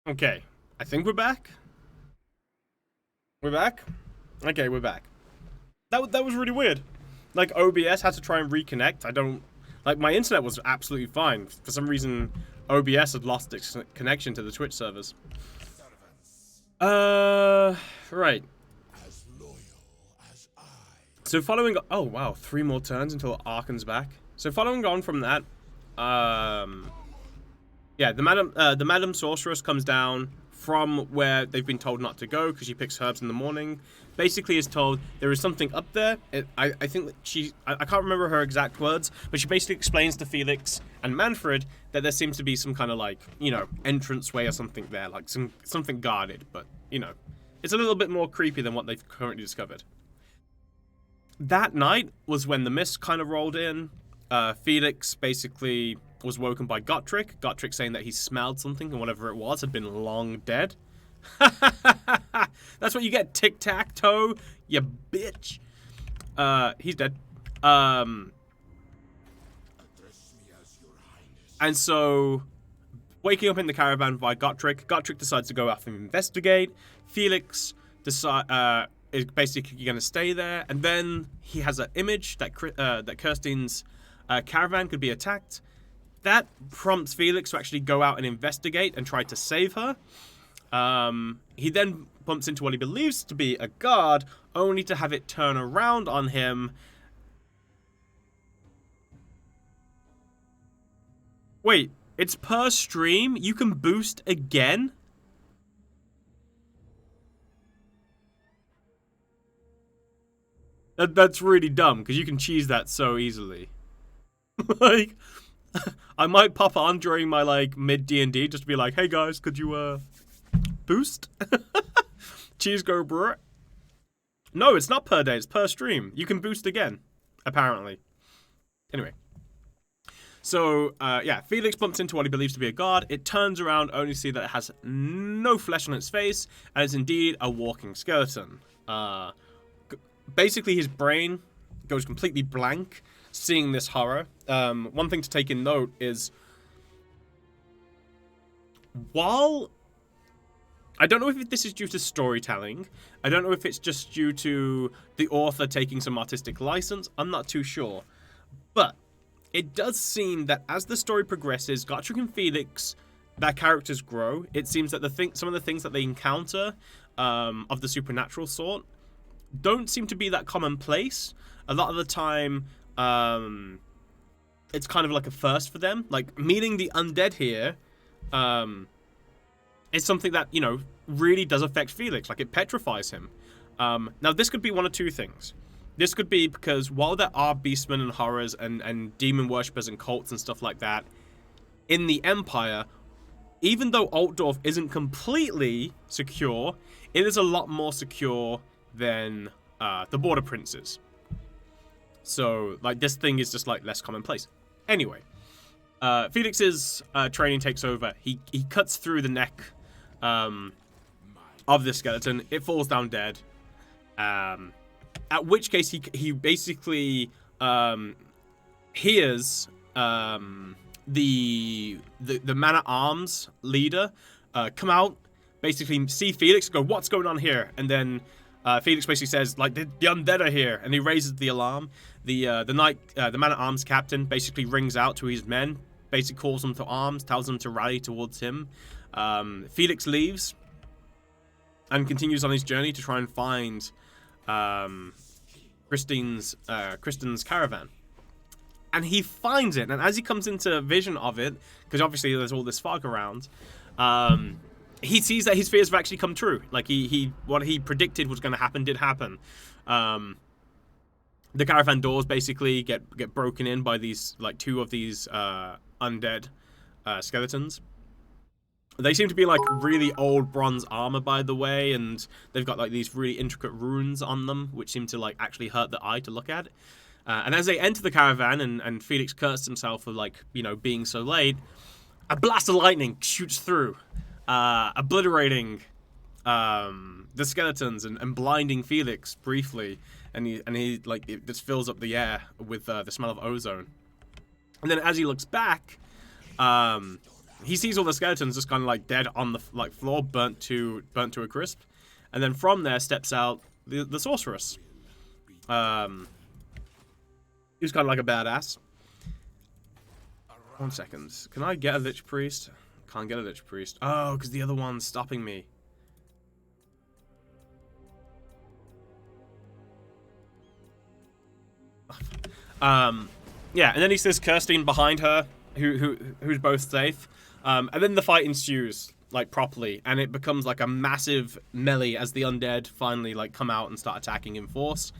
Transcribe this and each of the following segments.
Okay, I think we're back. We're back? Okay, we're back. That was really weird. Like, OBS had to try and reconnect. I don't... Like, my internet was absolutely fine. For some reason, OBS had lost its connection to the Twitch servers. Right. So following... Oh, wow. 3 more turns until Arkan's back. So following on from that, yeah, the Madam Sorceress comes down from where they've been told not to go because she picks herbs in the morning. Basically is told there is something up there. I think that I can't remember her exact words, but she basically explains to Felix and Manfred that there seems to be some kind of, like, you know, entranceway or something there, like something guarded, but, you know, it's a little bit more creepy than what they've currently discovered. That night was when the mist kind of rolled in. Felix basically was woken by Gotrek. Gotrek saying that he smelled something, and whatever it was had been long dead. That's what you get, tic-tac-toe, you bitch. He's dead. And so, waking up in the caravan by Gotrek, Gotrek decides to go out and investigate. Felix is basically going to stay there, and then he has an image that that Kirsten's caravan could be attacked. That prompts Felix to actually go out and investigate and try to save her. He then bumps into what he believes to be a guard, only to have it turn around on him. Wait, it's per stream? You can boost again? That's really dumb, because you can cheese that so easily. Like, I might pop on during my, like, mid D&D just to be like, hey guys, could you, boost? Cheese go brewer. No, it's not per day, it's per stream. You can boost again, apparently. Anyway. So, yeah, Felix bumps into what he believes to be a guard. It turns around only to see that it has no flesh on its face, and is indeed a walking skeleton. Basically, his brain goes completely blank seeing this horror. One thing to take in note is, while I don't know if this is due to storytelling, I don't know if it's just due to the author taking some artistic license, I'm not too sure, but it does seem that as the story progresses, Gotrek and Felix, their characters grow. It seems that some of the things that they encounter of the supernatural sort don't seem to be that commonplace. A lot of the time, it's kind of like a first for them. Like, meeting the undead here is something that, you know, really does affect Felix. Like, it petrifies him. Now, this could be one of two things. This could be because while there are beastmen and horrors and demon worshippers and cults and stuff like that in the Empire, even though Altdorf isn't completely secure, it is a lot more secure than the Border Princes. So, like, this thing is just, like, less commonplace. Anyway, Felix's training takes over. He cuts through the neck of the skeleton. It falls down dead. At which case, he basically hears the man-at-arms leader come out, basically see Felix, go, what's going on here? And then Felix basically says, like, the undead are here, and he raises the alarm. The man-at-arms captain basically rings out to his men, basically calls them to arms, tells them to rally towards him. Felix leaves and continues on his journey to try and find Kristen's caravan. And he finds it, and as he comes into vision of it, because obviously there's all this fog around, he sees that his fears have actually come true. Like, what he predicted was going to happen did happen. The caravan doors basically get broken in by these, like, 2 of these undead skeletons. They seem to be, like, really old bronze armor, by the way, and they've got, like, these really intricate runes on them, which seem to, like, actually hurt the eye to look at. And as they enter the caravan, and Felix cursed himself for, like, you know, being so late, a blast of lightning shoots through, obliterating the skeletons and blinding Felix briefly, and he like, it just fills up the air with the smell of ozone. And then as he looks back, he sees all the skeletons just kind of like dead on the like floor, burnt to a crisp, and then from there steps out the sorceress. Who's kind of like a badass. 1 second. Can I get a Lich Priest? Can't get a Lich Priest. Oh, because the other one's stopping me. Yeah, and then he says Kirstine behind her, who's both safe. And then the fight ensues, like, properly, and it becomes like a massive melee as the undead finally like come out and start attacking in force.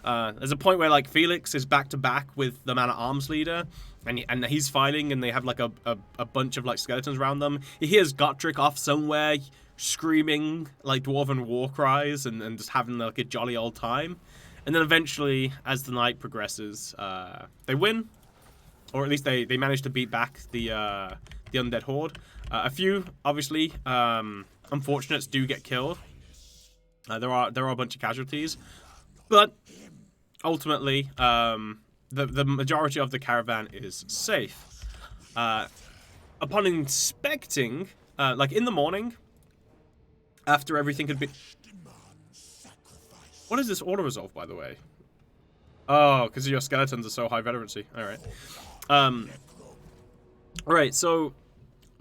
There's a point where like Felix is back to back with the man-at-arms leader, and he's fighting, and they have like a bunch of like skeletons around them. He hears Gotrek off somewhere screaming like dwarven war cries and just having like a jolly old time. And then eventually, as the night progresses, they win, or at least they manage to beat back the undead horde. A few, obviously, unfortunates do get killed. There are a bunch of casualties, but ultimately, the majority of the caravan is safe. Upon inspecting, like in the morning, after everything had been... What is this auto-resolve, by the way? Oh, because your skeletons are so high veterancy. Alright. Alright, so...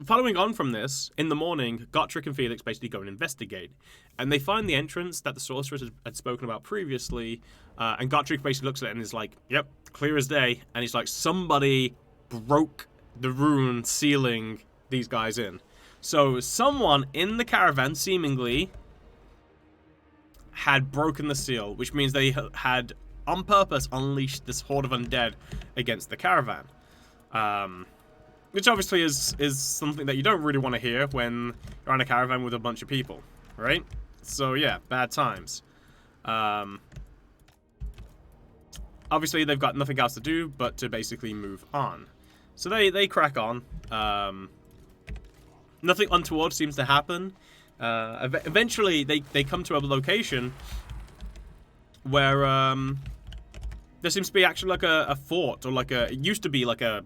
Following on from this, in the morning, Gotrek and Felix basically go and investigate. And they find the entrance that the sorceress had spoken about previously. And Gotrek basically looks at it and is like, yep, clear as day. And he's like, somebody broke the rune sealing these guys in. So someone in the caravan, seemingly, had broken the seal, which means they had, on purpose, unleashed this horde of undead against the caravan. Which obviously is something that you don't really want to hear when you're on a caravan with a bunch of people, right? So yeah, bad times. Obviously they've got nothing else to do but to basically move on. So they crack on. Nothing untoward seems to happen. Eventually they come to a location where there seems to be actually like a fort, or like it used to be like a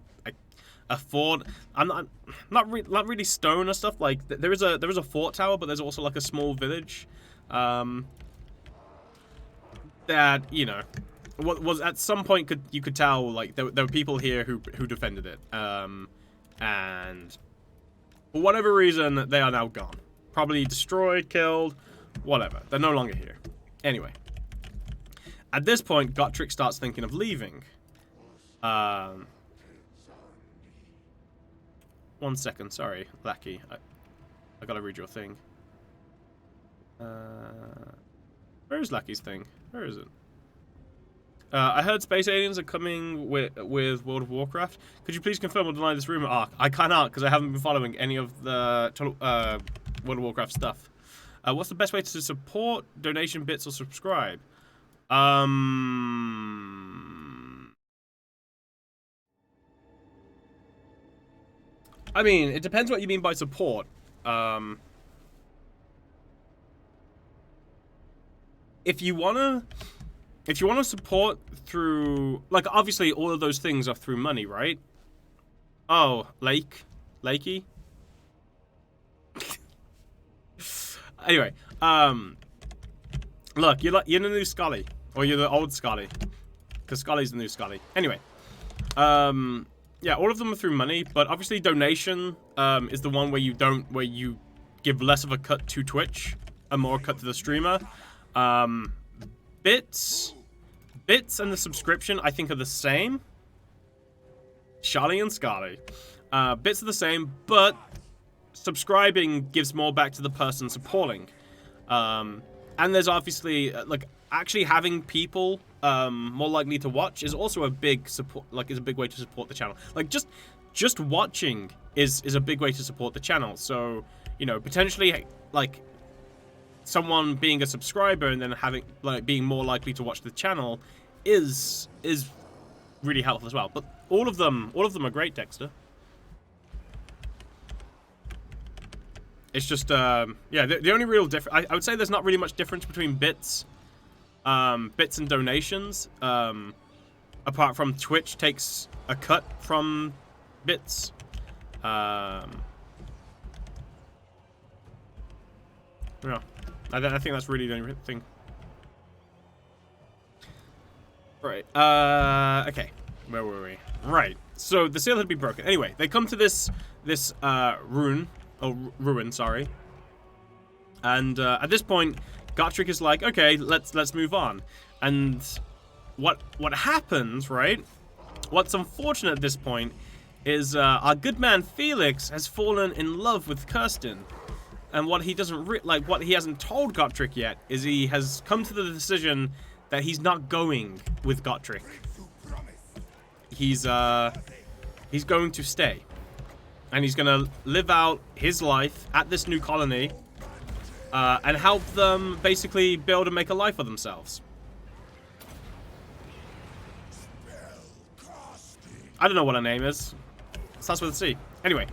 fort. I'm not really stone or stuff. Like there is a fort tower, but there's also like a small village that, you know, what was at some point you could tell like there were people here who defended it, and for whatever reason they are now gone, probably destroyed, killed, whatever. They're no longer here. Anyway, at this point, Gotrek starts thinking of leaving. 1 second, sorry, Lackey. I gotta read your thing. Where is Lackey's thing? Where is it? I heard space aliens are coming with World of Warcraft. Could you please confirm or deny this rumor? Ah, I cannot, because I haven't been following any of the World of Warcraft stuff. What's the best way to support? Donation, bits, or subscribe? I mean, it depends what you mean by support. If you wanna support through, like, obviously all of those things are through money, right? Oh, Lakey. Anyway, look, you're the new Scully, or you're the old Scully, because Scully's the new Scully. Anyway, yeah, all of them are through money, but obviously donation is the one where you give less of a cut to Twitch and more cut to the streamer. Bits and the subscription I think are the same. Charlie and Scully. Bits are the same, but subscribing gives more back to the person supporting. And there's obviously like actually having people more likely to watch is also a big support, like is a big way to support the channel. Like just watching is a big way to support the channel. So, you know, potentially like someone being a subscriber and then having like being more likely to watch the channel is really helpful as well. But all of them are great, Dexter. It's just yeah, the only real difference, I would say there's not really much difference between bits and donations, apart from Twitch takes a cut from bits. Yeah. I think that's really the only thing. Right. Okay. Where were we? Right. So the seal had been broken. Anyway, they come to this ruin. Oh, ruin. Sorry. And at this point, Gotrek is like, okay, let's move on. And what happens, right? What's unfortunate at this point is our good man Felix has fallen in love with Kirsten. And what he doesn't what he hasn't told Gotrek yet is he has come to the decision that he's not going with Gotrek. He's going to stay, and he's gonna live out his life at this new colony, and help them basically build and make a life for themselves. I don't know what her name is. Starts with a C. Anyway.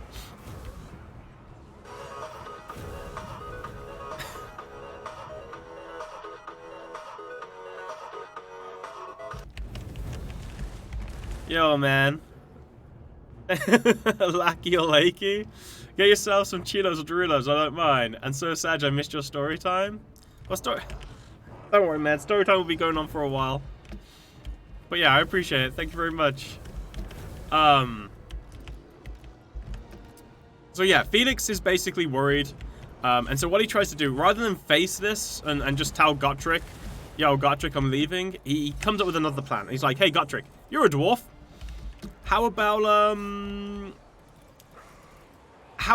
Yo, man. Lackey or Lakey? Get yourself some Cheetos or Doritos, I don't mind. And so sad I missed your story time. What story? Don't worry, man. Story time will be going on for a while. But yeah, I appreciate it. Thank you very much. So yeah, Felix is basically worried. And so what he tries to do, rather than face this and just tell Gotrek, yo, Gotrek, I'm leaving, he comes up with another plan. He's like, hey, Gotrek, you're a dwarf. How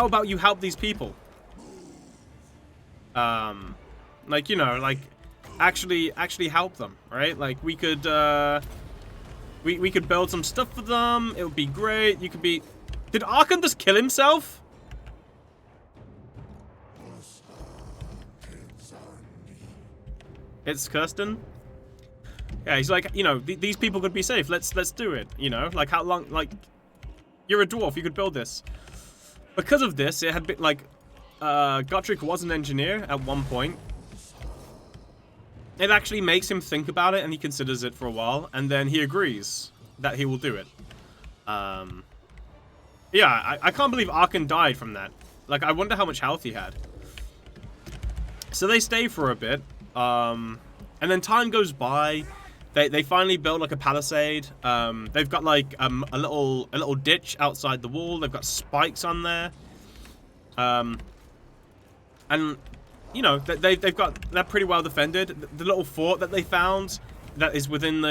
about you help these people? Like, you know, like actually help them, right? Like we could we could build some stuff for them. It would be great. You could be. Did Arkan just kill himself? It's Kirsten. Yeah, he's like, you know, these people could be safe. Let's do it. You know, like how long? Like, you're a dwarf. You could build this. Because of this, it had been like, Gotrek was an engineer at one point. It actually makes him think about it, and he considers it for a while, and then he agrees that he will do it. Yeah, I can't believe Arkan died from that. Like, I wonder how much health he had. So they stay for a bit, and then time goes by. They finally build like a palisade. They've got like a little ditch outside the wall. They've got spikes on there. And you know they're pretty well defended. The little fort that they found that is within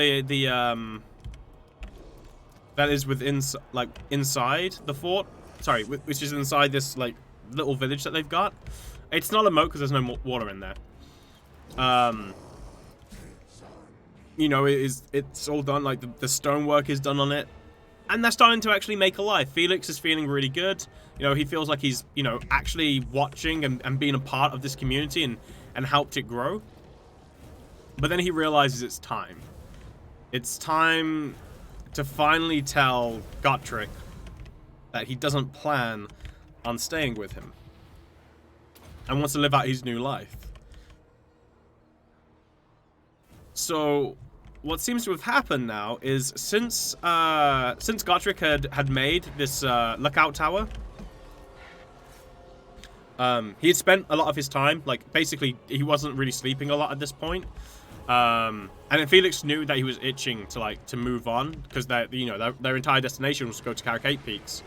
inside the fort. Sorry, which is inside this like little village that they've got. It's not a moat because there's no water in there. You know, it's all done, like the stonework is done on it. And they're starting to actually make a life. Felix is feeling really good. You know, he feels like he's, you know, actually watching and being a part of this community and helped it grow. But then he realizes it's time. It's time to finally tell Gotrek that he doesn't plan on staying with him. And wants to live out his new life. So what seems to have happened now is since Gotrek had made this lookout tower, he had spent a lot of his time, like basically he wasn't really sleeping a lot at this point. And then Felix knew that he was itching to move on because their entire destination was to go to Caracate Peaks.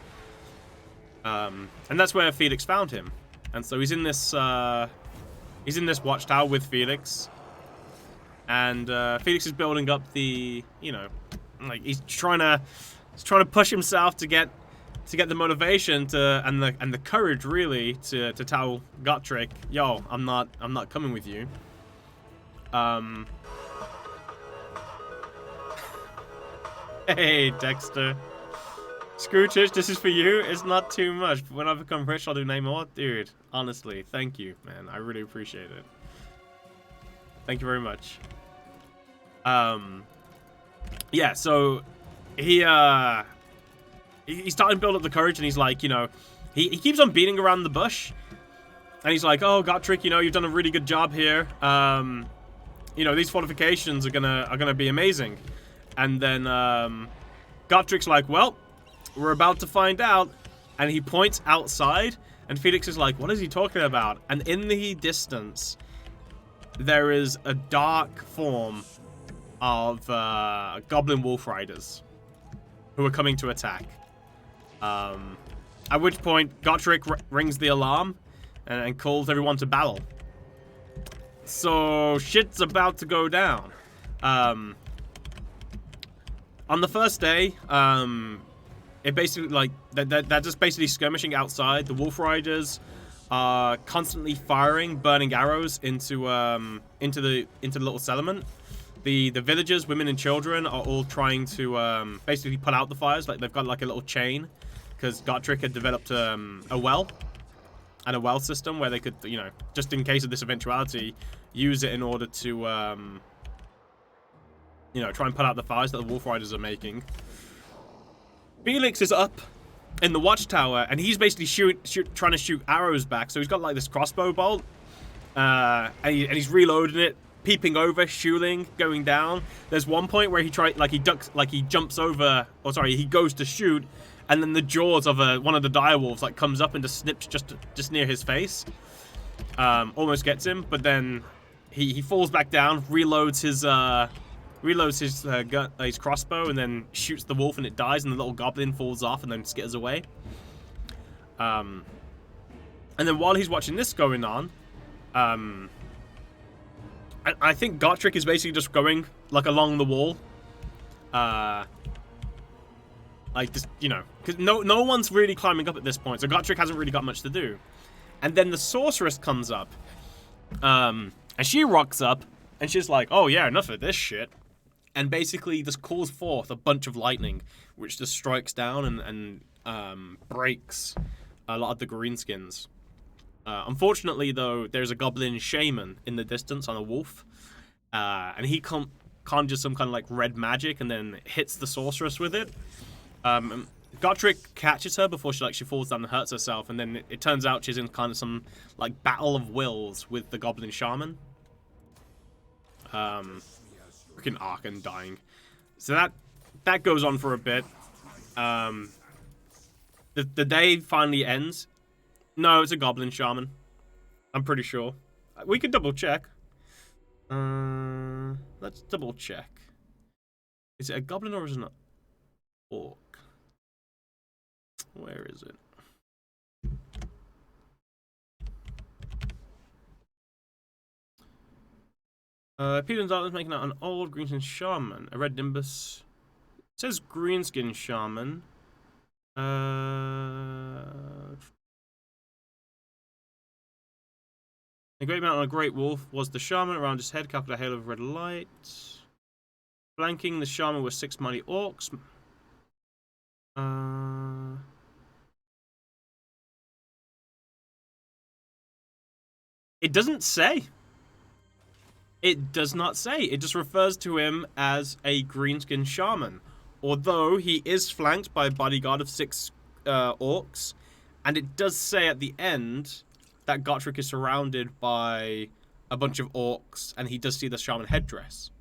And that's where Felix found him. And so he's in this watchtower with Felix. And Felix is building up the, you know, like he's trying to push himself to get the motivation and the courage really to tell Gotrek, yo, I'm not coming with you. Hey Dexter. Scrooge, this is for you. It's not too much, but when I become rich, I'll do name more. Dude, honestly, thank you, man. I really appreciate it. Thank you very much. Yeah, so he's starting to build up the courage, and he's like, you know, he keeps on beating around the bush, and he's like, oh, Gotrek, you know, you've done a really good job here. You know, these fortifications are gonna be amazing. And then Gotrek's like, well, we're about to find out, and he points outside, And Felix is like, what is he talking about? And in the distance, there is a dark form of goblin wolf riders who are coming to attack. At which point, Gotrek rings the alarm and calls everyone to battle. So, shit's about to go down. On the first day, it basically, like, they're just basically skirmishing outside. The wolf riders are constantly firing burning arrows into the little settlement. The villagers, women and children, are all trying to basically put out the fires. Like, they've got like a little chain, because Gotrek had developed a well and a well system where they could, you know, just in case of this eventuality, use it in order to you know, try and put out the fires that the wolf riders are making. Felix is up in the watchtower, and he's basically trying to shoot arrows back. So he's got like this crossbow bolt, and he's reloading it, peeping over, shooting, going down. There's one point where he jumps over, or sorry, he goes to shoot, and then the jaws of one of the direwolves like comes up and just snips just near his face. Almost gets him, but then he falls back down, reloads his crossbow, and then shoots the wolf, and it dies, and the little goblin falls off and then skitters away. And then while he's watching this going on, I think Gotrek is basically just going like along the wall, like just, you know, because no one's really climbing up at this point, so Gotrek hasn't really got much to do. And then the sorceress comes up, and she rocks up, and she's like, "Oh yeah, enough of this shit." And basically just calls forth a bunch of lightning, which just strikes down and breaks a lot of the greenskins. Unfortunately, though, there's a goblin shaman in the distance on a wolf, and he conjures some kind of like red magic and then hits the sorceress with it. Gotrek catches her before she falls down and hurts herself, and then it turns out she's in kind of some like battle of wills with the goblin shaman. Freaking Arkan dying. So that goes on for a bit. The day finally ends. No, it's a goblin shaman. I'm pretty sure. We could double check. Let's double check. Is it a goblin or is it an orc? Where is it? Peter and Dartle's making out an old greenskin shaman. A red nimbus. It says greenskin shaman. A great mountain on a great wolf was the shaman. Around his head, capped a halo of red light. Flanking the shaman were 6 mighty orcs. It doesn't say. It does not say. It just refers to him as a greenskin shaman. Although he is flanked by a bodyguard of 6 orcs. And it does say at the end that Gotrek is surrounded by a bunch of orcs. And he does see the shaman headdress.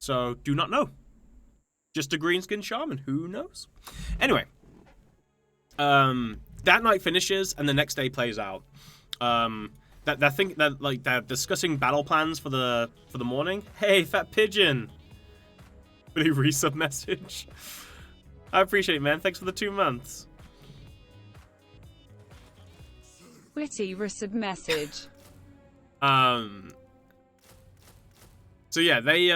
So, do not know. Just a greenskin shaman. Who knows? Anyway. That night finishes and the next day plays out. They're discussing battle plans for the morning. Hey, fat pigeon. Really resub message. I appreciate it, man. Thanks for the 2 months. Witty resub message. So yeah, they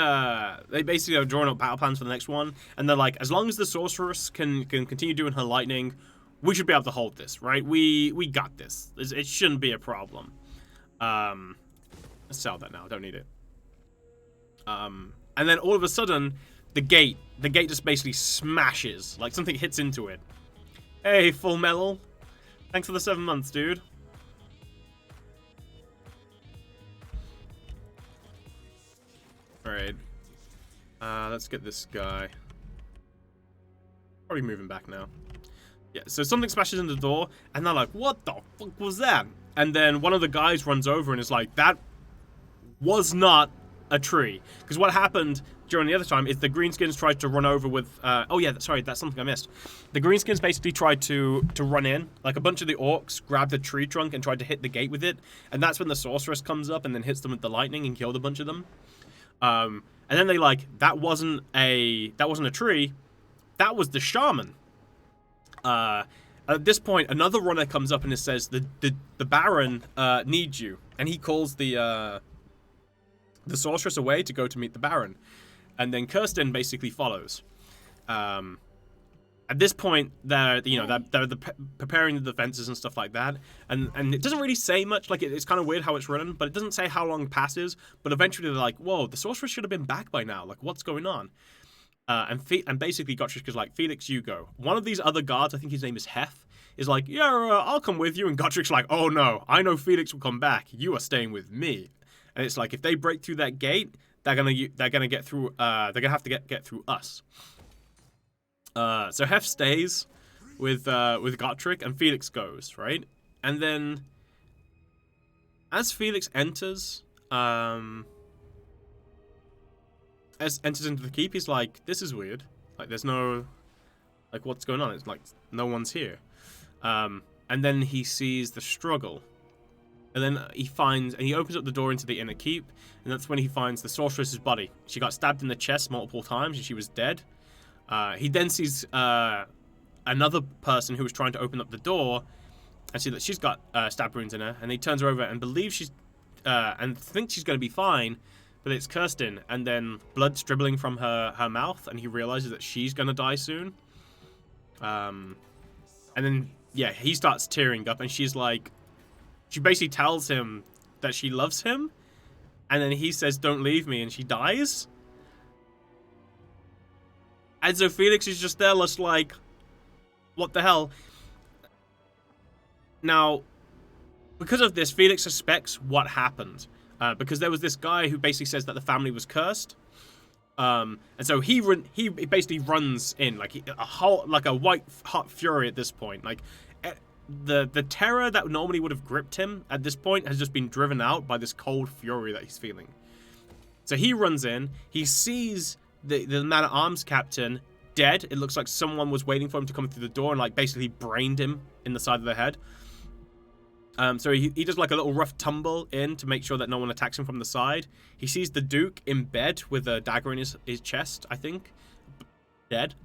basically are drawing up battle plans for the next one, and they're like, as long as the sorceress can continue doing her lightning, we should be able to hold this, right? We got this. It shouldn't be a problem. Let's sell that now. I don't need it. And then all of a sudden, the gate just basically smashes. Like something hits into it. Hey, Full Metal. Thanks for the 7 months, dude. Alright. Let's get this guy. Probably moving back now. Yeah, so something smashes in the door, and they're like, what the fuck was that? And then one of the guys runs over and is like, that was not a tree. Because what happened during the other time is the Greenskins tried to run over with... oh yeah, sorry, that's something I missed. The Greenskins basically tried to run in. Like, a bunch of the orcs grabbed a tree trunk and tried to hit the gate with it. And that's when the sorceress comes up and then hits them with the lightning and killed a bunch of them. And then they like, that wasn't a tree. That was the shaman. At this point, another runner comes up and it says, the Baron needs you. And he calls the sorceress away to go to meet the Baron. And then Kirsten basically follows. At this point, they're preparing the defenses and stuff like that. And it doesn't really say much. Like, it's kind of weird how it's running, but it doesn't say how long passes. But eventually they're like, whoa, the sorceress should have been back by now. Like, what's going on? And basically Gotrek is like, Felix, you go. One of these other guards, I think his name is Hef, is like, yeah, I'll come with you. And Gotrek's like, oh no, I know Felix will come back. You are staying with me. And it's like, if they break through that gate, they're gonna get through. They're gonna have to get through us. So Hef stays with Gotrek, and Felix goes, right. And then as Felix enters into the keep, he's like, this is weird. Like, there's no, like, what's going on? It's like, no one's here. And then he sees the struggle. And then he opens up the door into the inner keep, and that's when he finds the sorceress's body. She got stabbed in the chest multiple times, and she was dead. He then sees another person who was trying to open up the door, and see that she's got stab wounds in her, and he turns her over and believes she's, and thinks she's going to be fine, but it's Kirsten, and then blood's dribbling from her mouth, and he realizes that she's going to die soon. And then, yeah, he starts tearing up, and she's like, she basically tells him that she loves him, and then he says, don't leave me, and she dies. And so Felix is just there, just like, what the hell? Now, because of this, Felix suspects what happened. Because there was this guy who basically says that the family was cursed. And so he basically runs in, like, a white hot fury at this point. Like, the terror that normally would have gripped him at this point has just been driven out by this cold fury that he's feeling. So he runs in, he sees the man-at-arms captain dead. It looks like someone was waiting for him to come through the door and, like, basically brained him in the side of the head. So he does, like, a little rough tumble in to make sure that no one attacks him from the side. He sees the Duke in bed with a dagger in his chest, I think. Dead.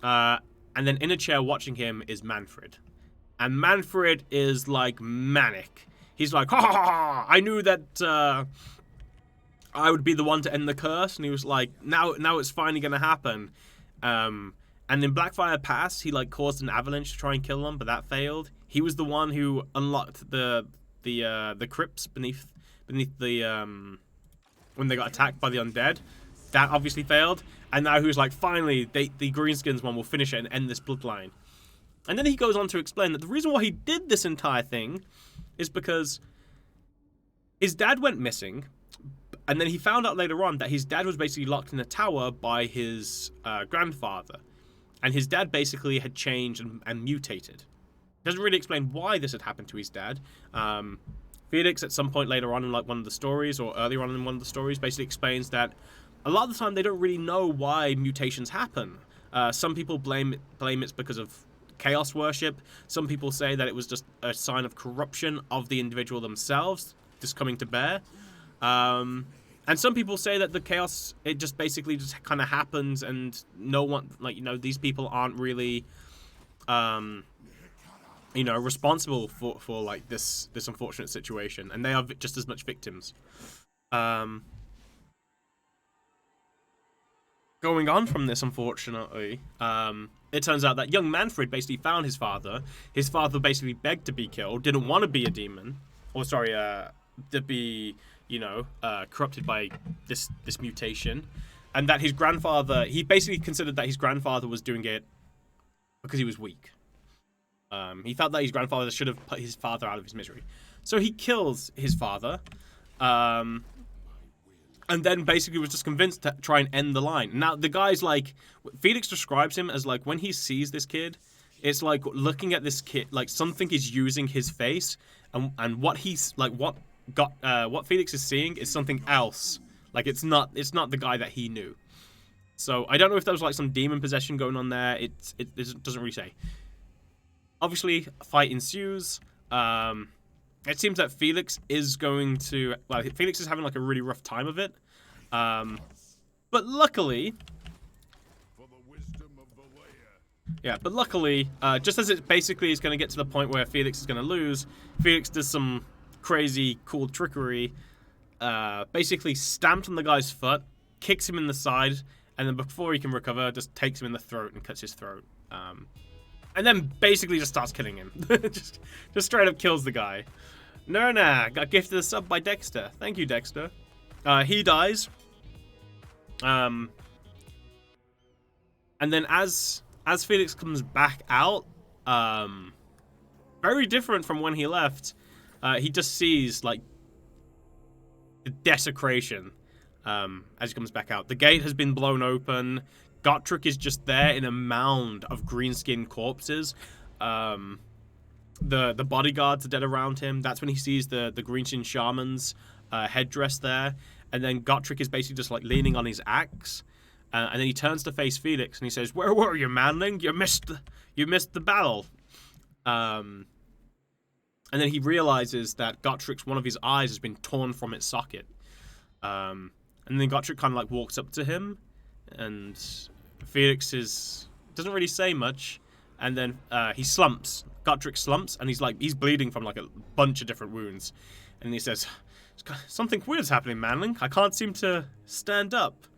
And then in a chair watching him is Manfred. And Manfred is, like, manic. He's like, ha ha ha, I knew that I would be the one to end the curse. And he was like, now it's finally going to happen. And in Blackfire Pass, he, like, caused an avalanche to try and kill them, but that failed. He was the one who unlocked the crypts beneath the when they got attacked by the undead. That obviously failed. And now he was like, finally, the Greenskins one will finish it and end this bloodline. And then he goes on to explain that the reason why he did this entire thing is because his dad went missing, and then he found out later on that his dad was basically locked in a tower by his grandfather. And his dad basically had changed and mutated. Doesn't really explain why this had happened to his dad. Felix, at some point later on in, like, one of the stories, or earlier on in one of the stories, basically explains that a lot of the time they don't really know why mutations happen. Some people blame it's because of chaos worship. Some people say that it was just a sign of corruption of the individual themselves just coming to bear. And some people say that the chaos, it just basically just kind of happens, and no one, like, these people aren't really responsible for like this unfortunate situation, and they are just as much victims. Going on from this, unfortunately, it turns out that young Manfred basically found his father. His father basically begged to be killed, didn't want to be a demon, or sorry, to be, corrupted by this mutation, and that his grandfather, he basically considered that his grandfather was doing it because he was weak. He felt that his grandfather should have put his father out of his misery. So he kills his father, and then basically was just convinced to try and end the line. Now, the guy's like, Felix describes him as like, when he sees this kid, it's like looking at this kid, like something is using his face, and what he's like, what Felix is seeing is something else, Like, it's not the guy that he knew. So I don't know if there was like some demon possession going on there. It doesn't really say. Obviously, a fight ensues. It seems that Felix is going to... Well, Felix is having like a really rough time of it. But luckily... Yeah, but luckily, just as it basically is going to get to the point where Felix is going to lose, Felix does some crazy, cool trickery. Basically stamped on the guy's foot, kicks him in the side, and then before he can recover, just takes him in the throat and cuts his throat. And then basically just starts killing him. just straight up kills the guy. Nurna got gifted a sub by Dexter. Thank you, Dexter. He dies. And then as Felix comes back out, very different from when he left, he just sees, like, the desecration as he comes back out. The gate has been blown open. Gotrek is just there in a mound of green-skinned corpses. The bodyguards are dead around him. That's when he sees the Green-skinned shaman's headdress there. And then Gotrek is basically just, like, leaning on his axe. And then he turns to face Felix and he says, "Where were you, manling? You missed the battle." And then he realizes that Gotrek's one of his eyes has been torn from its socket. And then Gotrek kind of like walks up to him, and Felix doesn't really say much. And then he slumps. Gotrek slumps, and he's bleeding from like a bunch of different wounds. And he says, "Something weird's happening, manling. I can't seem to stand up."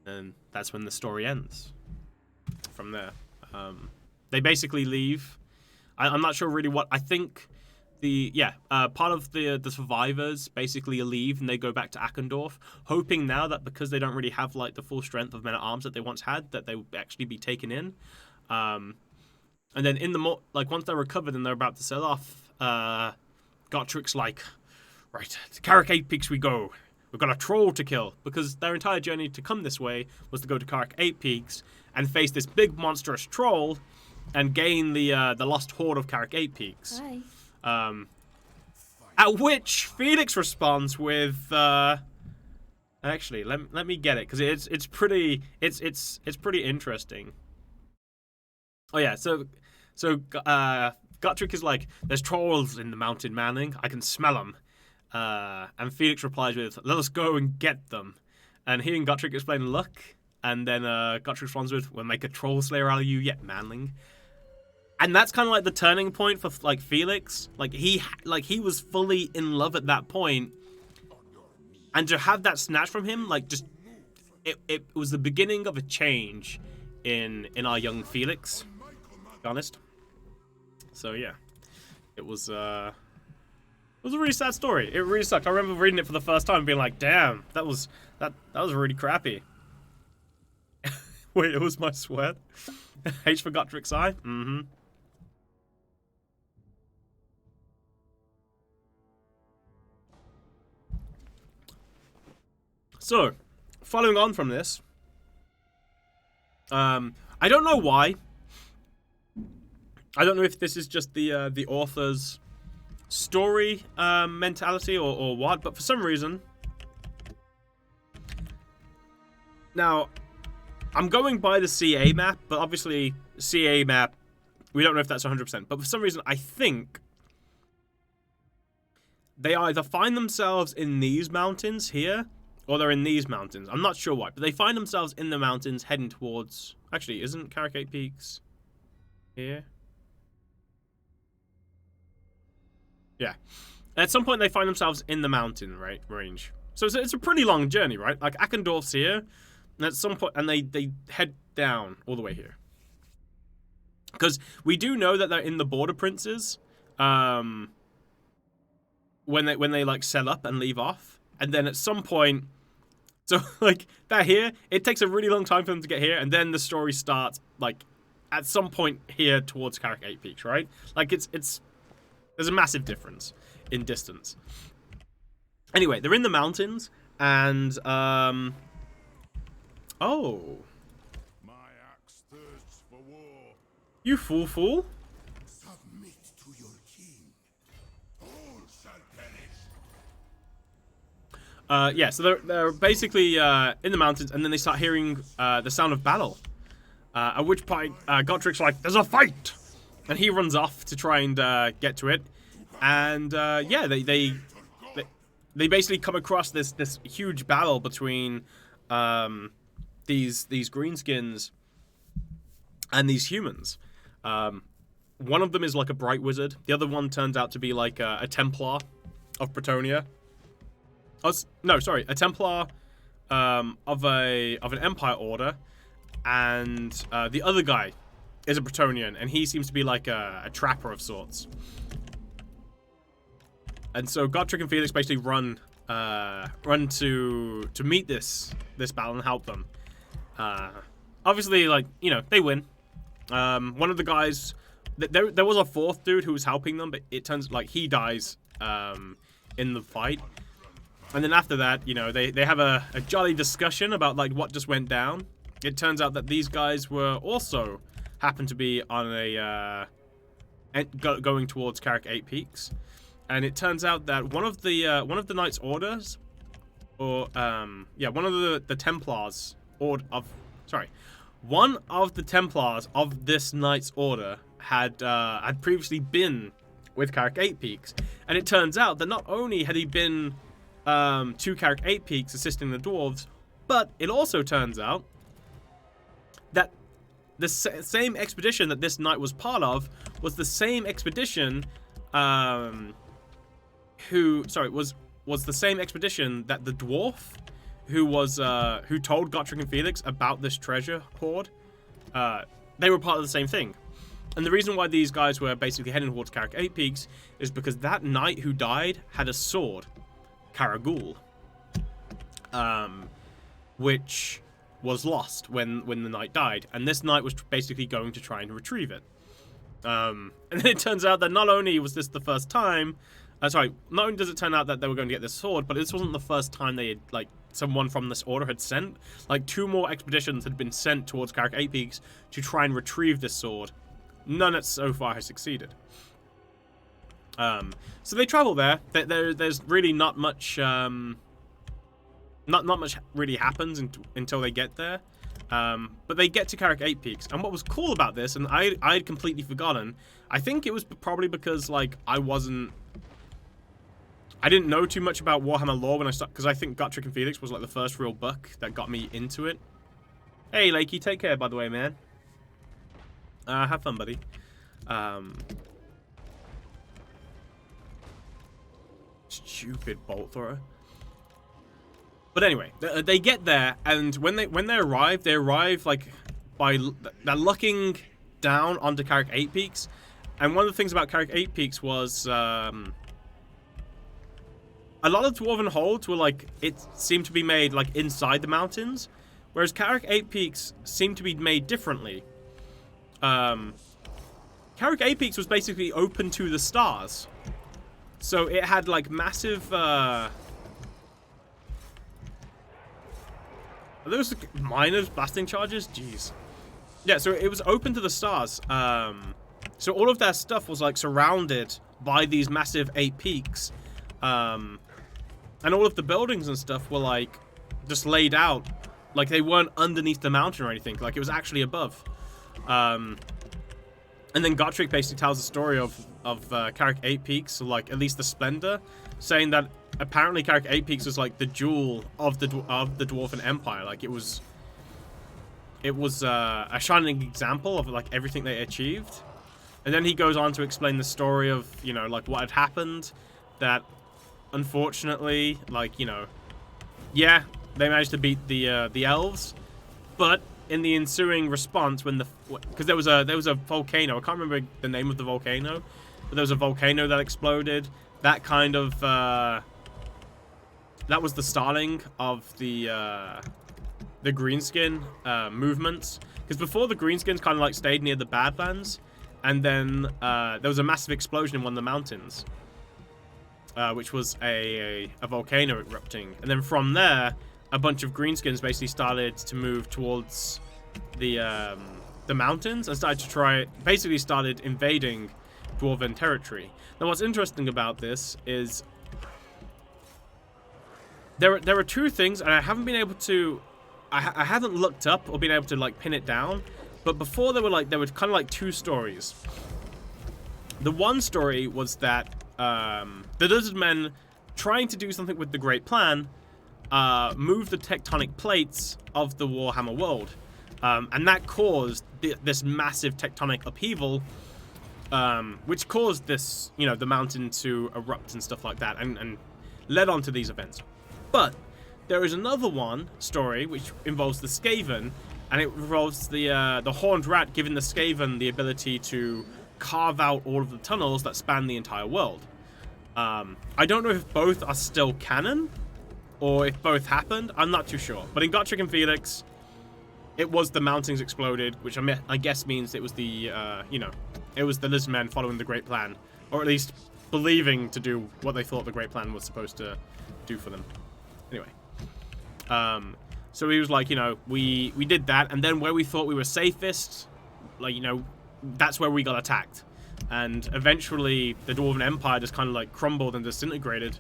And that's when the story ends. From there, they basically leave. I'm not sure really what. I think part of the survivors basically leave and they go back to Akendorf, hoping now that because they don't really have like the full strength of men at arms that they once had, that they will actually be taken in. And then once they're recovered and they're about to set off, Gotrek's like, "Right, to Carrick 8 Peaks we go. We've got a troll to kill," because their entire journey to come this way was to go to Carrick 8 Peaks and face this big monstrous troll and gain the lost hoard of Carrick 8 Peaks. Hi. At which Felix responds with, actually, let me get it because it's pretty interesting. Oh yeah, so Gotrek is like, "There's trolls in the mountain, manling. I can smell them." And Felix replies with, "Let us go and get them." And he and Gotrek explain luck, and then Gotrek responds with, "We'll make a Trollslayer out of you yet, manling." And that's kind of like the turning point for like Felix. Like he was fully in love at that point, and to have that snatched from him, like just it was the beginning of a change in our young Felix. To be honest. So yeah, it was a really sad story. It really sucked. I remember reading it for the first time and being like, "Damn, that was really crappy." Wait, it was my sweat. H for Gotrek's eye? Mm-hmm. So, following on from this, I don't know why. I don't know if this is just the author's story mentality or what, but for some reason, now I'm going by the CA map, but obviously CA map, we don't know if that's 100%, but for some reason I think they either find themselves in these mountains here or they're in these mountains. I'm not sure why, but they find themselves in the mountains heading towards, actually, isn't Carrick 8 Peaks here? Yeah. At some point, they find themselves in the mountain range. So it's a pretty long journey, right? Like, Akendorf's here, and at some point, and they head down all the way here. Because we do know that they're in the Border Princes, when they like set up and leave off, and then at some point, so like that here, it takes a really long time for them to get here, and then the story starts like at some point here towards Carrick 8 Peaks, right? Like there's a massive difference in distance. Anyway, they're in the mountains, and oh, my axe thirsts for war. You fool. Submit to your king. All shall perish. Yeah, so they're basically in the mountains, and then they start hearing the sound of battle. At which point, Gotrek's like, "There's a fight!" And he runs off to try and get to it. And yeah, they basically come across this huge battle between these greenskins and these humans. One of them is like a bright wizard. The other one turns out to be like a Templar of Bretonnia. Oh, no, sorry, a Templar of an Empire order, and the other guy is a Bretonian, and he seems to be like a trapper of sorts. And so Gotrek and Felix basically run to meet this battle and help them. Obviously, like, you know, they win. One of the guys, there was a fourth dude who was helping them, but it turns like he dies in the fight. And then after that, you know, they have a jolly discussion about like what just went down. It turns out that these guys were also happened to be on a going towards Carrick 8 Peaks. And it turns out that one of the Knights Orders, or yeah, one of the Templars one of the Templars of this Knight's Order had previously been with Carrick 8 Peaks, and it turns out that not only had he been to Carrick 8 Peaks assisting the dwarves, but it also turns out that the same expedition that this knight was part of was the same expedition was the same expedition that the dwarf who told Gotrek and Felix about this treasure hoard, they were part of the same thing. And the reason why these guys were basically heading towards Carrick 8 Peaks is because that knight who died had a sword, Karagul, which was lost when the knight died, and this knight was basically going to try and retrieve it. And then it turns out that not only was this the first time, not only does it turn out that they were going to get this sword, but this wasn't the first time they had, like, someone from this order had sent. Like, 2 more expeditions had been sent towards Carrick 8 Peaks to try and retrieve this sword. None so far has succeeded. So they travel there. There's really not much, not much really happens until they get there. But they get to Carrick 8 Peaks, and what was cool about this, and I'd completely forgotten, I think it was probably because, like, I didn't know too much about Warhammer lore when I started, because I think Gotrek and Felix was like the first real book that got me into it. Hey, Lakey, take care, by the way, man. Have fun, buddy. Stupid bolt thrower. But anyway, they get there, and when they arrive, like they're looking down onto Carrick 8 Peaks, and one of the things about Carrick 8 Peaks was a lot of dwarven holds were like, it seemed to be made like inside the mountains, whereas Carrick 8 Peaks seemed to be made differently. Carrick 8 Peaks was basically open to the stars, so it had like massive. Are those miners blasting charges? Jeez. Yeah, so it was open to the stars. So all of their stuff was like surrounded by these massive 8 peaks. And all of the buildings and stuff were like just laid out. Like they weren't underneath the mountain or anything. Like it was actually above. And then Gotrek basically tells the story of Carrick 8 Peaks, so like at least the Splendor, saying that apparently Carrick 8 Peaks was like the jewel of the Dwarven Empire. Like it was a shining example of like everything they achieved. And then he goes on to explain the story of, you know, like what had happened, that unfortunately, like, you know, yeah, they managed to beat the elves, but in the ensuing response, because there was a volcano, I can't remember the name of the volcano, but there was a volcano that exploded. That kind of that was the starting of the greenskin movements, because before the greenskins kind of like stayed near the Badlands, and then there was a massive explosion in one of the mountains, which was a volcano erupting, and then from there a bunch of greenskins basically started to move towards the mountains and started invading Dwarven territory. Now what's interesting about this is there are two things, and I haven't been able to, I haven't looked up or been able to like pin it down. But before there were kind of like two stories. The one story was that the Lizard Men, trying to do something with the Great Plan, moved the tectonic plates of the Warhammer world, and that caused this massive tectonic upheaval, which caused this, you know, the mountain to erupt and stuff like that, and led on to these events. But there is another story which involves the Skaven, and it involves the Horned Rat giving the Skaven the ability to carve out all of the tunnels that span the entire world. I don't know if both are still canon, or if both happened. I'm not too sure. But in Gotrek and Felix, it was the mountains exploded, which I guess means it was the, you know, it was the Lizard Men following the Great Plan, or at least believing to do what they thought the Great Plan was supposed to do for them. Anyway, so he was like, you know, we did that, and then where we thought we were safest, like, you know, that's where we got attacked, and eventually the Dwarven Empire just kind of like crumbled and disintegrated.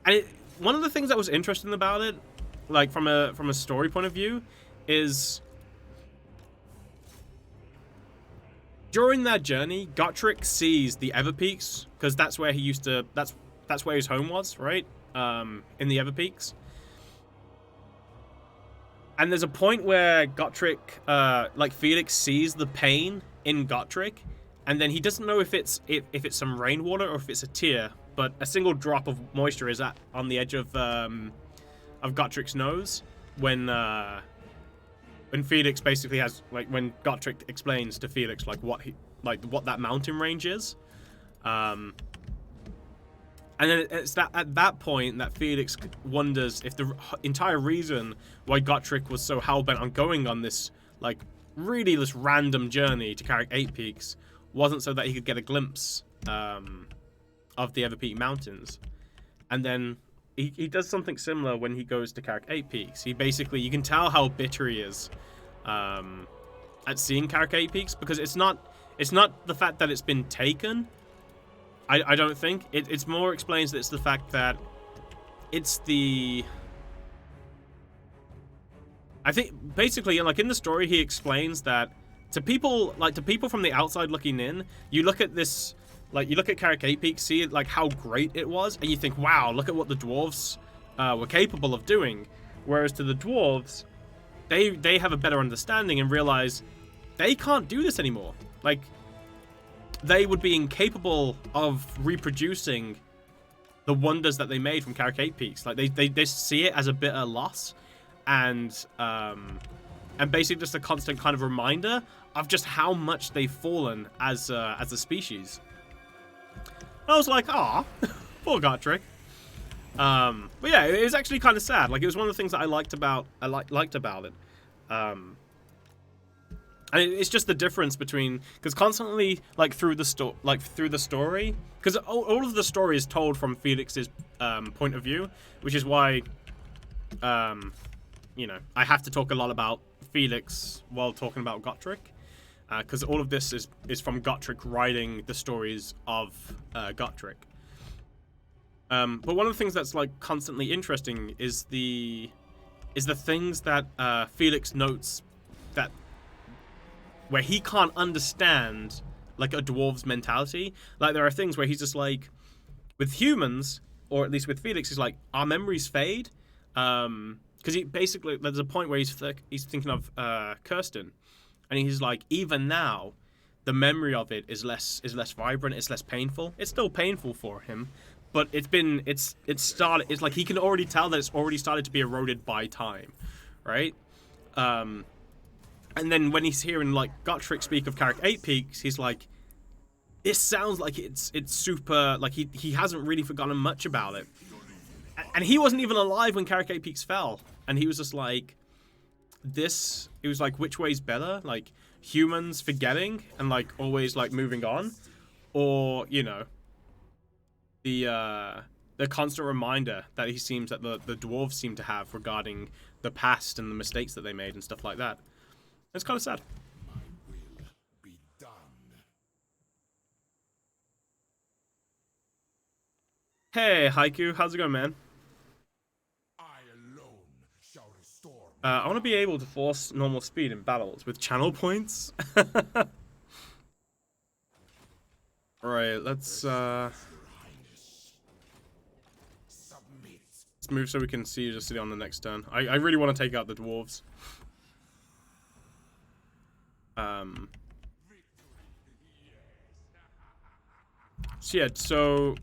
And one of the things that was interesting about it, like from a story point of view, is during that journey, Gotrek sees the Everpeaks, because that's where he used to, that's where his home was, right? In the Everpeaks. And there's a point where Gotrek, like Felix sees the pain in Gotrek, and then he doesn't know if it's some rainwater or if it's a tear, but a single drop of moisture is on the edge of Gotrek's nose when Felix basically has, like, when Gotrek explains to Felix like what that mountain range is, and then it's at that point that Felix wonders if the entire reason why Gotrek was so hell-bent on going on this, like, really this random journey to Carrick 8 Peaks wasn't so that he could get a glimpse of the Everpeak Mountains. And then he does something similar when he goes to Carrick 8 Peaks. He basically, you can tell how bitter he is at seeing Carrick 8 Peaks, because it's not the fact that it's been taken. I don't think. It's more explains that it's the fact that it's the... I think, basically, like, in the story, he explains that to people from the outside looking in, you look at this, like, you look at Carrick 8 Peaks, see, like, how great it was, and you think, wow, look at what the dwarves were capable of doing. Whereas to the dwarves, they have a better understanding and realize they can't do this anymore. Like, they would be incapable of reproducing the wonders that they made from Carrick 8 Peaks. Like, they see it as a bitter loss, and basically just a constant kind of reminder of just how much they've fallen as a species. I was like, ah, poor Gotrek. But yeah, it was actually kind of sad. Like, it was one of the things that I liked about it. And it's just the difference between, because constantly, like, through the story, because all of the story is told from Felix's point of view, which is why, you know, I have to talk a lot about Felix while talking about Gotrek, because all of this is from Gotrek writing the stories of Gotrek. But one of the things that's, like, constantly interesting is the things that Felix notes that where he can't understand, like, a dwarf's mentality. Like, there are things where he's just like, with humans, or at least with Felix, he's like, our memories fade. Because he basically, there's a point where he's thinking of Kirsten, and he's like, even now, the memory of it is less vibrant, it's less painful. It's still painful for him, but it's like he can already tell that it's already started to be eroded by time, right? And then when he's hearing, like, Gotrek speak of Carrick 8 Peaks, he's like, this sounds like it's super, like, he hasn't really forgotten much about it. And he wasn't even alive when Carrick 8 Peaks fell. And he was just like, he was like, which way's better? Like, humans forgetting and, like, always, like, moving on? Or, you know, the constant reminder that he seems that the dwarves seem to have regarding the past and the mistakes that they made and stuff like that. It's kind of sad. My will be done. Hey, Haiku, how's it going, man? I alone shall restore. I want to be able to force normal speed in battles with channel points. Alright, let's move so we can see the city on the next turn. I really want to take out the dwarves. So yeah, so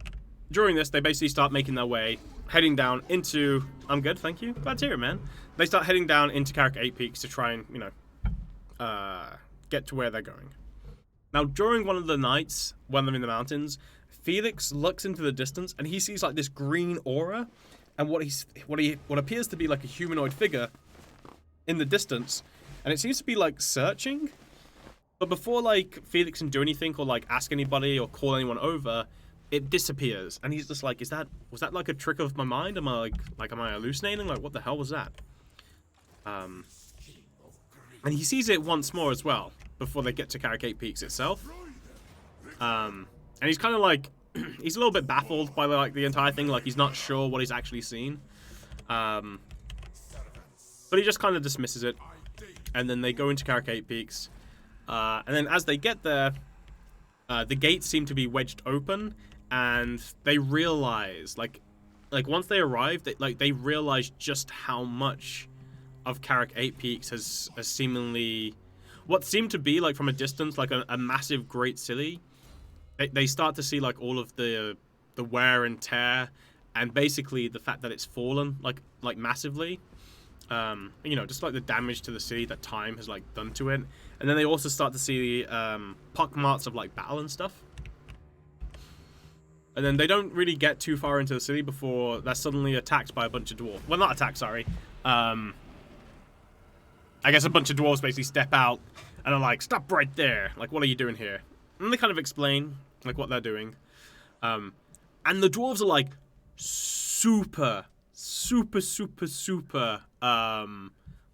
during this, they basically start making their way, heading down into... I'm good, thank you. Glad to hear it, man. They start heading down into Carrick 8 Peaks to try and, you know, get to where they're going. Now, during one of the nights, when they're in the mountains, Felix looks into the distance, and he sees, like, this green aura, and what appears to be, like, a humanoid figure in the distance, and it seems to be, like, searching. But before, like, Felix can do anything or, like, ask anybody or call anyone over, it disappears. And he's just like, was that, like, a trick of my mind? Am I, am I hallucinating? Like, what the hell was that? And he sees it once more as well, before they get to Carrick 8 Peaks itself. And he's kind of, like, he's a little bit baffled by, like, the entire thing. Like, he's not sure what he's actually seen. But he just kind of dismisses it. And then they go into Carrick 8 Peaks. And then as they get there, the gates seem to be wedged open, and they realize, like once they arrive, they realize just how much of Carrick 8 Peaks has seemingly, what seemed to be, like, from a distance, like a massive great city. They start to see, like, all of the wear and tear, and basically the fact that it's fallen, like massively. You know, just like the damage to the city that time has, like, done to it. And then they also start to see pock marks of, like, battle and stuff. And then they don't really get too far into the city before they're suddenly attacked by a bunch of dwarves. Well, not attacked, sorry. I guess a bunch of dwarves basically step out and are like, stop right there. Like, what are you doing here? And they kind of explain, like, what they're doing. And the dwarves are, like, super,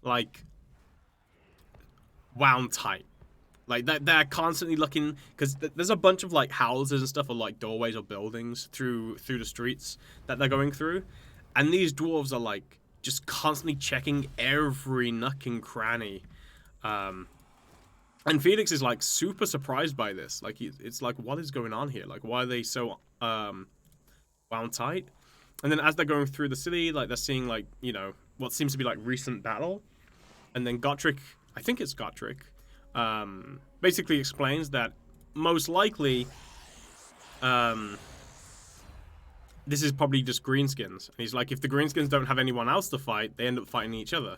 like, wound tight. Like, they're constantly looking, because there's a bunch of, like, houses and stuff, or, like, doorways or buildings through the streets that they're going through. And these dwarves are, like, just constantly checking every nook and cranny. And Felix is, like, super surprised by this. Like, it's like, what is going on here? Like, why are they so wound tight? And then as they're going through the city, like, they're seeing, like, you know, what seems to be, like, recent battle. And then Gotrek, I think it's Gotrek, basically explains that most likely this is probably just greenskins. And he's like, if the greenskins don't have anyone else to fight, they end up fighting each other.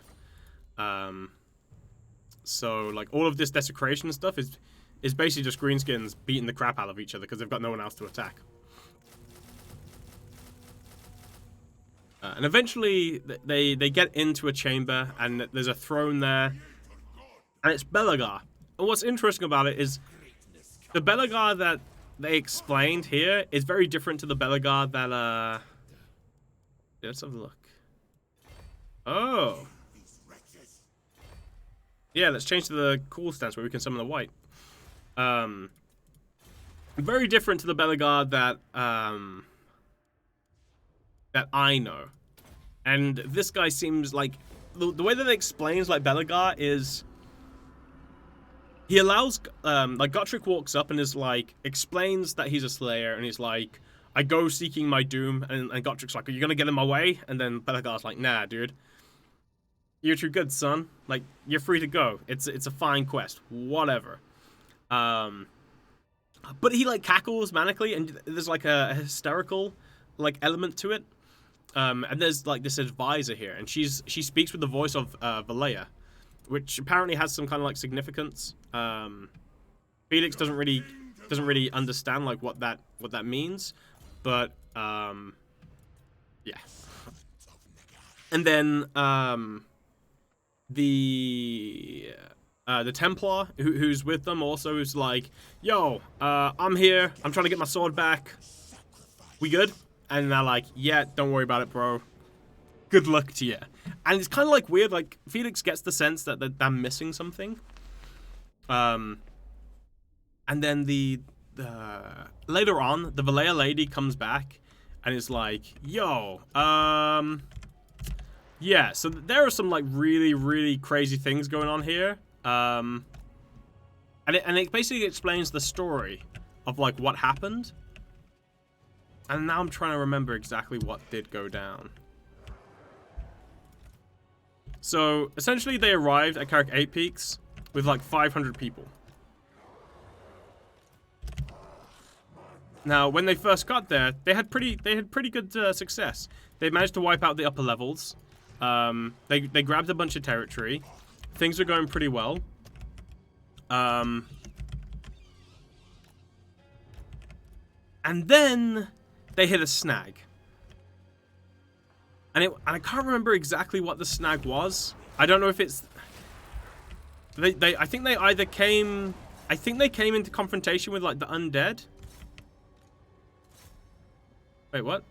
So, like, all of this desecration stuff is basically just greenskins beating the crap out of each other because they've got no one else to attack. And eventually, they get into a chamber, and there's a throne there, and it's Belagar. And what's interesting about it is the Belagar that they explained here is very different to the Belagar that, let's have a look. Oh. Yeah, let's change to the cool stance where we can summon the white. Very different to the Belagar that, that I know. And this guy seems like... The way that it explains, like, Belagar is... He allows... like, Gotrek walks up and is like... Explains that he's a slayer, and he's like... I go seeking my doom, and Gotrek's like, are you gonna get in my way? And then Belagar's like, nah, dude. You're too good, son. Like, you're free to go. It's a fine quest. Whatever. But he, like, cackles manically, and there's, like, a hysterical, like, element to it. And there's, like, this advisor here, and she speaks with the voice of Valea, which apparently has some kind of, like, significance. Felix doesn't really understand, like, what that means, but yeah. And then the Templar who's with them also is like, yo, I'm here. I'm trying to get my sword back. We good? And they're like, yeah, don't worry about it, bro. Good luck to you. And it's kind of, like, weird. Like, Felix gets the sense that they're missing something. And then later on, the Valea lady comes back, and it's like, yo, yeah, so there are some like really, really crazy things going on here. And it basically explains the story of like what happened. And now I'm trying to remember exactly what did go down. So essentially they arrived at Carrick 8 Peaks with like 500 people. Now, when they first got there, they had pretty good success. They managed to wipe out the upper levels. They grabbed a bunch of territory. Things were going pretty well. And then they hit a snag. And I can't remember exactly what the snag was. I don't know if it's I think they either came into confrontation with like the undead. Wait, what?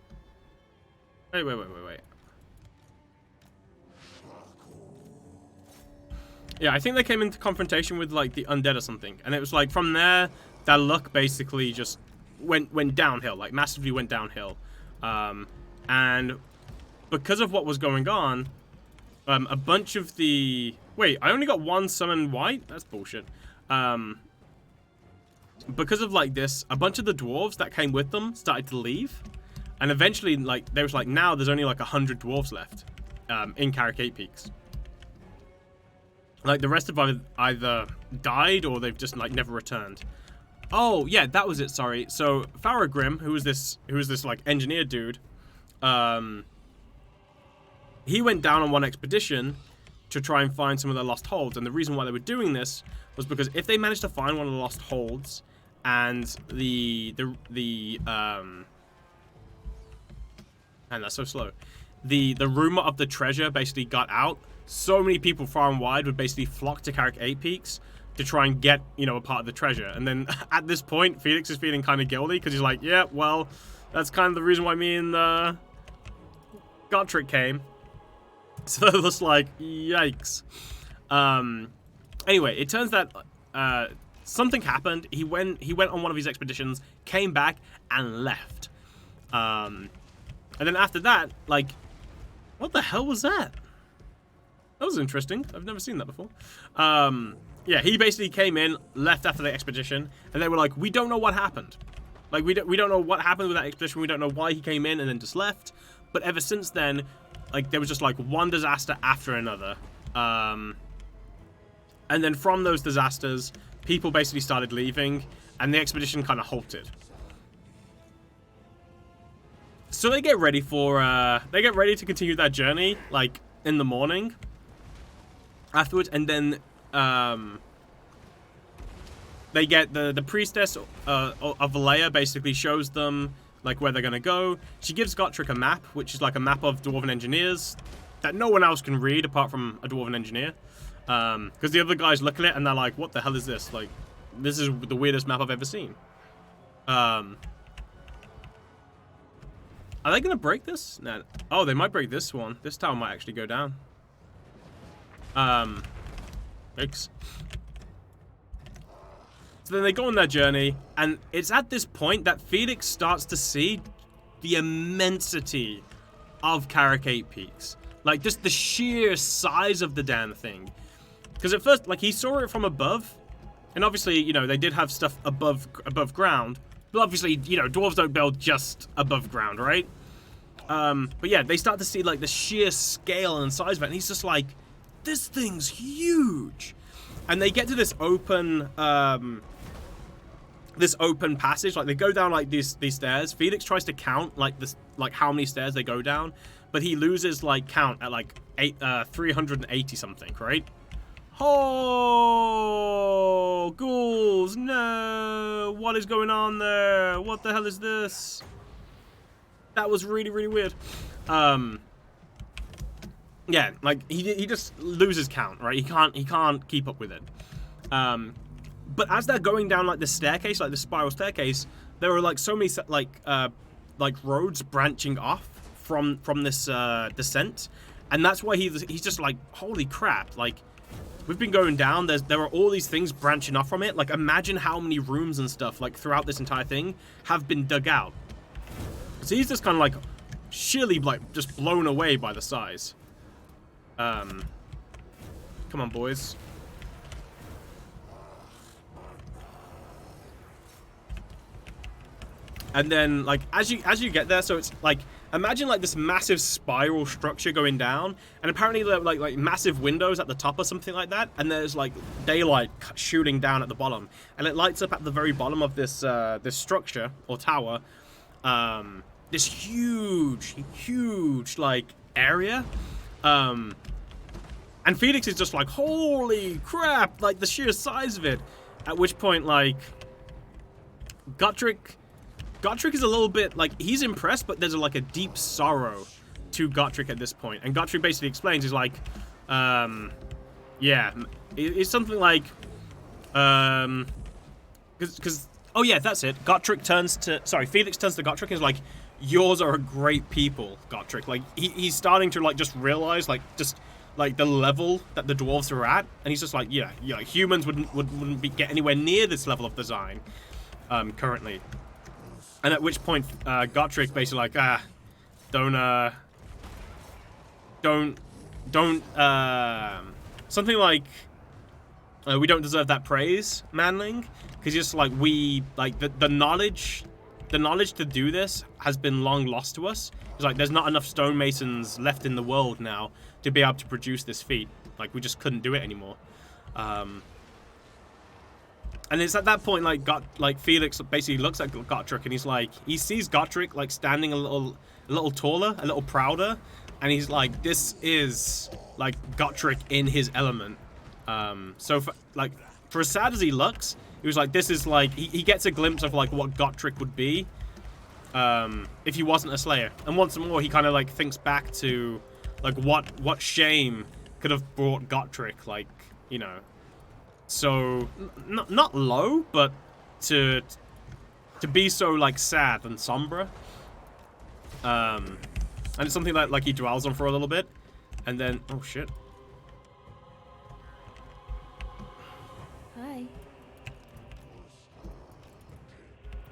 Wait. Yeah, I think they came into confrontation with like the undead or something. And it was like from there, their luck basically just went downhill, like massively went downhill. And because of what was going on, a bunch of the... Wait, I only got one summon white? That's bullshit. Because of like this, a bunch of the dwarves that came with them started to leave. And eventually, like, there was like, now there's only like 100 dwarves left in Carrick 8 Peaks. Like, the rest have either died or they've just like never returned. Oh, yeah, that was it, sorry. So, Faragrim, who was this like engineer dude, he went down on one expedition to try and find some of the lost holds. And the reason why they were doing this was because if they managed to find one of the lost holds and and that's so slow. The rumor of the treasure basically got out. So many people far and wide would basically flock to Carrick 8 Peaks to try and get, you know, a part of the treasure. And then at this point, Felix is feeling kind of guilty because he's like, yeah, well, that's kind of the reason why me and Gotrek came. So it was like, yikes. Anyway, it turns that something happened. He went on one of his expeditions, came back, and left. And then after that, like, what the hell was that? That was interesting. I've never seen that before. Yeah, he basically came in, left after the expedition, and they were like, we don't know what happened. Like, we don't know what happened with that expedition. We don't know why he came in and then just left. But ever since then, like, there was just, like, one disaster after another. And then from those disasters, people basically started leaving, and the expedition kind of halted. So they get ready to continue their journey, like, in the morning afterwards, and then they get the priestess of Valleya basically shows them like where they're gonna go. She gives Gotrek a map, which is like a map of dwarven engineers that no one else can read apart from a dwarven engineer, because the other guys look at it and they're like, what the hell is this? Like, this is the weirdest map I've ever seen. Are they gonna break this? No. Oh, they might break this one. This tower might actually go down. Thanks. So then they go on their journey, and it's at this point that Felix starts to see the immensity of Carrick 8 Peaks. Like, just the sheer size of the damn thing. Because at first, like, he saw it from above, and obviously, you know, they did have stuff above ground. But obviously, you know, dwarves don't build just above ground, right? But yeah, they start to see, like, the sheer scale and size of it, and he's just like, this thing's huge. And they get to this open passage. Like, they go down, like, these stairs. Felix tries to count, like, how many stairs they go down, but he loses, like, count at, like, 380 something, right? Oh, ghouls, no, what is going on there? What the hell is this? That was really, really weird. Yeah, like, he just loses count, right? He can't keep up with it. But as they're going down, like, the staircase, like the spiral staircase, there are, like, so many, like roads branching off from this descent, and that's why he's just like, holy crap, like, we've been going down, there are all these things branching off from it. Like, imagine how many rooms and stuff, like, throughout this entire thing have been dug out. So he's just kind of like sheerly like just blown away by the size. Come on, boys. And then, like, as you get there, so it's like, imagine like this massive spiral structure going down, and apparently there are like massive windows at the top or something like that, and there's like daylight shooting down at the bottom, and it lights up at the very bottom of this this structure or tower, this huge like area, and Felix is just like, holy crap, like the sheer size of it. At which point, like, Gotrek is a little bit, like, he's impressed, but there's like a deep sorrow to Gotrek at this point. And Gotrek basically explains, he's like, yeah, it's something like, because, oh yeah, that's it. Felix turns to Gotrek and is like, yours are a great people, Gotrek. Like, he's starting to, like, just realize, like, just, like, the level that the dwarves are at. And he's just like, yeah, humans wouldn't get anywhere near this level of design, currently. And at which point, Gotrek basically like, something like, we don't deserve that praise, manling, because just like the knowledge to do this has been long lost to us. It's like there's not enough stonemasons left in the world now to be able to produce this feat. Like we just couldn't do it anymore. And it's at that point, like Felix basically looks at Gotrek and he's like, he sees Gotrek like standing a little taller, a little prouder, and he's like, this is like Gotrek in his element. So for as sad as he looks, he was like, this is like, he gets a glimpse of like what Gotrek would be, if he wasn't a Slayer. And once more, he kind of like thinks back to like what shame could have brought Gotrek, like, you know. So, not low, but to be so, like, sad and somber. And it's something that, like, he dwells on for a little bit. And then, oh, shit. Hi.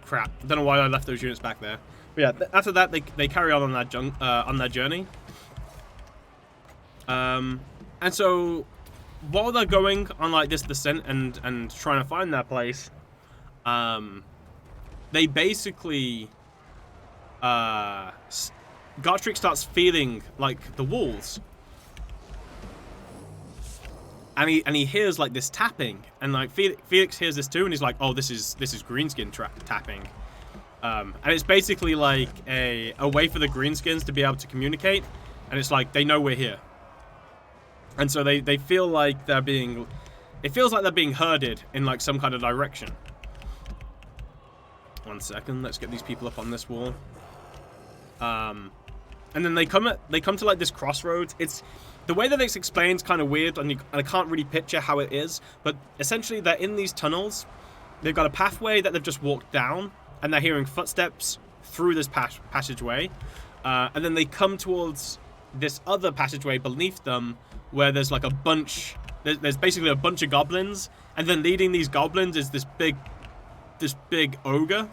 Crap. I don't know why I left those units back there. But yeah, after that, they carry on that on their journey. And so, while they're going on like this descent and trying to find that place, they basically Gotrek starts feeling like the walls, and he hears like this tapping, and like Felix hears this too, and he's like, oh, this is greenskin tapping, and it's basically like a way for the greenskins to be able to communicate, and it's like they know we're here. And so they feel like they're being... It feels like they're being herded in, like, some kind of direction. 1 second. Let's get these people up on this wall. And then they come to, like, this crossroads. It's... The way that it's explained is kind of weird, and I can't really picture how it is. But essentially, they're in these tunnels. They've got a pathway that they've just walked down. And they're hearing footsteps through this passageway. And then they come towards this other passageway beneath them, where there's like a bunch, there's basically a bunch of goblins, and then leading these goblins is this big ogre.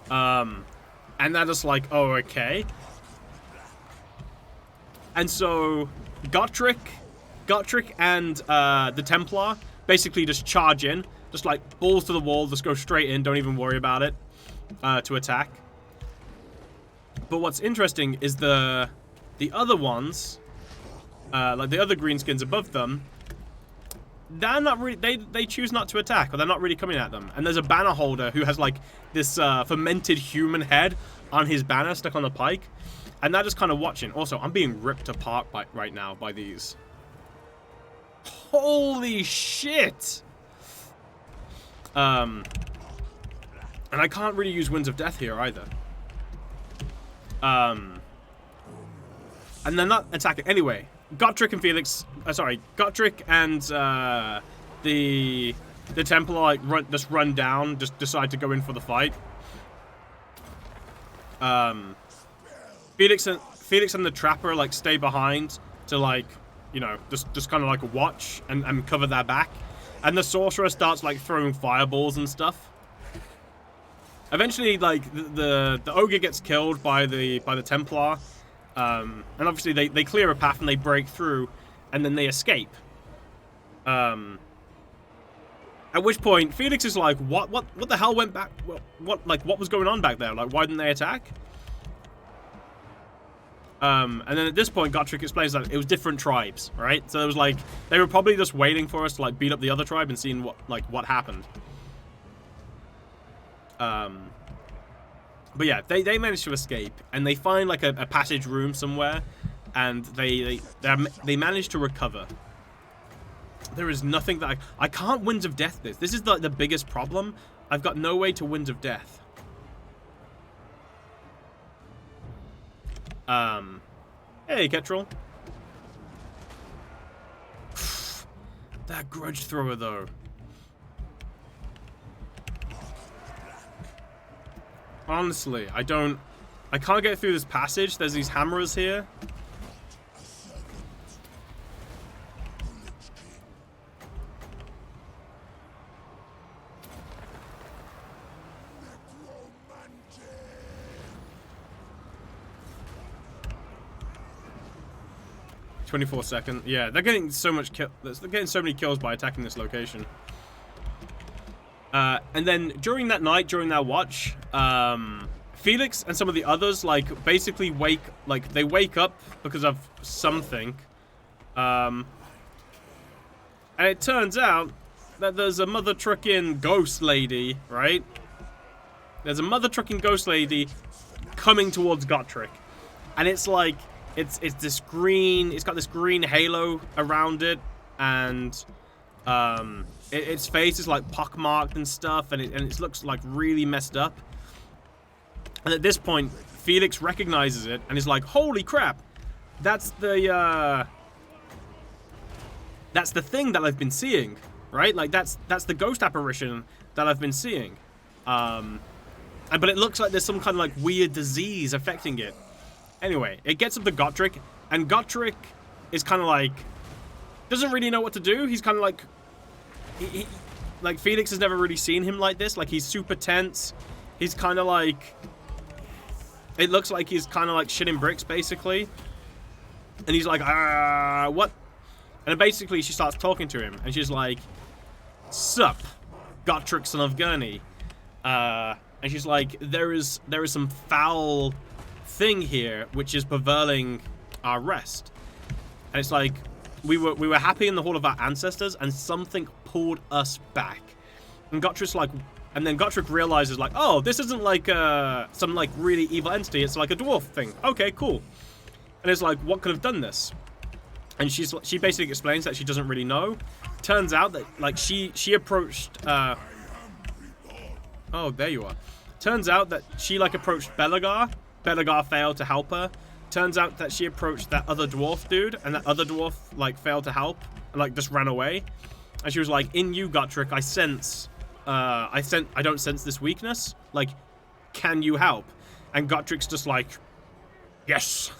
And they're just like, oh, okay. And so Gotrek and the Templar basically just charge in, just like balls to the wall, just go straight in, don't even worry about it, to attack. But what's interesting is the other ones, like the other greenskins above them, they're not really, they choose not to attack, or they're not really coming at them. And there's a banner holder who has like this fermented human head on his banner stuck on the pike, and they're just kind of watching. Also, I'm being ripped apart right now by these. Holy shit! And I can't really use Winds of Death here either. And they're not attacking. Anyway, Gotrek and Felix, Gotrek and the Templar like run down, just decide to go in for the fight. Felix and the Trapper like stay behind to like, you know, just kind of like watch and cover their back. And the Sorcerer starts like throwing fireballs and stuff. Eventually, like, the ogre gets killed by the Templar. And obviously they clear a path and they break through, and then they escape. At which point Felix is like, what the hell went back? What was going on back there? Like, why didn't they attack? And then at this point, Gotrek explains that it was different tribes, right? So it was like they were probably just waiting for us to like beat up the other tribe and seeing what happened. But yeah, they managed to escape, and they find like a passage room somewhere, and they managed to recover. There is nothing that I can't Winds of Death this. This is the biggest problem. I've got no way to Winds of Death. Hey, Ketrel. That grudge thrower, though. Honestly, I can't get through this passage. There's these hammerers here. .24 Yeah, they're getting so much they're getting so many kills by attacking this location. And then during that night, during that watch, Felix and some of the others like basically wake up because of something. And it turns out that there's a mother trucking ghost lady, right? There's a mother trucking ghost lady coming towards Gotrek. And it's like it's this green, it's got this green halo around it, and its face is like pockmarked and stuff, and it looks like really messed up. And at this point, Felix recognizes it and is like, "Holy crap, that's the thing that I've been seeing, right? Like that's the ghost apparition that I've been seeing." But it looks like there's some kind of like weird disease affecting it. Anyway, it gets up to Gotrek, and Gotrek is kind of like doesn't really know what to do. He's kind of like like Felix has never really seen him like this. Like he's super tense. He's kind of like it looks like he's kind of like shitting bricks basically. And he's like, what? And then basically she starts talking to him, and she's like, "Sup, Gotrek, son of Gurney." And she's like, there is some foul thing here which is perverting our rest. And it's like we were happy in the hall of our ancestors, and something pulled us back. And Gotrek's like, and then Gotrek realizes like, oh, this isn't like some like really evil entity, it's like a dwarf thing. Okay, cool. And it's like, what could have done this? And she basically explains that she doesn't really know. Turns out that like she approached oh, there you are. Turns out that she like approached Belagar. Belagar failed to help her. Turns out that she approached that other dwarf dude, and that other dwarf like failed to help and like just ran away. And she was like, "In you, Gotrek, I don't sense this weakness. Like, can you help?" And Gotrek's just like, "Yes."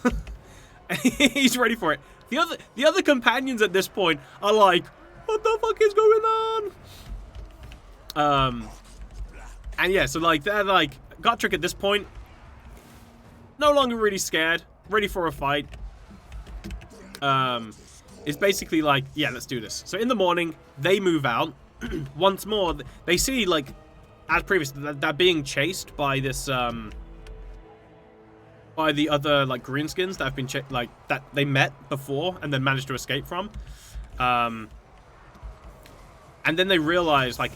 He's ready for it. The other companions at this point are like, "What the fuck is going on?" And yeah, so like they're like Gotrek at this point, no longer really scared, ready for a fight. It's basically like, yeah, let's do this. So in the morning, they move out. Once more, they see like, as previous, they're being chased by this by the other like greenskins that have been like that they met before and then managed to escape from. And then they realize like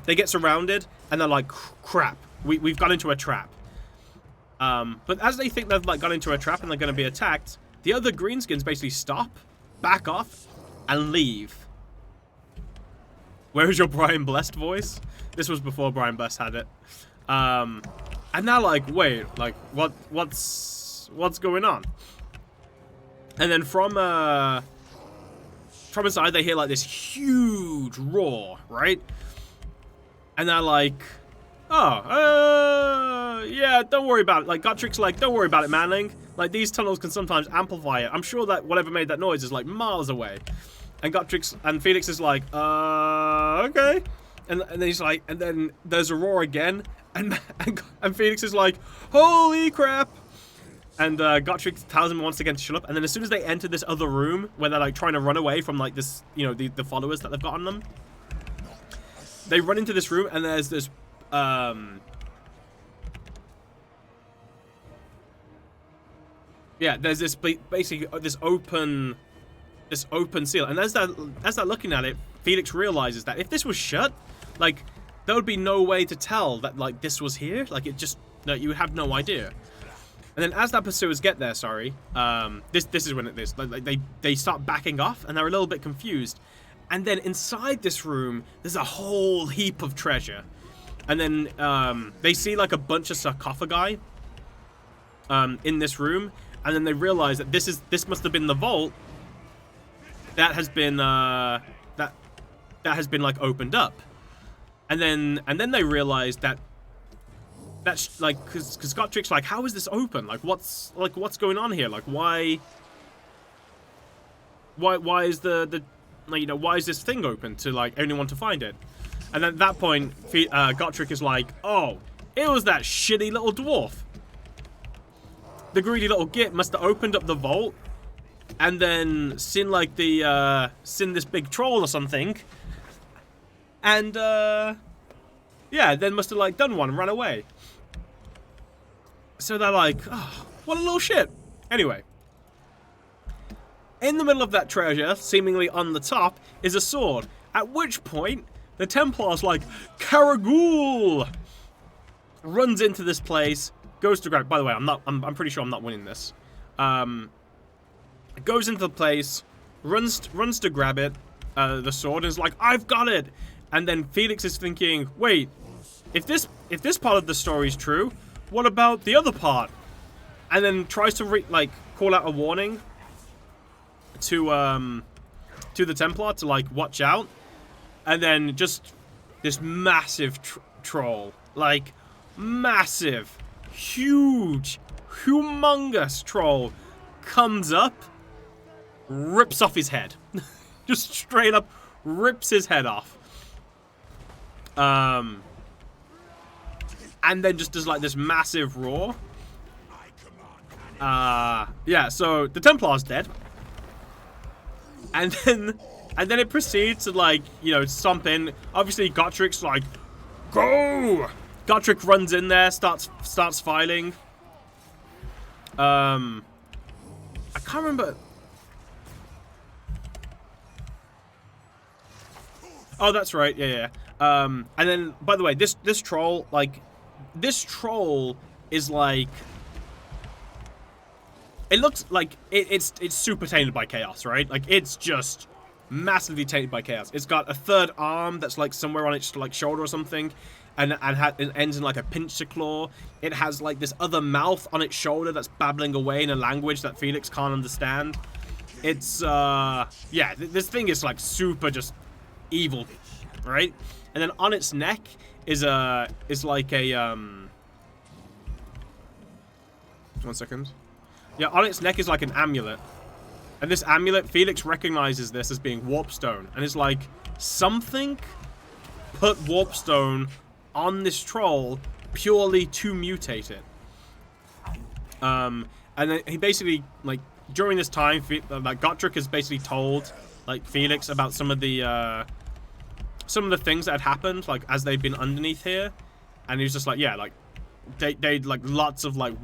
they get surrounded and they're like, crap, we've got into a trap. But as they think they've like got into a trap and they're going to be attacked, the other greenskins basically stop, back off, and leave. Where is your Brian Blessed voice? This was before Brian Blessed had it. And they're like, wait, like what's going on? And then from inside they hear like this huge roar, right? And they're like, oh, yeah, don't worry about it. Like, Gotrek's like, don't worry about it, Manling. Like, these tunnels can sometimes amplify it. I'm sure that whatever made that noise is, like, miles away. And and Felix is like, okay. And then he's like, and then there's a roar again. And Felix is like, holy crap! And Gotrek tells him once again to shut up. And then as soon as they enter this other room where they're like trying to run away from like this, you know, the followers that they've got on them, they run into this room and there's this yeah, there's this basically this open seal. And as they're looking at it, Felix realizes that if this was shut, like, there would be no way to tell that, like, this was here. Like, it just, like, you would have no idea. And then as the pursuers get there, this is when it is. Like, they start backing off, and they're a little bit confused. And then inside this room, there's a whole heap of treasure. And then they see, like, a bunch of sarcophagi in this room. And then they realize that this must have been the vault that has been that has been like opened up. And then they realize that that's like because Gotrek's like, how is this open? Like what's going on here? Like why is the like, you know, why is this thing open to like anyone to find it? And at that point, Gotrek is like, oh, it was that shitty little dwarf. The greedy little git must have opened up the vault and then seen like seen this big troll or something, and yeah, then must have like done one and run away. So they're like, oh, what a little shit. Anyway, in the middle of that treasure, seemingly on the top, is a sword. At which point, the Templar's like, Caragul! Runs into this place, goes to grab. By the way, I'm pretty sure I'm not winning this. Goes into the place, runs to grab it, the sword, and is like, I've got it! And then Felix is thinking, wait, if this part of the story is true, what about the other part? And then tries to like call out a warning to the Templar to like watch out, and then just this massive troll, like massive, huge, humongous troll comes up, rips off his head. Just straight up rips his head off. And then just does like this massive roar. Yeah, so the Templar's dead. And then it proceeds to like, you know, stomp in. Obviously Gotrek's like, go! Gotrek runs in there, starts filing. I can't remember. Oh, that's right. Yeah. And then, by the way, this troll, like, this troll is like, it looks like it's super tainted by chaos, right? Like, it's just massively tainted by chaos. It's got a third arm that's like somewhere on its like shoulder or something, and it ends in like a pincer claw. It has like this other mouth on its shoulder that's babbling away in a language that Felix can't understand. It's yeah, this thing is like super just evil, right? And then on its neck is like a 1 second. Yeah, on its neck is like an amulet. And this amulet, Felix recognizes this as being Warpstone. And it's like, something put Warpstone on this troll purely to mutate it. And then he basically, like, during this time, like, Gotrek has basically told, like, Felix about some of the things that had happened, like, as they've been underneath here. And he's just like, yeah, like, they like, lots of, like,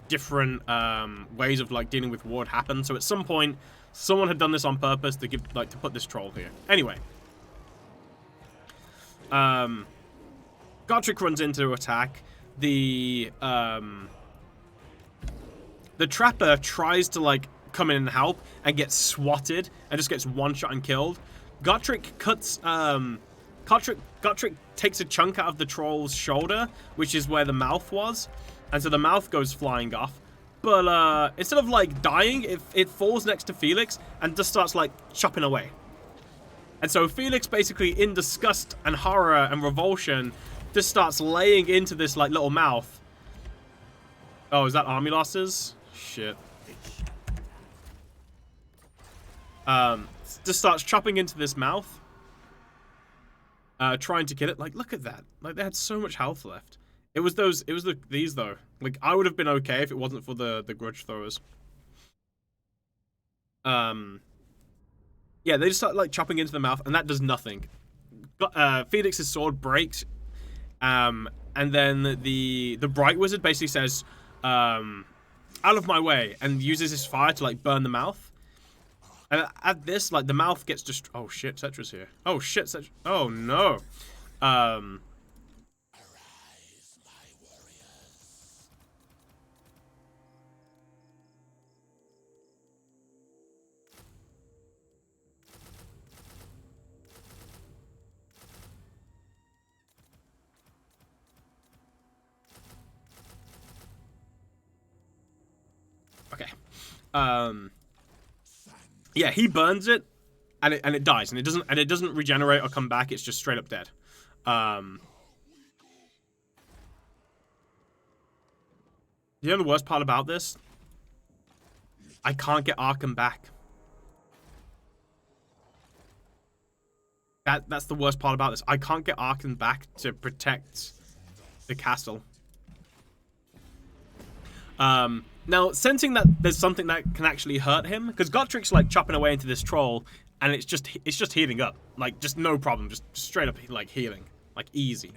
different ways of like dealing with war happened. So at some point, someone had done this on purpose to to put this troll here. Anyway, Gotrek runs in to attack. The trapper tries to like come in and help and gets swatted and just gets one shot and killed. Gotrek takes a chunk out of the troll's shoulder, which is where the mouth was. And so the mouth goes flying off. But instead of like dying, it falls next to Felix and just starts like chopping away. And so Felix basically, in disgust and horror and revulsion, just starts laying into this like little mouth. Oh, is that army losses? Shit. Just starts chopping into this mouth. trying to kill it. Like, look at that. Like, they had so much health left. It was these though. Like, I would have been okay if it wasn't for the grudge throwers. Yeah, they just start like chopping into the mouth, and that does nothing. Felix's sword breaks, and then the Bright Wizard basically says, "Out of my way," and uses his fire to like burn the mouth. And at this, like, the mouth gets just. Oh shit, Cetra's here. Oh shit, Cetra. Oh no. Okay. Yeah, he burns it, and it dies, and it doesn't regenerate or come back. It's just straight up dead. You know the worst part about this? I can't get Arkham back. That's the worst part about this. I can't get Arkham back to protect the castle. Now, sensing that there's something that can actually hurt him, because Gotrek's like chopping away into this troll, and it's just healing up, like just no problem, just straight up like healing, like easy.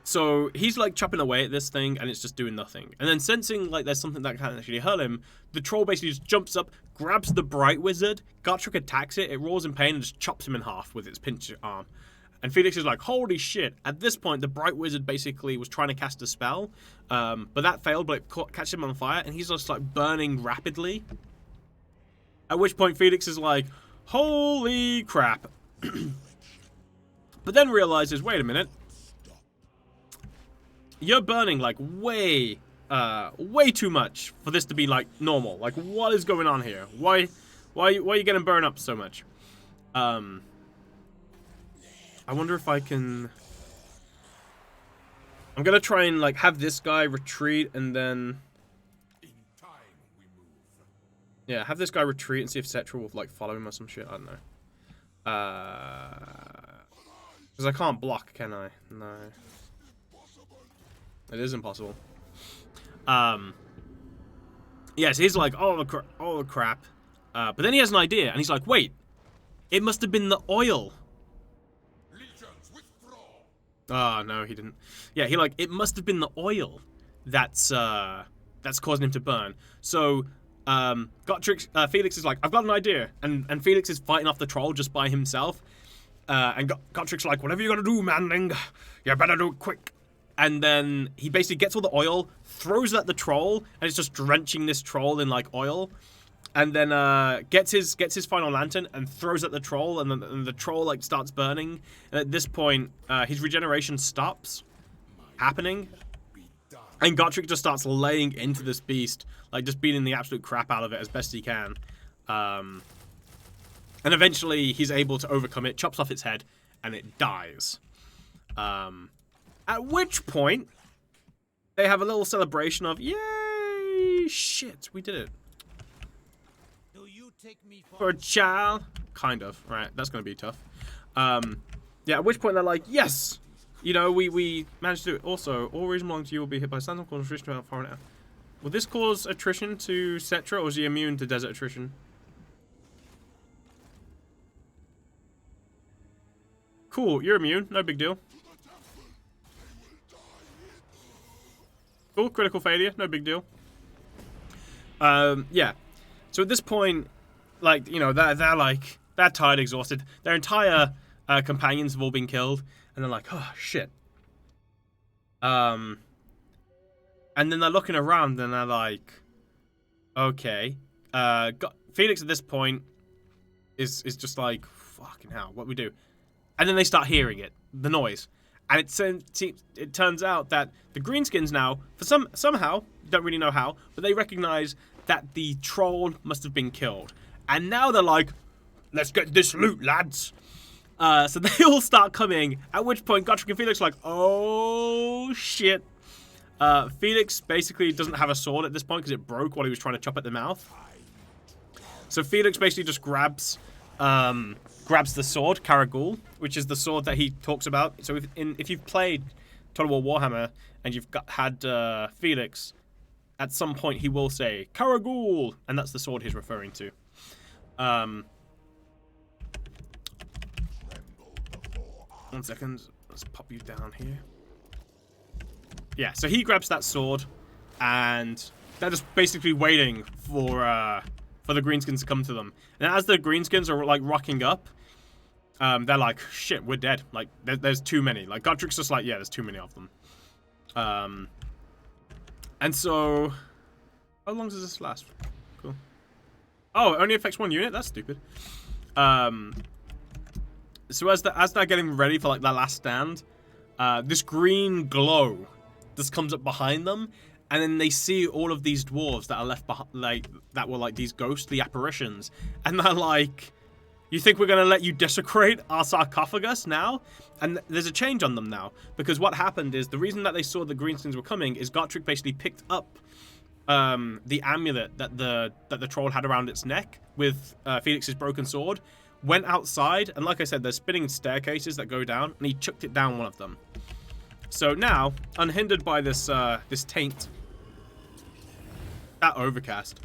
So he's like chopping away at this thing, and it's just doing nothing. And then sensing like there's something that can actually hurt him, the troll basically just jumps up, grabs the Bright Wizard. Gotrek attacks it, it roars in pain, and just chops him in half with its pinch arm. And Felix is like, holy shit. At this point, the Bright Wizard basically was trying to cast a spell. But that failed, but it catches him on fire. And he's just like burning rapidly. At which point, Felix is like, holy crap. But then realizes, wait a minute. You're burning like way too much for this to be like normal. Like, what is going on here? Why are you getting burned up so much? I wonder if I can. I'm gonna try and like have this guy retreat, and then yeah, have this guy retreat and see if Cetra will like follow him or some shit. I don't know. Because I can't block, can I? No. It is impossible. Yeah, so he's like, oh the crap. But then he has an idea, and he's like, wait, it must have been the oil. Oh, no, he didn't. Yeah, it must have been the oil that's causing him to burn. So, Felix is like, I've got an idea. And Felix is fighting off the troll just by himself. And Gotrek's like, whatever you gotta do, manling, you better do it quick. And then he basically gets all the oil, throws it at the troll, and it's just drenching this troll in, like, oil. And then gets his final lantern and throws at the troll, and the troll like starts burning. And at this point, his regeneration stops happening, and Gotrek just starts laying into this beast, like just beating the absolute crap out of it as best he can. And eventually, he's able to overcome it, chops off its head, and it dies. At which point, they have a little celebration of, yay, shit, we did it. For a child? Kind of. Right, that's going to be tough. Yeah, at which point they're like, yes! You know, we managed to do it. Also, all region belonging to you will be hit by standard cause attrition to foreign air. Will this cause attrition to Cetra, or is he immune to desert attrition? Cool, you're immune. No big deal. Cool, critical failure. No big deal. Yeah. So at this point, like, you know, they're tired, exhausted. Their entire companions have all been killed, and they're like, oh shit. And then they're looking around, and they're like, okay. Felix at this point is just like, fucking hell, what do we do? And then they start hearing it, the noise, and it turns out that the greenskins now, somehow, don't really know how, but they recognize that the troll must have been killed. And now they're like, let's get this loot, lads. So they all start coming, at which point Gotrek and Felix are like, oh, shit. Felix basically doesn't have a sword at this point because it broke while he was trying to chop at the mouth. So Felix basically just grabs grabs the sword, Karagul, which is the sword that he talks about. So if you've played Total War Warhammer and you've had Felix, at some point he will say Karagul, and that's the sword he's referring to. One second, let's pop you down here. Yeah, so he grabs that sword, and they're just basically waiting for the greenskins to come to them. And as the greenskins are like rocking up, they're like, shit, we're dead. Like, there's too many. Like, Gotrek's just like, yeah, there's too many of them. And so, how long does this last? Cool. Oh, it only affects one unit? That's stupid. So as they're getting ready for like that last stand, this green glow just comes up behind them, and then they see all of these dwarves that are left behind, like that were like these ghostly apparitions, and they're like, "You think we're gonna let you desecrate our sarcophagus now?" And there's a change on them now, because what happened is the reason that they saw the greenskins were coming is Gotrek basically picked up the amulet that the troll had around its neck with Felix's broken sword, went outside, and like I said, there's spinning staircases that go down, and he chucked it down one of them. So now, unhindered by this this taint, that overcast,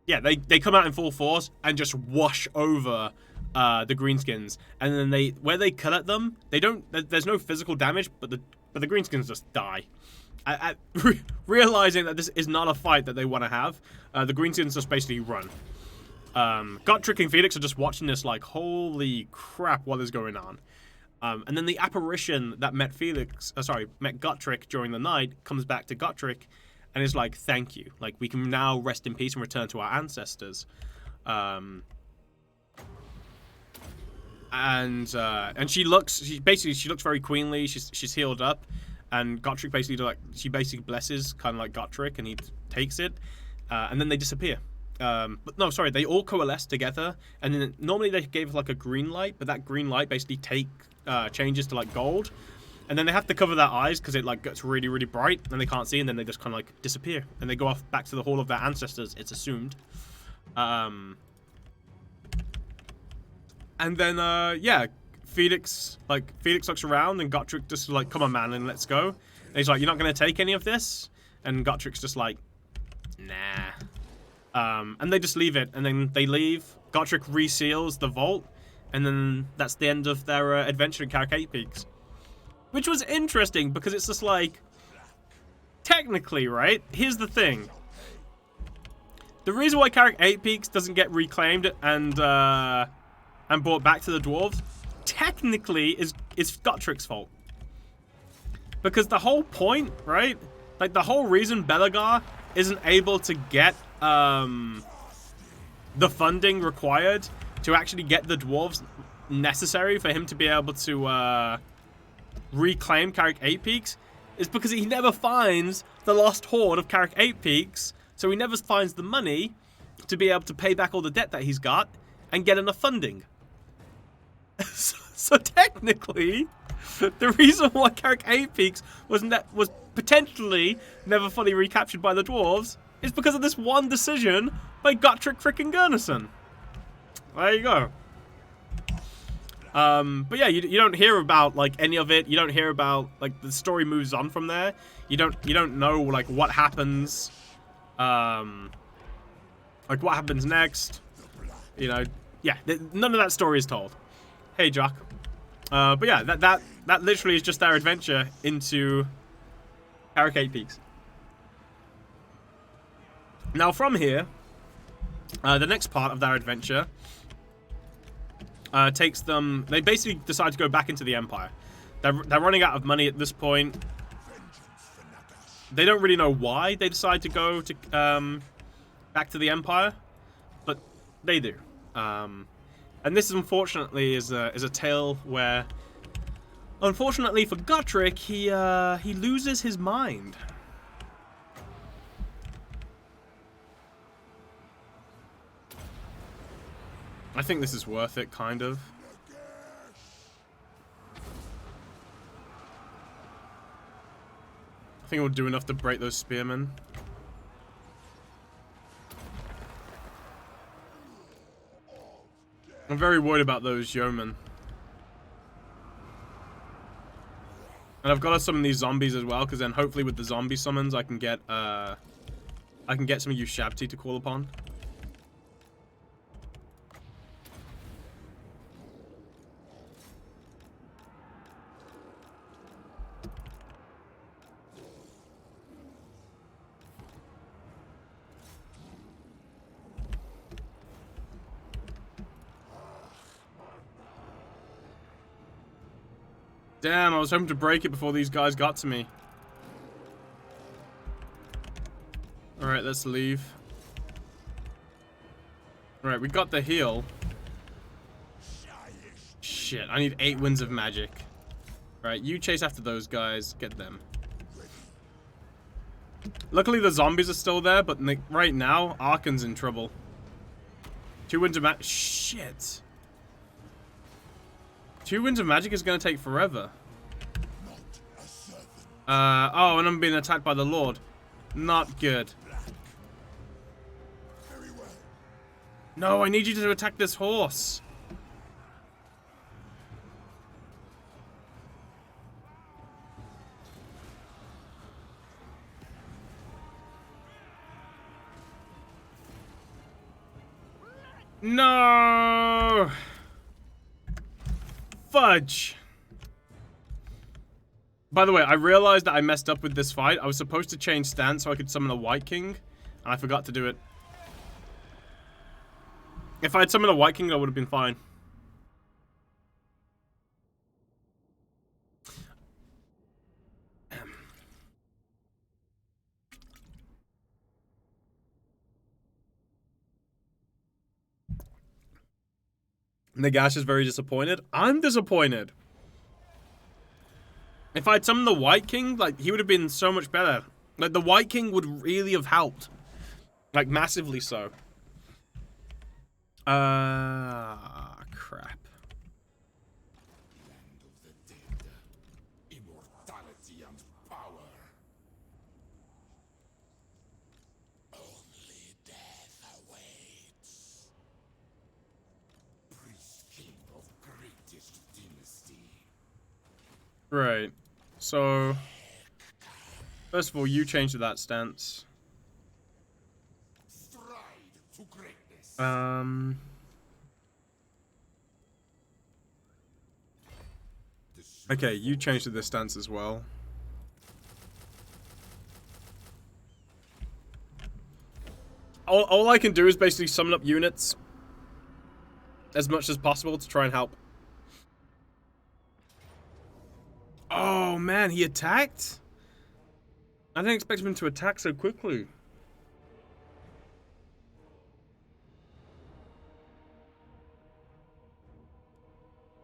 yeah, they come out in full force and just wash over the greenskins, and then where they cut at them, they don't. There's no physical damage, but the greenskins just die. Realizing that this is not a fight that they want to have, the greenskins just basically run. Gotrek and Felix are just watching this like, holy crap, what is going on? And then the apparition that met Gotrek during the night comes back to Gotrek and is like, thank you. Like, we can now rest in peace and return to our ancestors. And she looks very queenly. She's healed up, and Gotrek basically blesses kind of like Gotrek, and he takes it, and then they disappear. But no, sorry, they all coalesce together, and then normally they gave like a green light, but that green light basically changes to like gold, and then they have to cover their eyes because it like gets really, really bright, and they can't see, and then they just kind of like disappear, and they go off back to the hall of their ancestors, it's assumed. And then yeah, Felix looks around, and Gotrek just like, come on, man, and let's go. And he's like, you're not gonna take any of this? And Gotrek's just like, nah. And they just leave it, and then they leave. Gotrek reseals the vault, and then that's the end of their adventure in Carrick 8 Peaks. Which was interesting, because it's just like, technically, right? Here's the thing. The reason why Carrick 8 Peaks doesn't get reclaimed and brought back to the dwarves, technically, is Gotrek's fault. Because the whole point, right? Like, the whole reason Belagar isn't able to get the funding required to actually get the dwarves necessary for him to be able to reclaim Carrick 8 Peaks is because he never finds the lost hoard of Carrick 8 Peaks, so he never finds the money to be able to pay back all the debt that he's got and get enough funding. So technically, the reason why Carrick 8 Peaks was potentially never fully recaptured by the dwarves is because of this one decision by Gotrek frickin' Gurnisson. There you go. But yeah, you don't hear about like any of it. You don't hear about like the story moves on from there. You don't know like what happens, like what happens next. You know, yeah, none of that story is told. Hey, Jock. But yeah, that literally is just their adventure into Carrick 8 Peaks. Now from here, the next part of their adventure takes them. They basically decide to go back into the Empire. They're running out of money at this point. They don't really know why they decide to go to back to the Empire, but they do. And this, unfortunately, is a tale where, unfortunately for Gotrek, he loses his mind. I think this is worth it, kind of. I think it will do enough to break those spearmen. I'm very worried about those yeomen. And I've got to summon these zombies as well, because then hopefully with the zombie summons I can get some Ushabti to call upon. Damn, I was hoping to break it before these guys got to me. Alright, let's leave. Alright, we got the heal. Shit, I need 8 winds of magic. Alright, you chase after those guys. Get them. Luckily, the zombies are still there, but right now, Arkan's in trouble. 2 winds of magic. Shit. 2 winds of magic is going to take forever. Oh, and I'm being attacked by the Lord. Not good. No, I need you to attack this horse. No! Fudge! By the way, I realized that I messed up with this fight. I was supposed to change stance so I could summon a White King, and I forgot to do it. If I had summoned a White King, I would have been fine. Nagash is very disappointed. I'm disappointed. If I'd summoned the White King, like, he would have been so much better. Like, the White King would really have helped. Like, massively so. Crap. Land of the dead, immortality and power. Only death awaits. Priest king of greatest dynasty. Right. So, first of all, you change to that stance. Stride to greatness. Okay, you change to this stance as well. All I can do is basically summon up units as much as possible to try and help. Oh man, he attacked? I didn't expect him to attack so quickly.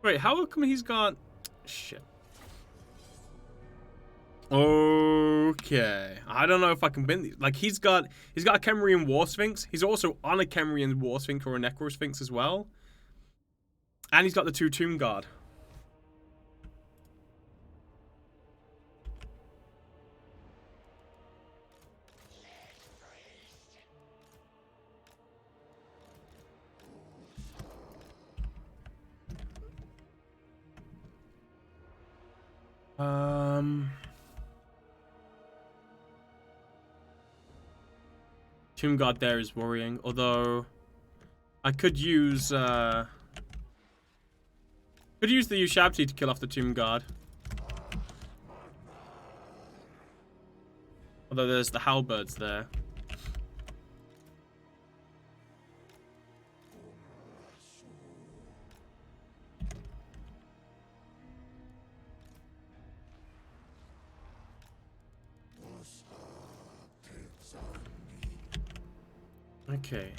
Wait, how come he's got... Shit. Okay. I don't know if I can win these. Like, he's got a Kemrian War Sphinx. He's also on a Kemrian War Sphinx or a Necro Sphinx as well. And he's got the 2 Tomb Guard. Tomb Guard there is worrying, although I could use the Ushabti to kill off the Tomb Guard. Although there's the halberds there. Okay.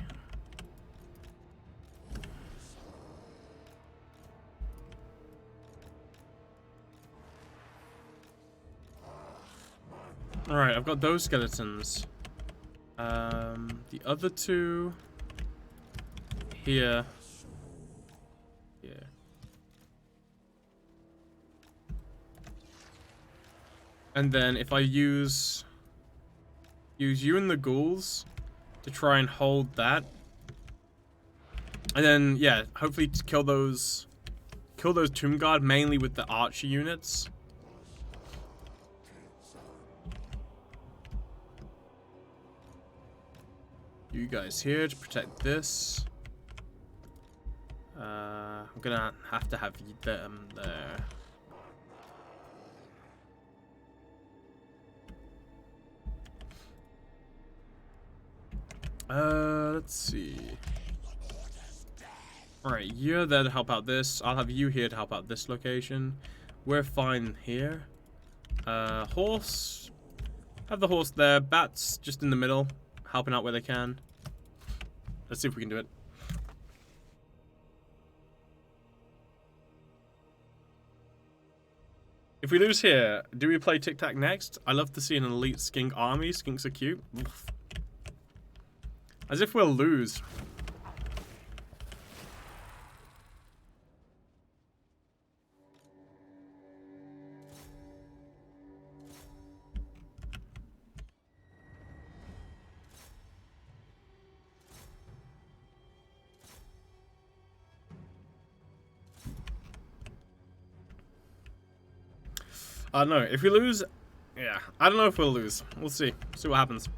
Alright, I've got those skeletons. The other 2 here. Yeah. And then if I use you and the ghouls to try and hold that, And then, yeah, hopefully to kill those Tomb Guard, mainly with the archer units. You guys here to protect this. I'm gonna have to have them there. Let's see. Alright, you're there to help out this. I'll have you here to help out this location. We're fine here. Horse. Have the horse there. Bats just in the middle, helping out where they can. Let's see if we can do it. If we lose here, do we play Tic Tac next? I love to see an elite skink army. Skinks are cute. As if we'll lose. I don't know. If we lose, yeah, I don't know if we'll lose. We'll see. See what happens.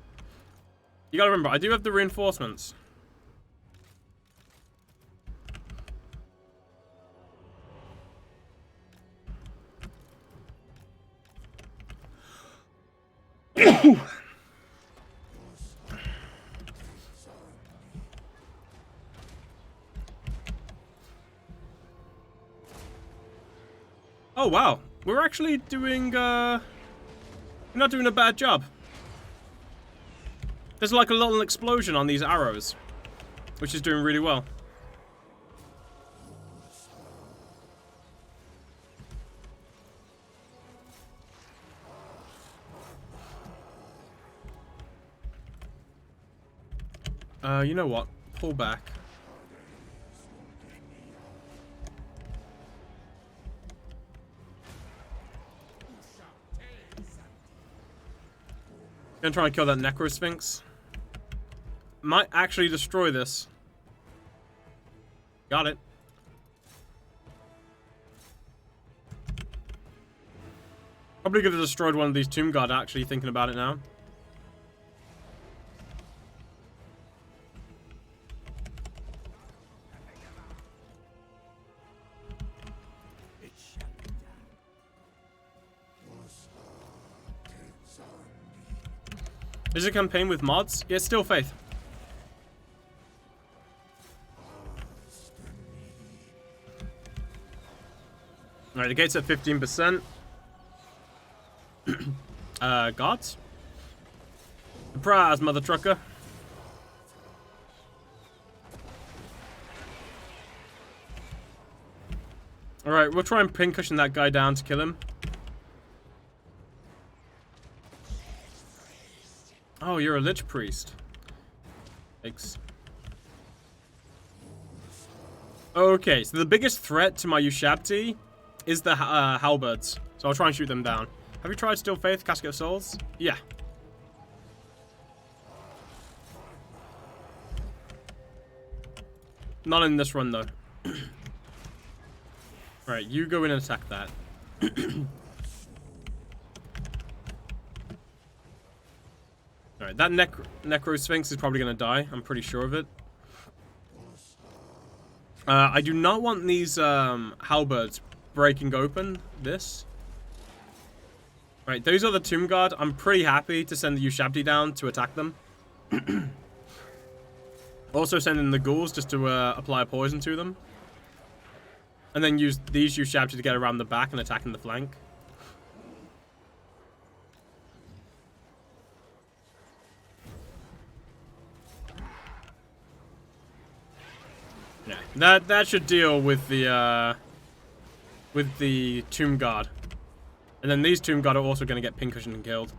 You gotta remember, I do have the reinforcements. Oh, wow. We're actually doing, we're not doing a bad job. There's like a little explosion on these arrows, which is doing really well. You know what? Pull back. Gonna try and kill that Necro Sphinx. Might actually destroy this. Got it. Probably could have destroyed one of these Tomb Guard, actually, thinking about it now. Is it a campaign with mods? Yeah, it's still Faith. Alright, the gate's at 15%. Guards? Surprise, mother trucker. Alright, we'll try and pincushion that guy down to kill him. Oh, you're a Lich Priest. Thanks. Okay, so the biggest threat to my Ushabti is the halberds. So I'll try and shoot them down. Have you tried Still Faith, Casket of Souls? Yeah. Not in this run, though. Alright, you go in and attack that. Alright, that Necro Sphinx is probably going to die. I'm pretty sure of it. I do not want these halberds breaking open this. Alright, those are the Tomb Guard. I'm pretty happy to send the Ushabti down to attack them. Also sending the ghouls just to apply a poison to them. And then use these Ushabti to get around the back and attack in the flank. Yeah, that should deal with the Tomb Guard. And then these Tomb Guard are also going to get pincushioned and killed.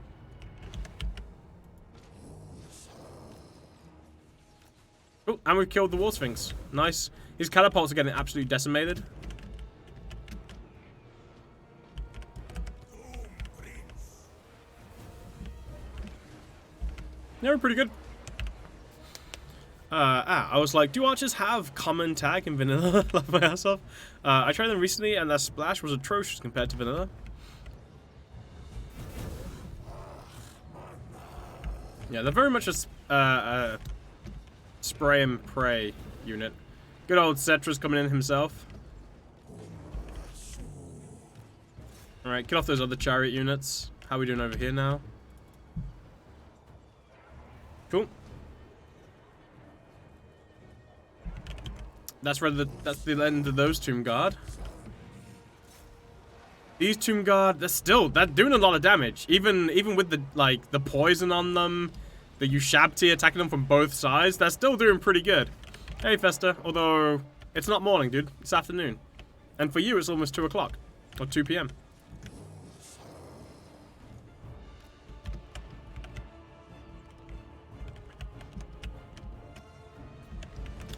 Oh, and we've killed the War Sphinx. Nice. His catapults are getting absolutely decimated. Yeah, we're pretty good. I was like, do archers have common tag in vanilla? Laugh my ass off. I tried them recently, and their splash was atrocious compared to vanilla. Yeah, they're very much a spray and pray unit. Good old Cetra's coming in himself. Alright, get off those other chariot units. How are we doing over here now? Cool. That's the end of those Tomb Guard. These Tomb Guard, they're doing a lot of damage. Even with the poison on them, the Ushabti attacking them from both sides, they're still doing pretty good. Hey Festa, although it's not morning, dude. It's afternoon. And for you it's almost 2 o'clock. Or 2 PM.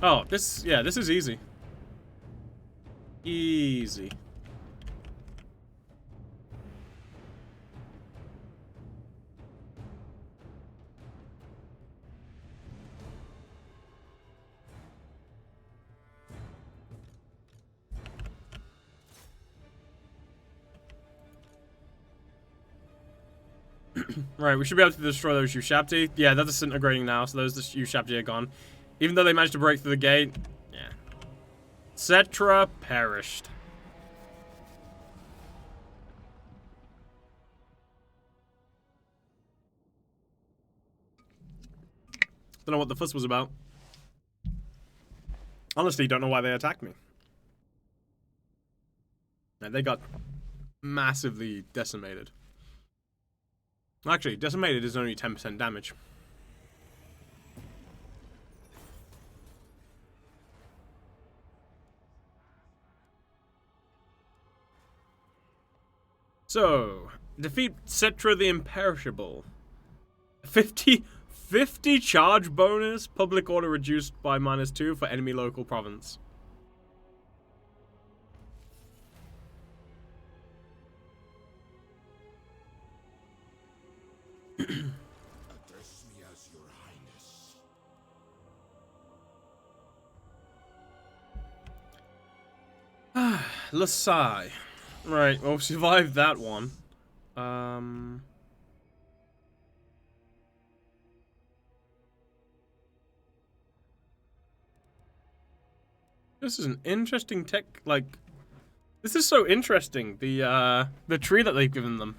Oh, this is easy. Easy. Right, we should be able to destroy those Ushabti. Yeah, they're disintegrating now, so those Ushabti are gone. Even though they managed to break through the gate. Yeah. Cetra perished. Don't know what the fuss was about. Honestly, don't know why they attacked me. Yeah, they got massively decimated. Actually, decimated is only 10% damage. So, defeat Cetra the Imperishable. 50 charge bonus, public order reduced by -2 for enemy local province. Address me as your highness. Lasai. Right, well, we survived that one. This is an interesting tech, like... This is so interesting, the tree that they've given them.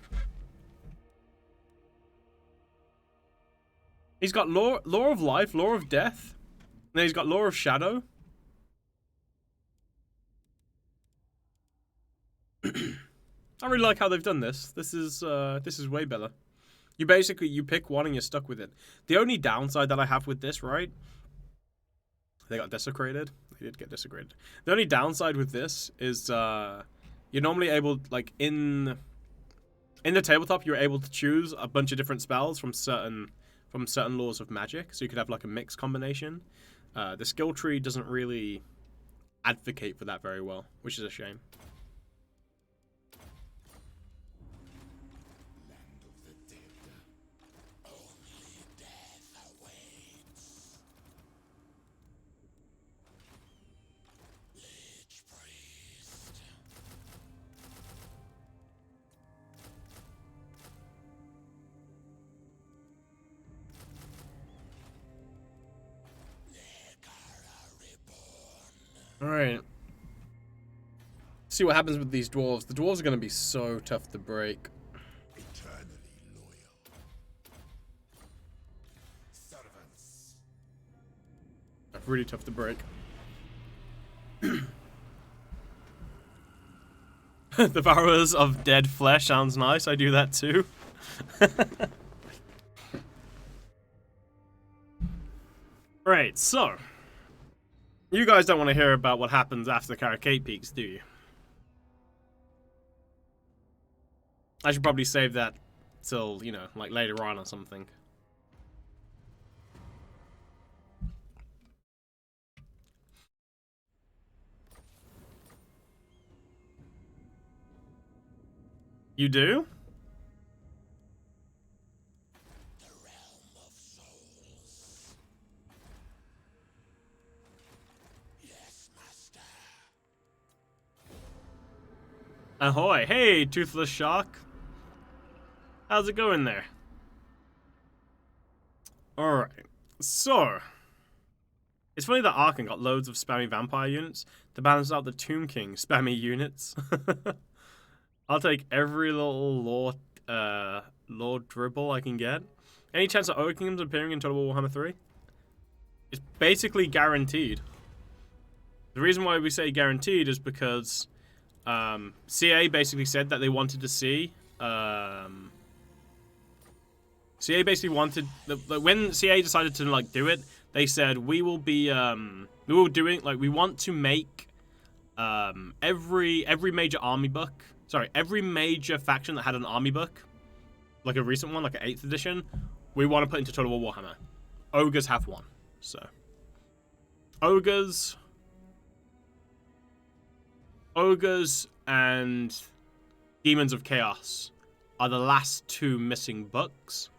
He's got law of life, law of death. And then he's got law of shadow. I really like how they've done this. This is way better. You pick one and you're stuck with it. The only downside that I have with this, right? They got desecrated. They did get desecrated. The only downside with this is you're normally able, like in the tabletop, you're able to choose a bunch of different spells from certain laws of magic. So you could have like a mixed combination. The skill tree doesn't really advocate for that very well, which is a shame. Alright. See what happens with these dwarves. The dwarves are going to be so tough to break. Eternally loyal. Servants. Really tough to break. Devourers of dead flesh sounds nice. I do that too. Right, so. You guys don't want to hear about what happens after the Karakate peaks, do you? I should probably save that till, you know, like later on or something. You do? The realm of souls. Ahoy! Hey, toothless shark. How's it going there? Alright, so... It's funny that Arkan got loads of spammy vampire units to balance out the Tomb King spammy units. I'll take every little lore dribble I can get. Any chance of Ogre Kingdoms appearing in Total War Warhammer 3? It's basically guaranteed. The reason why we say guaranteed is because CA basically said that they wanted to see... CA basically wanted... when CA decided to like do it, they said, we will be... we were doing... Like, we want to make every major army book... Sorry, every major faction that had an army book, like a recent one, like an 8th edition, we want to put into Total War Warhammer. Ogres have one, so... Ogres and Demons of Chaos are the last two missing books.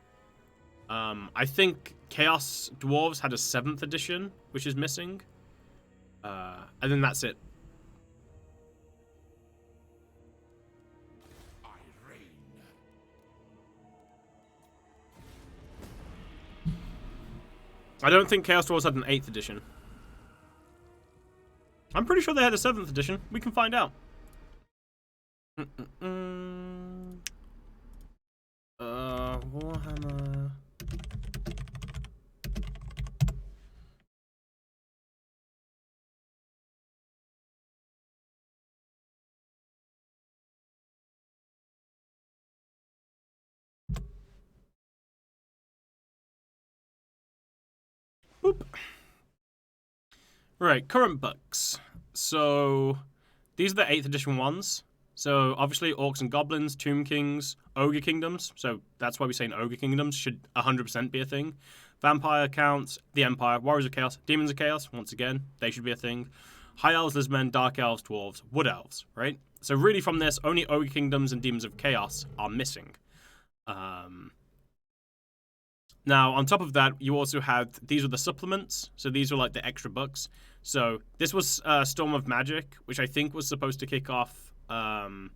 I think Chaos Dwarves had a 7th edition, which is missing. And then that's it. I don't think Chaos Dwarves had an 8th edition. I'm pretty sure they had a 7th edition. We can find out. Warhammer. Boop. Right, current books. So, these are the 8th edition ones. So, obviously, Orcs and Goblins, Tomb Kings, Ogre Kingdoms. So, that's why we're saying Ogre Kingdoms should 100% be a thing. Vampire Counts, the Empire, Warriors of Chaos, Demons of Chaos, once again, they should be a thing. High Elves, Lizmen, Dark Elves, Dwarves, Wood Elves, right? So, really from this, only Ogre Kingdoms and Demons of Chaos are missing. Now, on top of that, you also had, these were the supplements. So these were like the extra books. So this was Storm of Magic, which I think was supposed to kick off the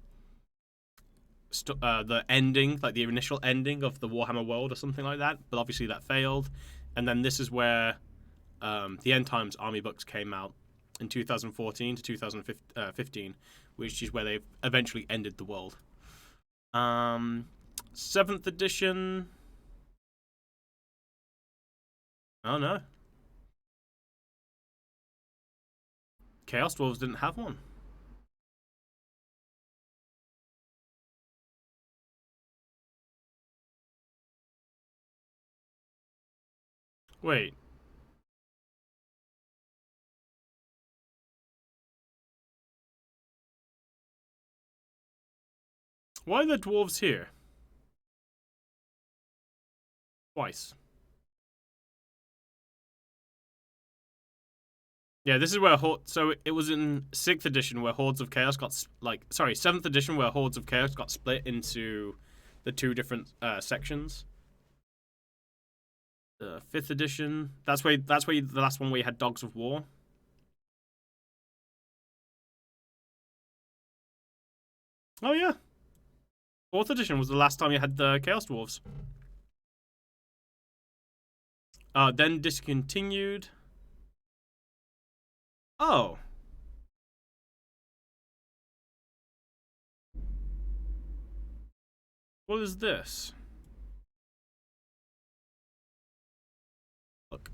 ending, like the initial ending of the Warhammer world or something like that. But obviously that failed. And then this is where the End Times Army books came out in 2014 to 2015, which is where they eventually ended the world. 7th edition... Oh no. Chaos Dwarves didn't have one. Wait. Why are the dwarves here? Twice. Yeah, this is where so it was in 6th edition where Hordes of Chaos got 7th edition where Hordes of Chaos got split into the two different sections. 5th edition, that's where the last one where you had Dogs of War. Oh yeah. 4th edition was the last time you had the Chaos Dwarves. Then discontinued. Oh. What is this? Look.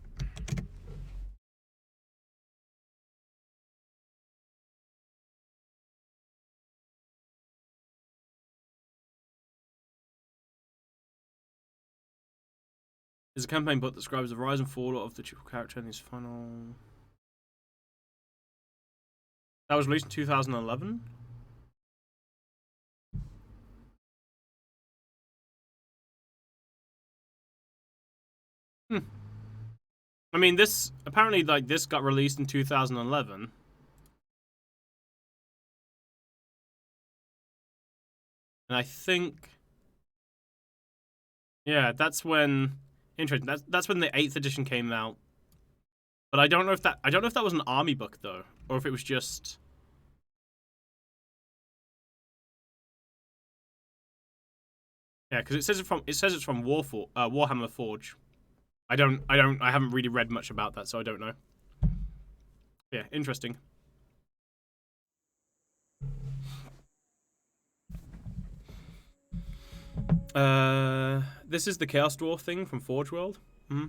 Is a campaign book that describes the rise and fall of the character in his final... That was released in 2011? I mean, this... Apparently, like, this got released in 2011. And I think... Yeah, that's when... Interesting. That's when the 8th edition came out. But I don't know if that was an army book though, or if it was just Yeah, because it says it's from Warhammer Forge. I haven't really read much about that, so I don't know. Yeah, interesting. This is the Chaos Dwarf thing from Forge World. Hmm.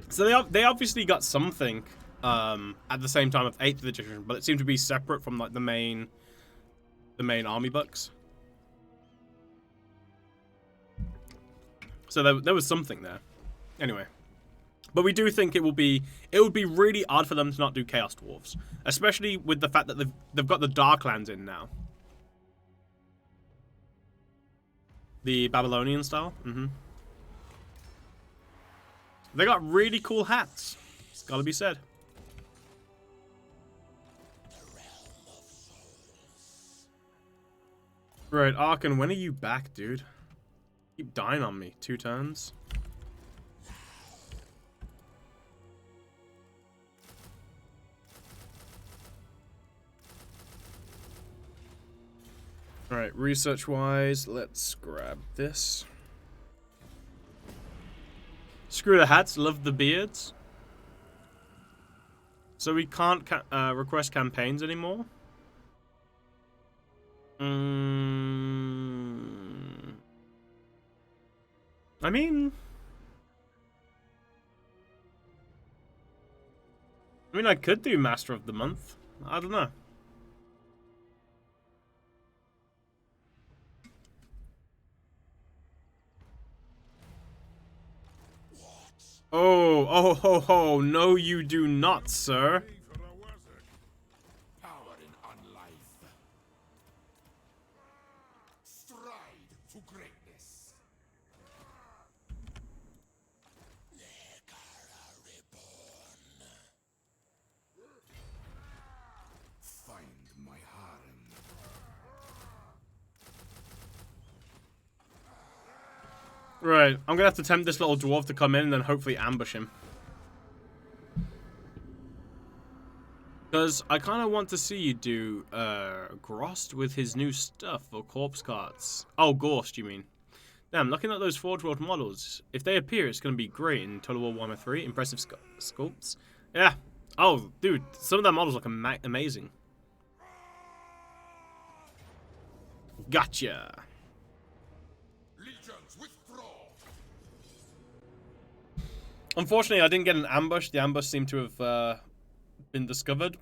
So they obviously got something at the same time of 8th edition, but it seemed to be separate from like the main army books. So there was something there. Anyway, but we do think it would be really odd for them to not do Chaos Dwarves, especially with the fact that they've got the Darklands in now. The Babylonian style. Mm-hmm. They got really cool hats. It's gotta be said. Right, Arkan, when are you back, dude? Keep dying on me. 2 turns. Alright, research-wise, let's grab this. Screw the hats, love the beards. So we can't request campaigns anymore? I mean, I could do Master of the Month. I don't know. Oh, ho, ho, no you do not, sir. Power in unlife. Stride for greatness. Find my harem. Right, I'm gonna have to tempt this little dwarf to come in and then hopefully ambush him. Because I kind of want to see you do, Grost with his new stuff, or Corpse Carts. Oh, Gorst, you mean. Damn, looking at those Forge World models, if they appear, it's going to be great in Total War Warhammer 3. Impressive sculpts. Yeah. Oh, dude, some of their models look amazing. Gotcha. Legions withdraw. Unfortunately, I didn't get an ambush. The ambush seemed to have been discovered.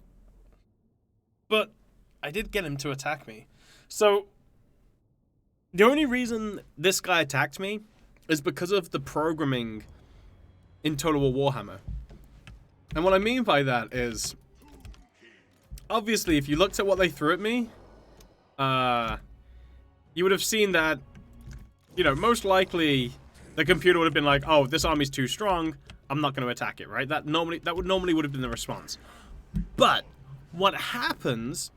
But I did get him to attack me. So, the only reason this guy attacked me is because of the programming in Total War Warhammer. And what I mean by that is, obviously, if you looked at what they threw at me, you would have seen that, you know, most likely the computer would have been like, oh, this army's too strong, I'm not going to attack it, right? That would normally have been the response. But what happens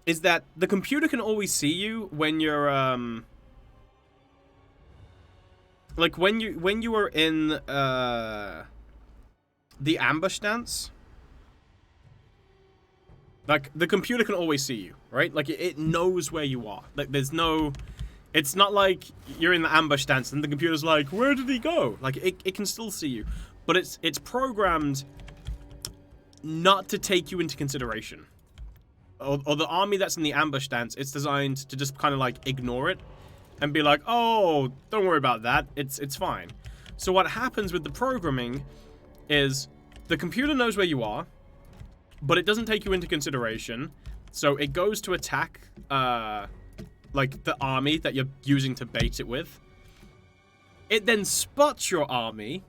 is that the computer can always see you when you're like when you are in the ambush stance. Like, the computer can always see you, right? Like, it knows where you are. Like, there's no... It's not like you're in the ambush stance and the computer's like, where did he go? Like, it can still see you. But it's programmed not to take you into consideration. Or the army that's in the ambush stance, it's designed to just kind of, like, ignore it. And be like, oh, don't worry about that. It's fine. So what happens with the programming is the computer knows where you are, but it doesn't take you into consideration. So it goes to attack, like, the army that you're using to bait it with. It then spots your army,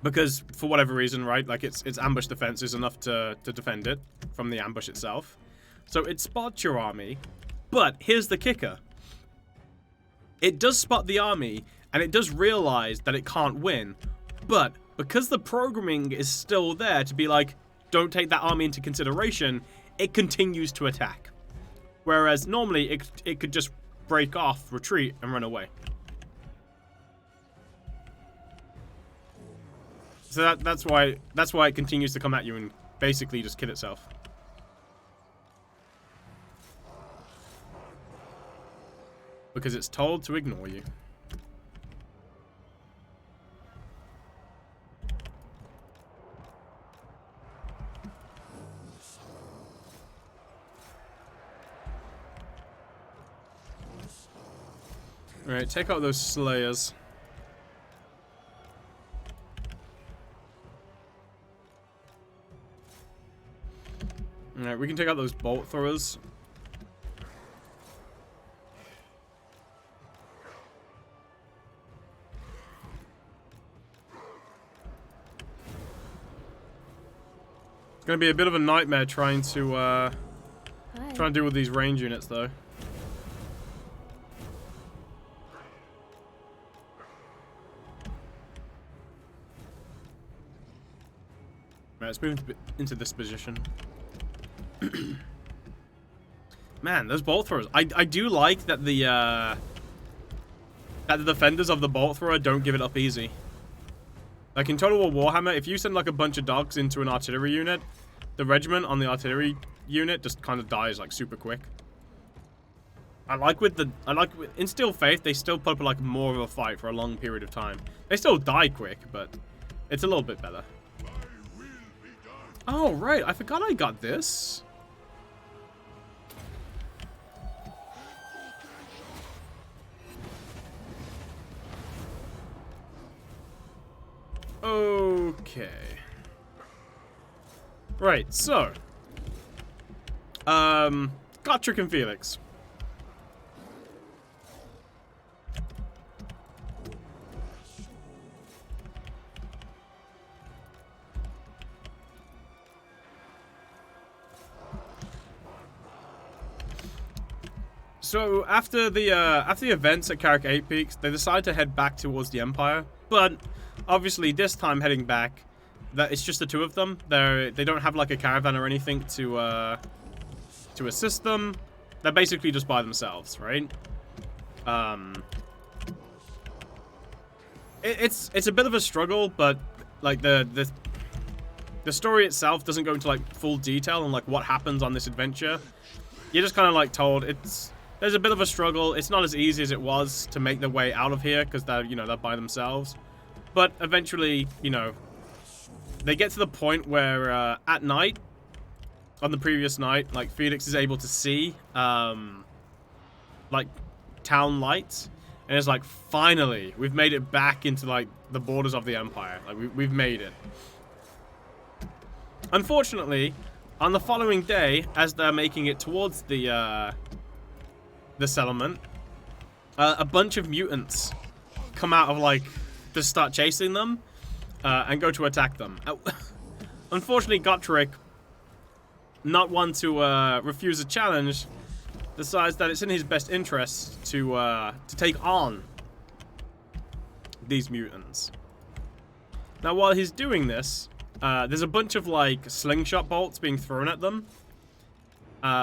because for whatever reason, right, like, its ambush defense is enough to defend it from the ambush itself. So it spots your army, but here's the kicker. It does spot the army, and it does realize that it can't win, but because the programming is still there to be like, don't take that army into consideration, it continues to attack. Whereas normally, it could just break off, retreat, and run away. Does So that's why it continues to come at you and basically just kill itself. Because it's told to ignore you. Alright, take out those slayers. Alright, we can take out those bolt throwers. It's gonna be a bit of a nightmare trying to deal with these range units though. Right, let's move into this position. Man, those bolt throwers. I do like that the defenders of the bolt thrower don't give it up easy. Like in Total War Warhammer, if you send like a bunch of dogs into an artillery unit, the regiment on the artillery unit just kind of dies like super quick. In Steel Faith, they still put up like more of a fight for a long period of time. They still die quick, but it's a little bit better. Oh, right. I forgot I got this. Okay. Right, so. Gotrek and Felix. So after the events at Carrick 8 Peaks, they decide to head back towards the Empire. But obviously, this time heading back, that it's just the two of them. They don't have like a caravan or anything to assist them. They're basically just by themselves, right? It's a bit of a struggle, but like the story itself doesn't go into like full detail on like what happens on this adventure. You're just kind of like told there's a bit of a struggle. It's not as easy as it was to make their way out of here because they're by themselves. But eventually, they get to the point where at night, on the previous night, like Felix is able to see like town lights, and it's like finally we've made it back into like the borders of the Empire. Like we've made it. Unfortunately, on the following day, as they're making it towards the settlement, a bunch of mutants come out of like to start chasing them and go to attack them. Unfortunately, Gotrek, not one to refuse a challenge, decides that it's in his best interest to take on these mutants. Now, while he's doing this, there's a bunch of like slingshot bolts being thrown at them.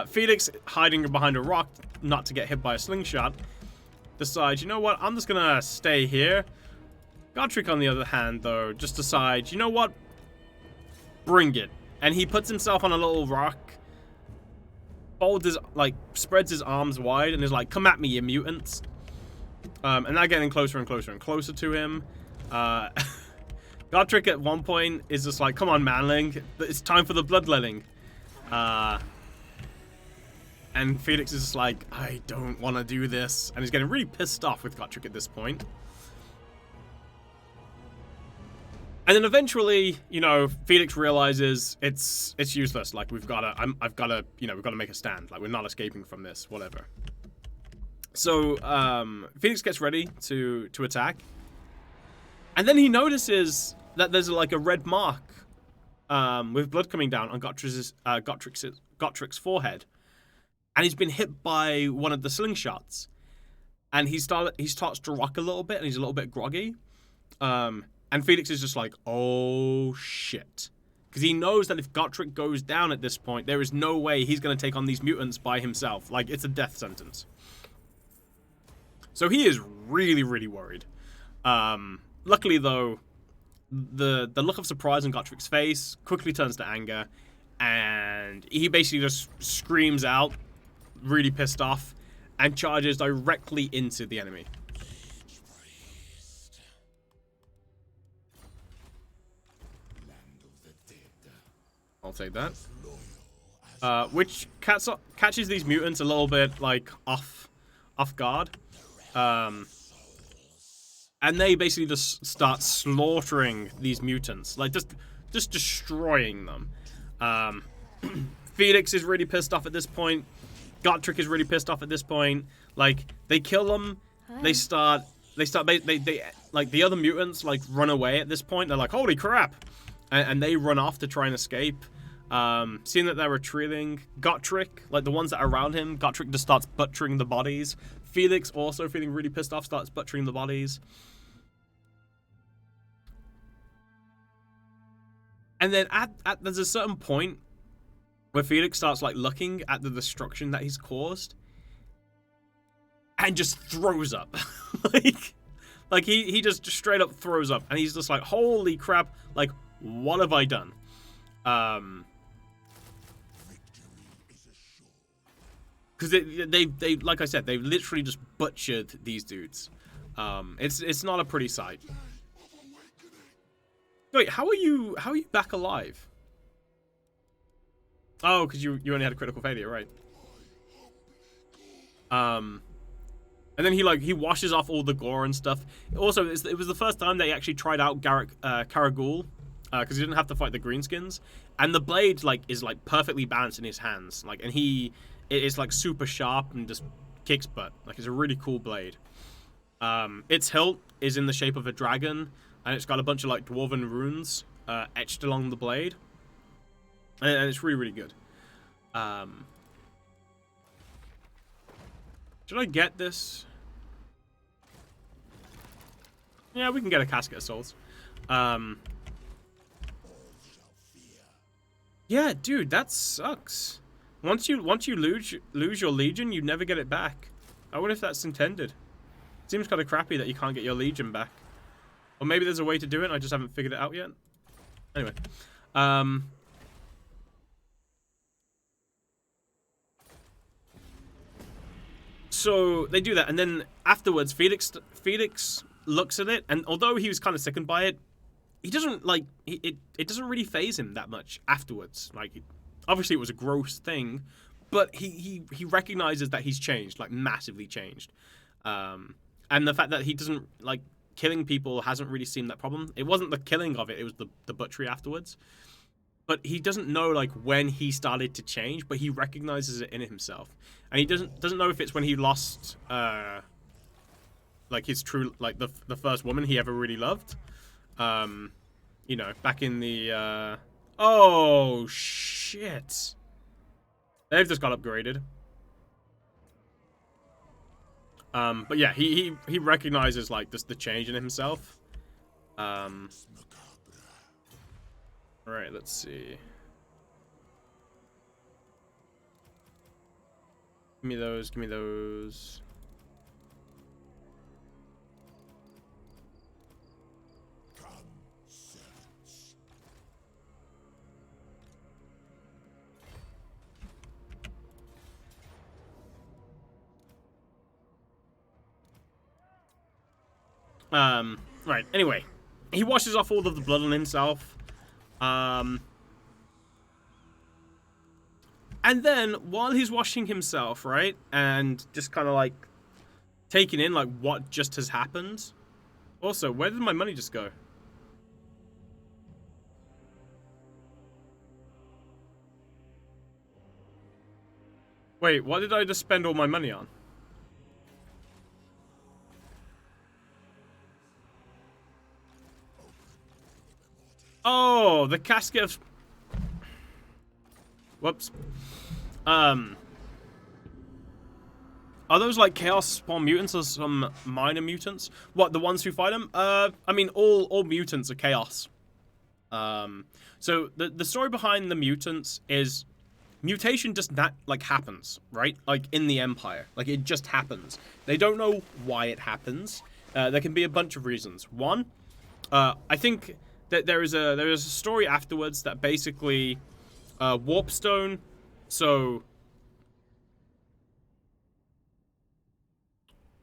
Felix, hiding behind a rock not to get hit by a slingshot, decides, you know what, I'm just gonna stay here. Gotrek, on the other hand, though, just decides, you know what, bring it. And he puts himself on a little rock, spreads his arms wide, and is like, come at me, you mutants. And they're getting closer and closer and closer to him. Gotrek at one point is just like, come on, manling, it's time for the bloodletting. And Felix is just like, I don't want to do this. And he's getting really pissed off with Gotrek at this point. And then eventually, Felix realizes it's useless. Like, we've got to make a stand. Like, we're not escaping from this, whatever. So, Felix gets ready to attack. And then he notices that there's like a red mark with blood coming down on Gotrek's forehead. And he's been hit by one of the slingshots. And he starts to rock a little bit, and he's a little bit groggy. And Felix is just like, oh shit. Because he knows that if Gotrek goes down at this point, there is no way he's going to take on these mutants by himself. Like, it's a death sentence. So he is really, really worried. Luckily, though, the look of surprise on Gotrek's face quickly turns to anger, and he basically just screams out, really pissed off, and charges directly into the enemy. I'll take that. Which catches these mutants a little bit like off guard. And they basically just start slaughtering these mutants, like just destroying them. Felix is really pissed off at this point. Gotrek is really pissed off at this point. Like, they kill them. They like, the other mutants like run away at this point. They're like, holy crap, and they run off to try and escape. Seeing that they're retreating, Gotrek, like the ones that are around him, Gotrek just starts butchering the bodies. Felix, also feeling really pissed off, starts butchering the bodies. And then there's a certain point where Felix starts like looking at the destruction that he's caused and just throws up. like he just straight up throws up, and he's just like, holy crap, like, what have I done? Because they like I said, they literally just butchered these dudes. It's not a pretty sight. Wait, how are you back alive? Oh, because you only had a critical failure, right? And then he washes off all the gore and stuff. Also, it was the first time they actually tried out Karagul, because he didn't have to fight the greenskins, and the blade is perfectly balanced in his hands, and it is like super sharp and just kicks butt. Like, it's a really cool blade. Its hilt is in the shape of a dragon, and it's got a bunch of like dwarven runes etched along the blade, and it's really, really good. Should I get this? Yeah, we can get a casket of souls. Yeah, dude, that sucks. Once you lose your legion, you never get it back. I wonder if that's intended. Seems kind of crappy that you can't get your legion back. Or maybe there's a way to do it, and I just haven't figured it out yet. Anyway. So they do that, and then afterwards, Felix looks at it, and although he was kind of sickened by it, he doesn't it doesn't really faze him that much afterwards. Like, obviously it was a gross thing, but he recognizes that he's changed, like massively changed. And the fact that he doesn't like killing people hasn't really seemed that problem. It wasn't the killing of it, it was the butchery afterwards. But he doesn't know like when he started to change, but he recognizes it in himself. And he doesn't know if it's when he lost like his true, like the first woman he ever really loved. You know, back in the oh shit. They've just got upgraded. But yeah, he recognizes like just the change in himself. Alright, let's see. Give me those, give me those. Right, anyway. He washes off all of the blood on himself. And then, while he's washing himself, right, and just kind of, like, taking in, like, what just has happened. Also, where did my money just go? Wait, what did I just spend all my money on? Oh, the casket of... Whoops. Are those like chaos spawn mutants or some minor mutants? What, the ones who fight them? I mean, all mutants are chaos. So the story behind the mutants is mutation just happens, right? Like in the Empire, like it just happens. They don't know why it happens. There can be a bunch of reasons. One, I think there is a story afterwards that basically Warpstone. So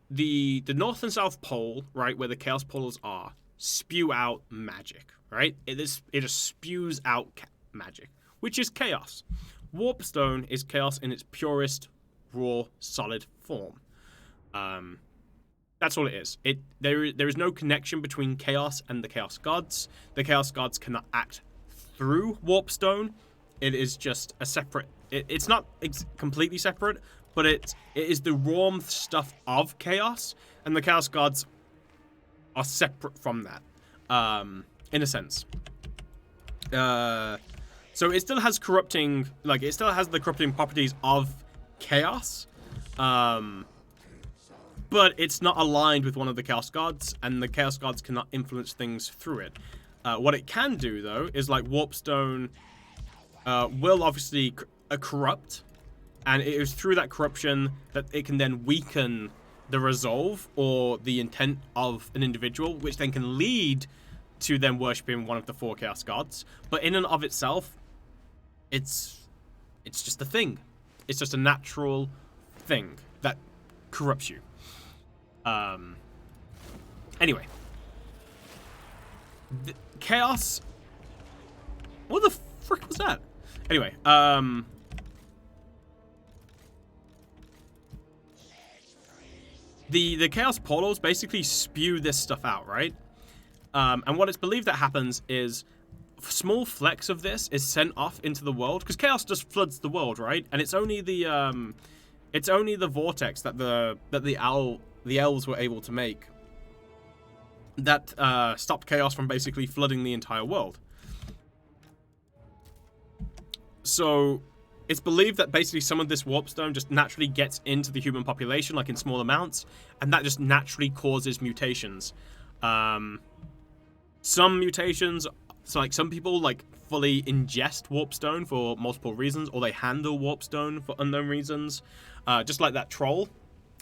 the North and South Pole, right, where the Chaos Portals are, spew out magic, right? It just spews out magic, which is chaos. Warpstone is chaos in its purest, raw, solid form. That's all it is. There is no connection between chaos and the Chaos Gods. The Chaos Gods cannot act through Warpstone. It is just a separate. It's not completely separate, but it is the raw stuff of chaos, and the Chaos Gods are separate from that, in a sense. So it still has corrupting, like, it still has the corrupting properties of chaos, but it's not aligned with one of the Chaos Gods, and the Chaos Gods cannot influence things through it. What it can do, though, is, like, Warpstone will obviously corrupt, and it is through that corruption that it can then weaken the resolve or the intent of an individual, which then can lead to them worshipping one of the 4 Chaos Gods. But in and of itself, it's just a thing. It's just a natural thing that corrupts you. Anyway. Chaos... What the frick was that? Anyway, The Chaos Portals basically spew this stuff out, right? And what it's believed that happens is small flecks of this is sent off into the world, because chaos just floods the world, right? And it's only the vortex that the elves were able to make that stopped chaos from basically flooding the entire world. So it's believed that basically some of this warpstone just naturally gets into the human population, like in small amounts, and that just naturally causes mutations. Some mutations, so like some people like fully ingest warpstone for multiple reasons, or they handle warpstone for unknown reasons, just like that troll.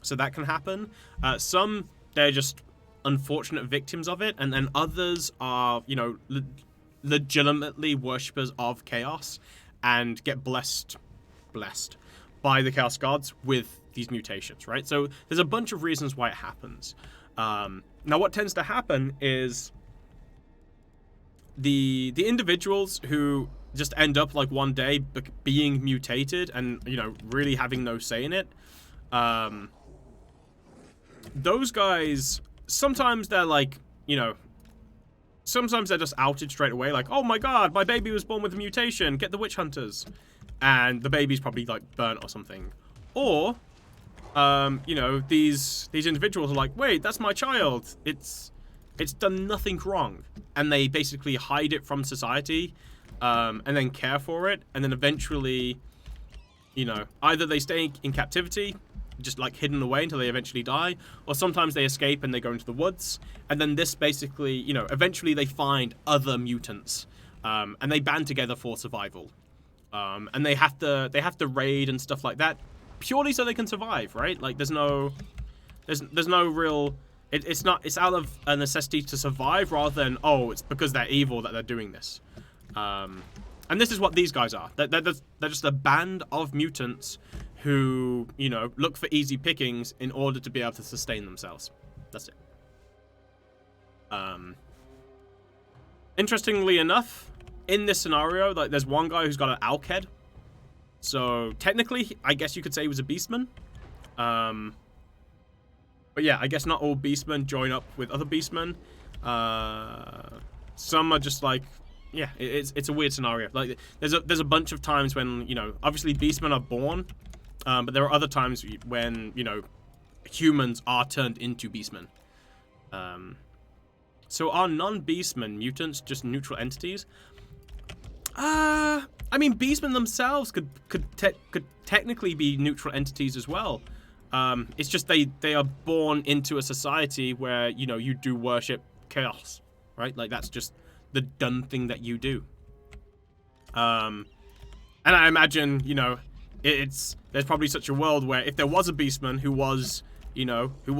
So that can happen. Some, they're just unfortunate victims of it, and then others are, you know, legitimately worshippers of chaos and get blessed by the Chaos Gods with these mutations, right? So there's a bunch of reasons why it happens. Now what tends to happen is the individuals who just end up like one day being mutated and, you know, really having no say in it, those guys, sometimes they're like, you know, sometimes they're just outed straight away, like, oh my god, my baby was born with a mutation, get the witch hunters. And the baby's probably like burnt or something. Or, you know, these individuals are like, wait, that's my child. It's done nothing wrong. And they basically hide it from society, and then care for it. And then eventually, you know, either they stay in captivity, just like hidden away until they eventually die, or sometimes they escape and they go into the woods, and then this basically, you know, eventually they find other mutants, and they band together for survival, and they have to raid and stuff like that purely so they can survive, right? Like there's no real, it's out of a necessity to survive rather than, oh, it's because they're evil that they're doing this. And this is what these guys are. They're just a band of mutants who, you know, look for easy pickings in order to be able to sustain themselves. That's it. Interestingly enough, in this scenario, like, there's one guy who's got an Alk head. So technically, I guess you could say he was a beastman. But yeah, I guess not all beastmen join up with other beastmen. Some are just like, yeah, it's a weird scenario. Like there's a bunch of times when, you know, obviously beastmen are born, but there are other times when, you know, humans are turned into beastmen. So are non-beastmen mutants just neutral entities? I mean, beastmen themselves could technically be neutral entities as well. It's just they are born into a society where, you know, you do worship chaos, right? Like that's just the done thing that you do. And I imagine, you know, there's probably such a world where if there was a beastman who was, you know, who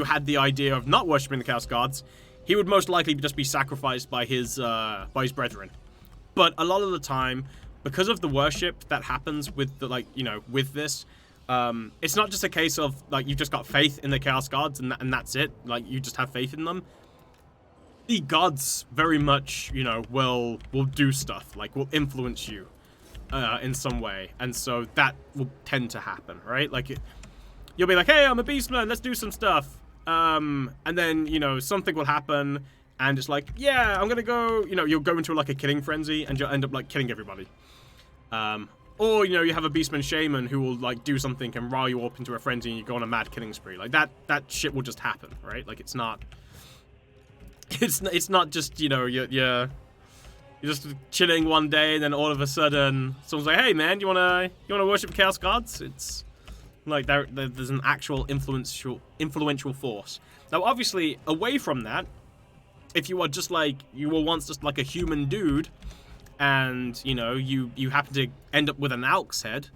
had the idea of not worshipping the Chaos Gods, he would most likely just be sacrificed by his brethren. But a lot of the time, because of the worship that happens with the, like, you know, with this, it's not just a case of like you've just got faith in the Chaos Gods and that's it. Like, you just have faith in them. The gods very much, you know, will do stuff, like will influence you in some way, and so that will tend to happen, right? Like, you'll be like, hey, I'm a beastman, let's do some stuff, and then, you know, something will happen, and it's like, yeah, I'm gonna go, you know, you'll go into like a killing frenzy, and you'll end up like killing everybody. Or, you know, you have a beastman shaman who will like do something and rile you up into a frenzy, and you go on a mad killing spree. Like that shit will just happen, right? Like, it's not just, you know, you're just chilling one day and then all of a sudden someone's like, hey man, you wanna worship Chaos Gods? It's like there's an actual influential force. Now obviously, away from that, if you are just like, you were once just like a human dude, and, you know, you happen to end up with an Alk's head,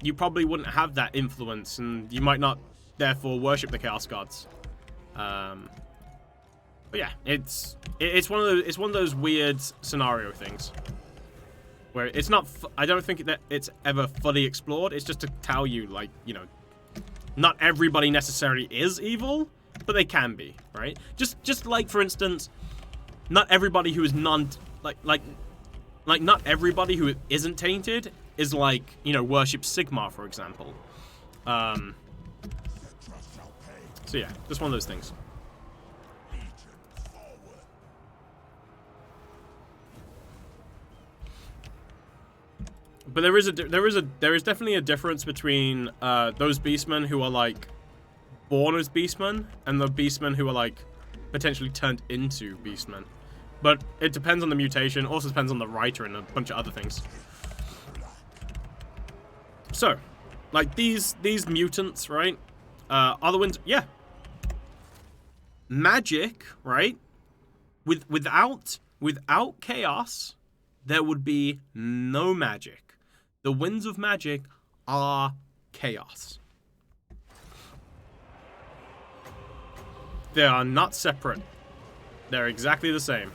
you probably wouldn't have that influence, and you might not therefore worship the Chaos Gods. But yeah, it's one of those weird scenario things where it's not. I don't think that it's ever fully explored. It's just to tell you, like, you know, not everybody necessarily is evil, but they can be, right? Just like, for instance, not everybody who is not everybody who isn't tainted is like, you know, worships Sigmar, for example. So yeah, just one of those things. But there is definitely a difference between those beastmen who are like born as beastmen and the beastmen who are like potentially turned into beastmen. But it depends on the mutation, also depends on the writer and a bunch of other things. So, like these mutants, right? Are the ones, yeah. Magic, right? Without chaos, there would be no magic. The winds of magic are chaos. They are not separate. They're exactly the same.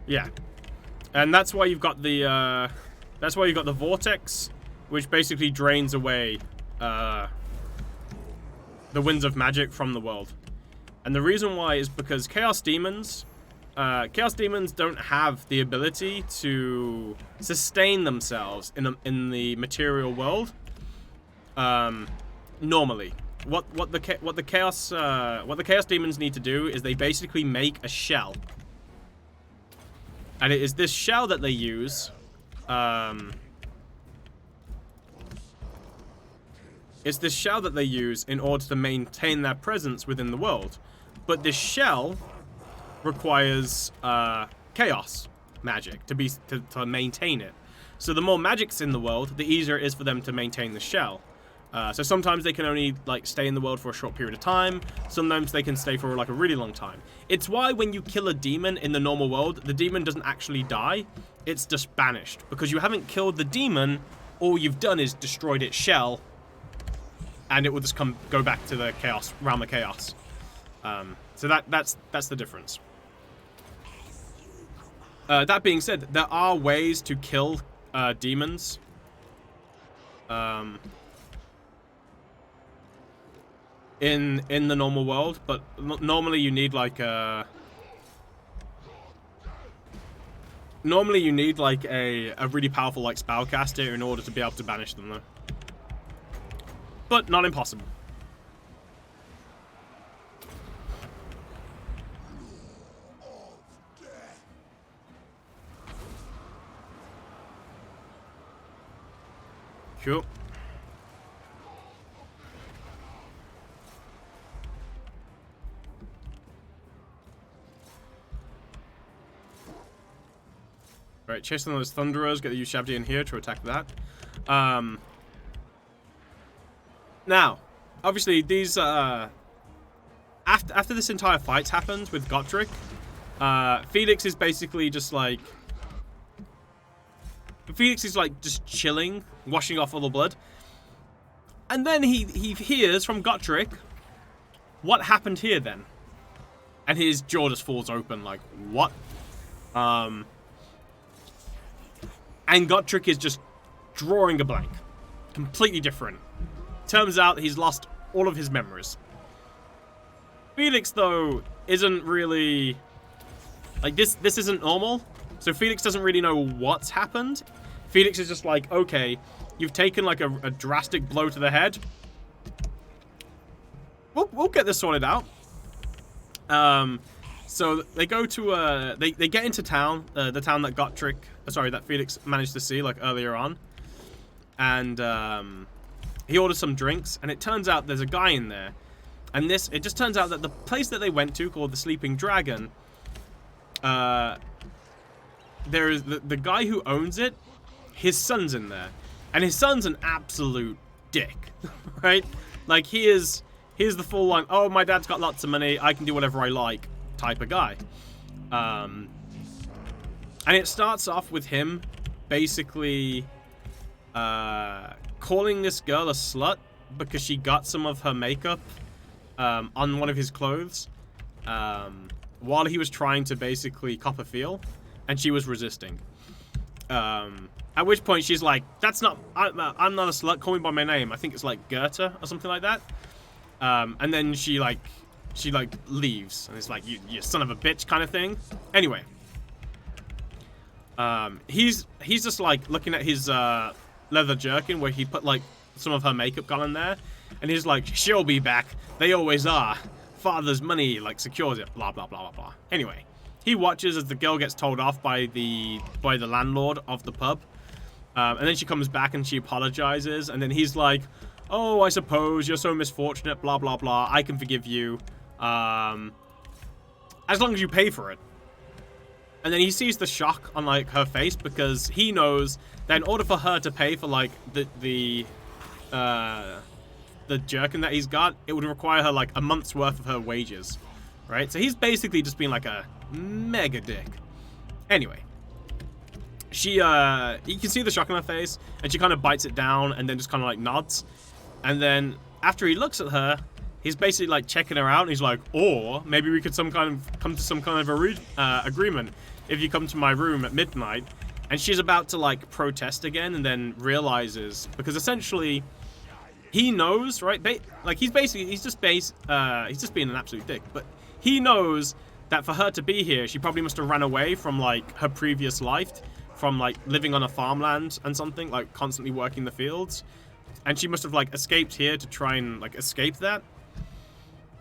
Yeah. And that's why you've got the vortex, which basically drains away the winds of magic from the world. And the reason why is because Chaos Demons don't have the ability to sustain themselves in the material world. Normally, what the Chaos Demons need to do is they basically make a shell, and it is this shell that they use. It's this shell that they use in order to maintain their presence within the world. But this shell requires chaos magic to maintain it. So the more magic's in the world, the easier it is for them to maintain the shell. So sometimes they can only like stay in the world for a short period of time. Sometimes they can stay for like a really long time. It's why when you kill a demon in the normal world, the demon doesn't actually die. It's just banished. Because you haven't killed the demon, all you've done is destroyed its shell, and it will just go back to the chaos realm of chaos. So that's the difference. That being said, there are ways to kill demons. In the normal world, but normally you need like a really powerful like spellcaster in order to be able to banish them, though. But not impossible. Cool. Right, chase on those Thunderers, get the Ushabti in here to attack that. Now, obviously, these, after this entire fight happened with Gotrek, Felix is basically just like... Felix is like just chilling, washing off all the blood. And then he hears from Gotrek, what happened here then? And his jaw just falls open, like, what? And Gotrek is just drawing a blank. Completely different. Turns out he's lost all of his memories. Felix, though, isn't really... Like, this isn't normal. So Felix doesn't really know what's happened. Felix is just like, okay, you've taken, like, a drastic blow to the head. We'll get this sorted out. So they go to, they get into town, the town that Gotrek, that Felix managed to see, like, earlier on. And, he orders some drinks, and it turns out there's a guy in there. And it just turns out that the place that they went to, called the Sleeping Dragon, there is the guy who owns it, his son's in there. And his son's an absolute dick, right? Like, he's the full line, oh, my dad's got lots of money, I can do whatever I like, type of guy. And it starts off with him basically calling this girl a slut because she got some of her makeup on one of his clothes while he was trying to basically cop a feel, and she was resisting. At which point she's like, "That's not. I'm not a slut. Call me by my name. I think it's like Goethe or something like that." And then she leaves, and it's like, you son of a bitch kind of thing. Anyway, he's just like looking at his leather jerkin where he put like some of her makeup gun in there, and he's like, she'll be back. They always are. Father's money like secures it. Blah blah blah blah blah. Anyway, he watches as the girl gets told off by the landlord of the pub, and then she comes back and she apologizes, and then he's like, oh, I suppose you're so misfortunate, blah, blah, blah. I can forgive you, as long as you pay for it. And then he sees the shock on, like, her face, because he knows that in order for her to pay for, like, the jerkin that he's got, it would require her, like, a month's worth of her wages, right? So he's basically just being, like, a mega dick. Anyway. You can see the shock on her face, and she kind of bites it down, and then just kind of, like, nods. And then, after he looks at her, he's basically, like, checking her out, and he's like, or maybe we could come to some kind of agreement if you come to my room at midnight. And she's about to, like, protest again, and then realizes, because essentially, he knows, right? He's just being an absolute dick, but he knows that for her to be here, she probably must have ran away from, like, her previous life, from, like, living on a farmland and something, like, constantly working the fields. And she must have, like, escaped here to try and, like, escape that.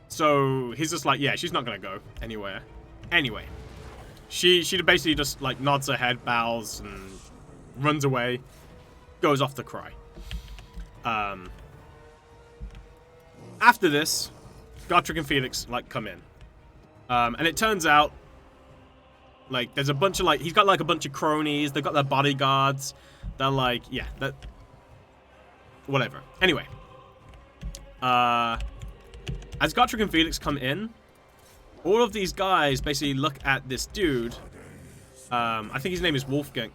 So he's just like, yeah, she's not gonna go anywhere. Anyway, she basically just, like, nods her head, bows, and runs away, goes off to cry. After this, Gotrek and Felix, like, come in. And it turns out, like, there's a bunch of, like, he's got, like, a bunch of cronies. They've got their bodyguards. They're like, yeah, that... Whatever. Anyway. As Gotrek and Felix come in, all of these guys basically look at this dude. I think his name is Wolfgang.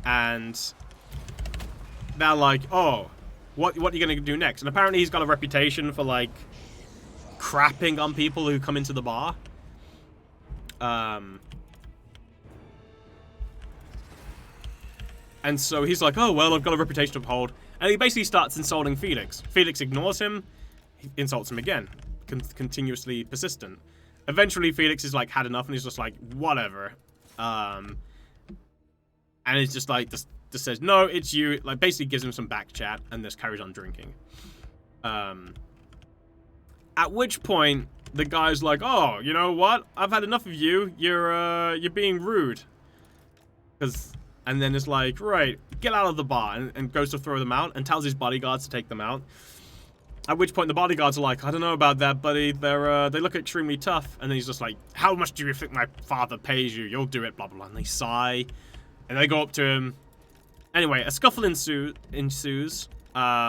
And they're like, oh, what are you going to do next? And apparently he's got a reputation for, like, crapping on people who come into the bar. And so he's like, oh, well, I've got a reputation to uphold. And he basically starts insulting Felix. Felix ignores him. He insults him again. Continuously persistent. Eventually, Felix is, like, had enough, and he's just like, whatever. And it's just, like, just says, no, it's you. Like, basically gives him some back chat, and just carries on drinking. At which point, the guy's like, oh, you know what? I've had enough of you. You're being rude. And then it's like, right, get out of the bar, and goes to throw them out, and tells his bodyguards to take them out. At which point the bodyguards are like, I don't know about that, buddy. They look extremely tough. And then he's just like, how much do you think my father pays you? You'll do it, blah, blah, blah. And they sigh, and they go up to him. Anyway, a scuffle ensues. At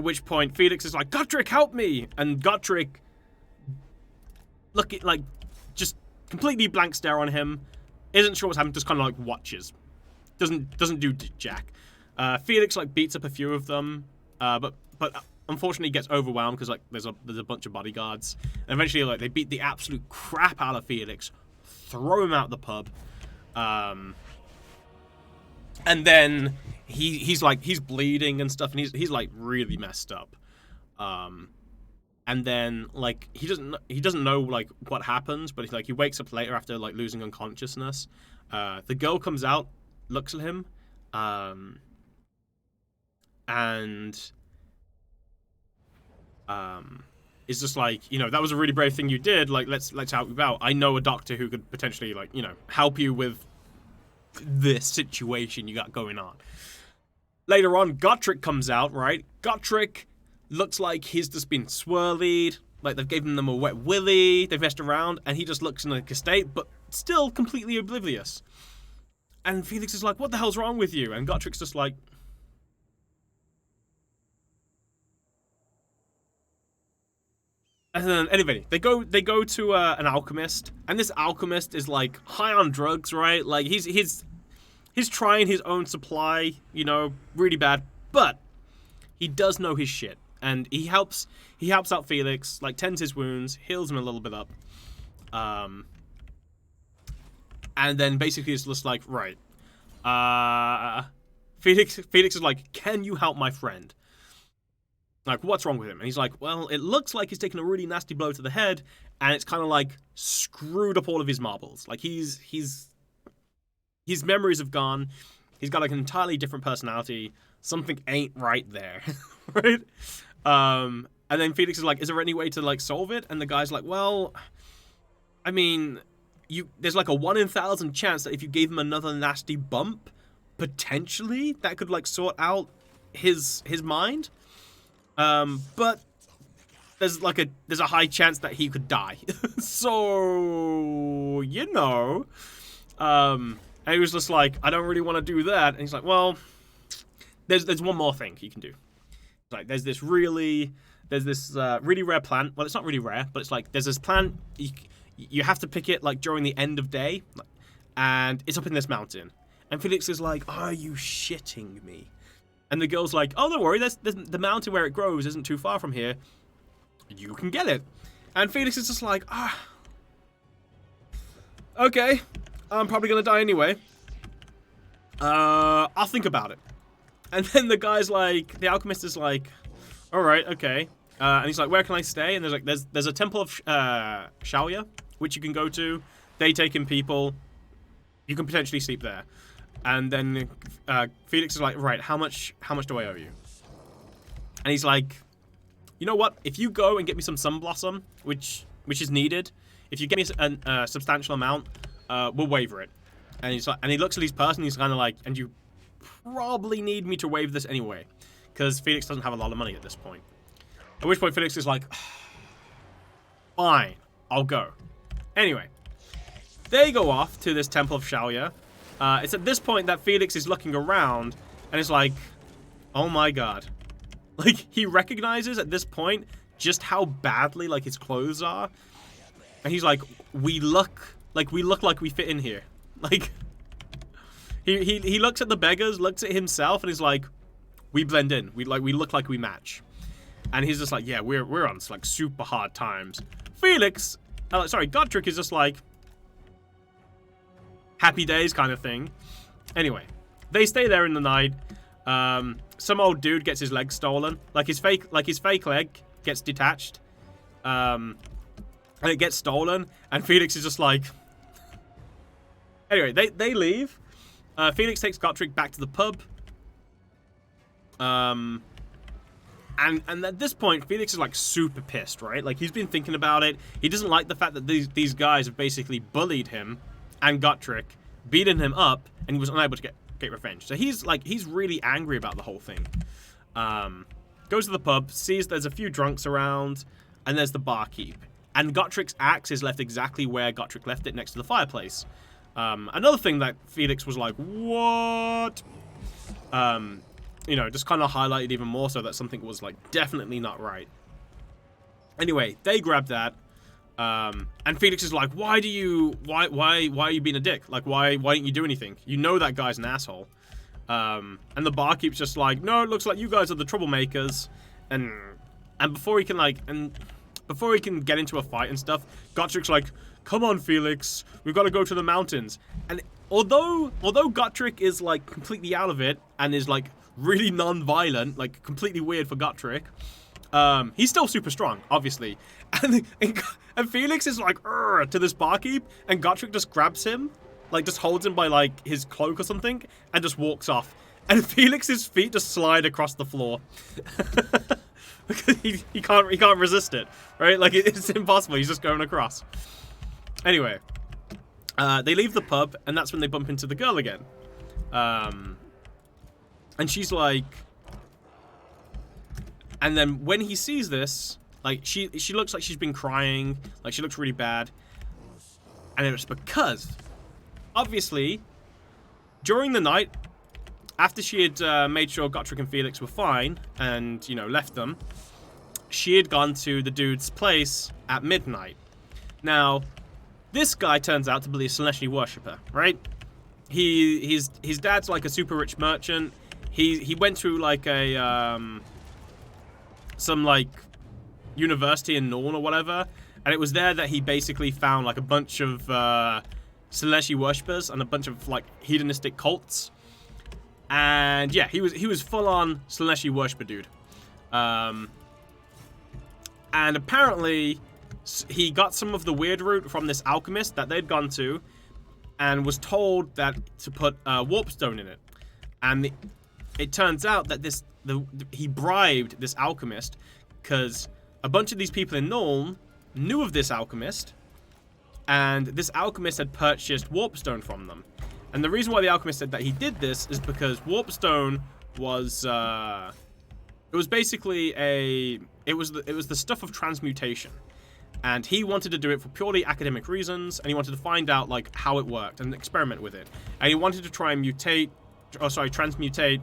which point Felix is like, Gotrek, help me! And Gotrek look at, like, just completely blank stare on him. Isn't sure what's happened, just kind of, like, watches. Doesn't do jack. Felix, like, beats up a few of them, but unfortunately gets overwhelmed because, like, there's a bunch of bodyguards. And eventually, like, they beat the absolute crap out of Felix, throw him out the pub, and then he's bleeding and stuff, and he's like really messed up. And then, like, he doesn't know, like, what happens, but he wakes up later after, like, losing unconsciousness. The girl comes out, looks at him, and is just like, you know, that was a really brave thing you did. Like, let's help you out. I know a doctor who could potentially, like, you know, help you with this situation you got going on. Later on, Gotrek comes out, right? Gotrek looks like he's just been swirlied. Like, they've given them a wet willy. They've messed around, and he just looks in like a state, but still completely oblivious. And Felix is like, what the hell's wrong with you? And Gotrek's just like... And then, anyway, they go to an alchemist, and this alchemist is, like, high on drugs, right? Like, he's trying his own supply, you know, really bad, but he does know his shit, and he helps out Felix, like, tends his wounds, heals him a little bit up, and then basically it's just like, right, Felix is like, can you help my friend? Like, what's wrong with him? And he's like, well, it looks like he's taken a really nasty blow to the head, and it's kind of like screwed up all of his marbles. Like, his memories have gone. He's got like an entirely different personality. Something ain't right there, right? And then Felix is like, is there any way to, like, solve it? And the guy's like, well, I mean, there's like a 1 in 1,000 chance that if you gave him another nasty bump, potentially that could, like, sort out his mind. But there's a high chance that he could die. So, you know, and he was just like, I don't really want to do that. And he's like, well, there's one more thing he can do. Like, there's this really rare plant. Well, it's not really rare, but it's like, there's this plant, you have to pick it, like, during the end of day, and it's up in this mountain. And Felix is like, are you shitting me? And the girl's like, oh, don't worry, there's the mountain where it grows isn't too far from here. You can get it. And Felix is just like, okay, I'm probably gonna die anyway. I'll think about it. And then the guy's like, the alchemist is like, all right, okay. And he's like, where can I stay? And there's a temple of Shaoya, which you can go to. They take in people. You can potentially sleep there. And then Felix is like, right, how much do I owe you? And he's like, you know what? If you go and get me some sun blossom, which is needed, if you get me a substantial amount, we'll waiver it. And he's like, and he looks at his person, he's kind of like, and you probably need me to waive this anyway, because Felix doesn't have a lot of money at this point. At which point Felix is like, fine, I'll go. Anyway, they go off to this temple of Shaoya. It's at this point that Felix is looking around and is like, oh my god. Like, he recognizes at this point just how badly, like, his clothes are. And he's like, we look like we fit in here. Like, he looks at the beggars, looks at himself, and he's like, we blend in. We look like we match. And he's just like, yeah, we're on, like, super hard times. Felix, Gotrek is just like, happy days kind of thing. Anyway, they stay there in the night. Some old dude gets his leg stolen. Like his fake leg gets detached. And it gets stolen. And Felix is just like... Anyway, they leave. Felix takes Gotrek back to the pub. And at this point, Felix is, like, super pissed, right? Like, he's been thinking about it. He doesn't like the fact that these guys have basically bullied him and Gotrek, beaten him up, and he was unable to get revenge. So he's really angry about the whole thing. Goes to the pub, sees there's a few drunks around, and there's the barkeep. And Gotrek's axe is left exactly where Gotrek left it, next to the fireplace. Another thing that Felix was like, what? You know, just kind of highlighted even more so that something was, like, definitely not right. Anyway, they grab that. And Felix is like, why are you being a dick? Like, why didn't you do anything? You know that guy's an asshole. And the barkeep's just like, no, it looks like you guys are the troublemakers. And before he can get into a fight and stuff, Gotrek's like, come on, Felix, we've got to go to the mountains. And although Gotrek is like completely out of it and is like really non-violent, like completely weird for Gotrek, he's still super strong, obviously. And Felix is like, "Urgh," to this barkeep, and Gotrek just grabs him, like just holds him by like his cloak or something, and just walks off. And Felix's feet just slide across the floor. Because he can't resist it, right? Like it's impossible. He's just going across. Anyway, they leave the pub, and that's when they bump into the girl again. And she's like, and then when he sees this, like she looks like she's been crying, like she looks really bad, and it's because, obviously, during the night, after she had made sure Gotrek and Felix were fine and, you know, left them, she had gone to the dude's place at midnight. Now, this guy turns out to be a Celestial worshipper, right? His dad's like a super rich merchant. He went through like a some like university in Norn or whatever, and it was there that he basically found like a bunch of Celestial worshippers and a bunch of like hedonistic cults. And yeah, he was full on Celestial worshipper dude. And apparently he got some of the weird root from this alchemist that they'd gone to, and was told that to put warpstone in it. And it turns out that he bribed this alchemist because a bunch of these people in Nuln knew of this alchemist, and this alchemist had purchased warpstone from them. And the reason why the alchemist said that he did this is because warpstone was it was basically it was the stuff of transmutation, and he wanted to do it for purely academic reasons, and he wanted to find out like how it worked and experiment with it, and he wanted to try and transmutate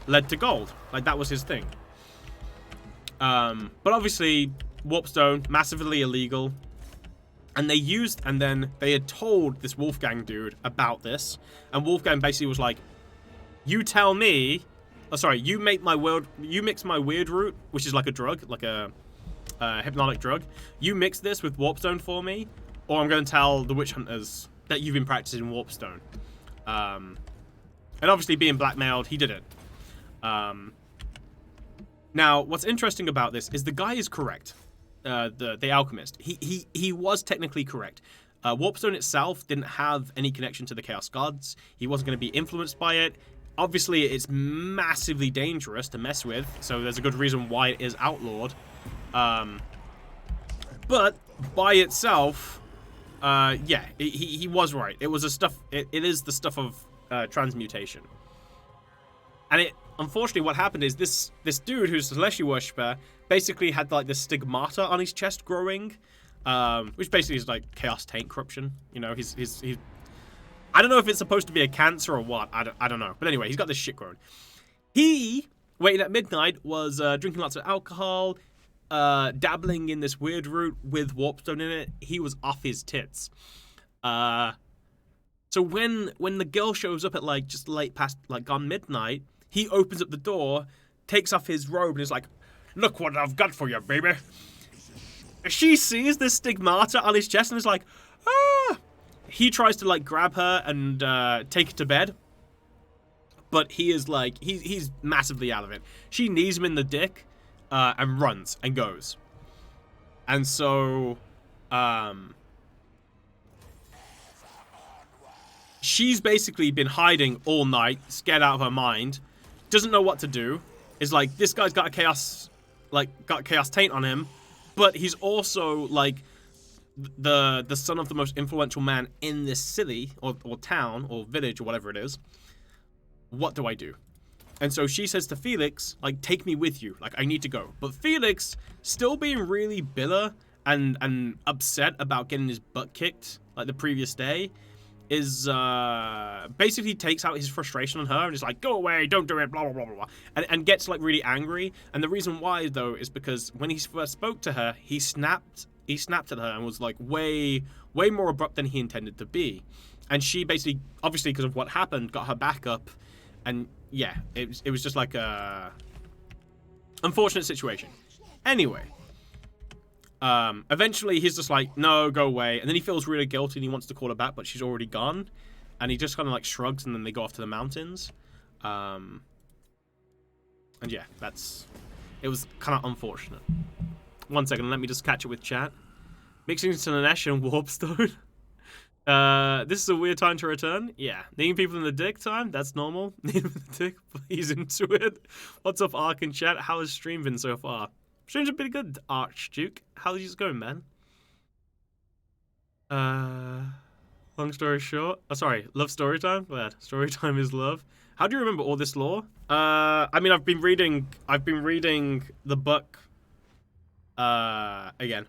lead to gold. Like that was his thing. But obviously warpstone massively illegal. And then they had told this Wolfgang dude about this, and Wolfgang basically was like, you tell me, you mix my weird root, which is like a drug, like a hypnotic drug. You mix this with warpstone for me, or I'm going to tell the witch hunters that you've been practicing warpstone. And obviously being blackmailed, he did it. Now, what's interesting about this is the guy is correct. The alchemist. He was technically correct. Warpstone itself didn't have any connection to the Chaos Gods. He wasn't going to be influenced by it. Obviously, it's massively dangerous to mess with, so there's a good reason why it is outlawed. But by itself, yeah, he was right. It was it is the stuff of transmutation. And unfortunately, what happened is this dude who's a Celestial worshipper basically had like this stigmata on his chest growing, which basically is like chaos taint corruption. You know, he's I don't know if it's supposed to be a cancer or what. I don't know. But anyway, he's got this shit growing. He, waiting at midnight, was drinking lots of alcohol, dabbling in this weird root with warpstone in it. He was off his tits. So when the girl shows up at like just late past like gone midnight, he opens up the door, takes off his robe, and is like, "Look what I've got for you, baby." She sees this stigmata on his chest and is like, "Ah!" He tries to like grab her and take her to bed, but he is like, he's massively out of it. She knees him in the dick and runs and goes. And so, she's basically been hiding all night, scared out of her mind, doesn't know what to do. Is like, this guy's got a chaos taint on him, but he's also like the son of the most influential man in this city or town or village or whatever it is. What do I do? And so she says to Felix, like, take me with you. Like, I need to go. But Felix, still being really bitter and upset about getting his butt kicked like the previous day, basically takes out his frustration on her and is like, go away, don't do it, blah, blah, blah, blah, and gets like really angry. And the reason why, though, is because when he first spoke to her, he snapped at her and was like way more abrupt than he intended to be. And she basically, obviously because of what happened, got her back up. And yeah, it was just like a unfortunate situation. Anyway, eventually he's just like, no, go away. And then he feels really guilty and he wants to call her back, but she's already gone. And he just kind of like shrugs, and then they go off to the mountains. And yeah, it was kind of unfortunate. 1 second, let me just catch it with chat. Mixing Slanesh and Warpstone. This is a weird time to return. Yeah, kneeing people in the dick time, that's normal. Kneeing in the dick, please into it. What's up, Ark in chat? How has stream been so far? Stream's been good, Archduke. How's it going, man? Long story short. Oh, sorry, love story time? Glad. Story time is love. How do you remember all this lore? I mean, I've been reading the book, again.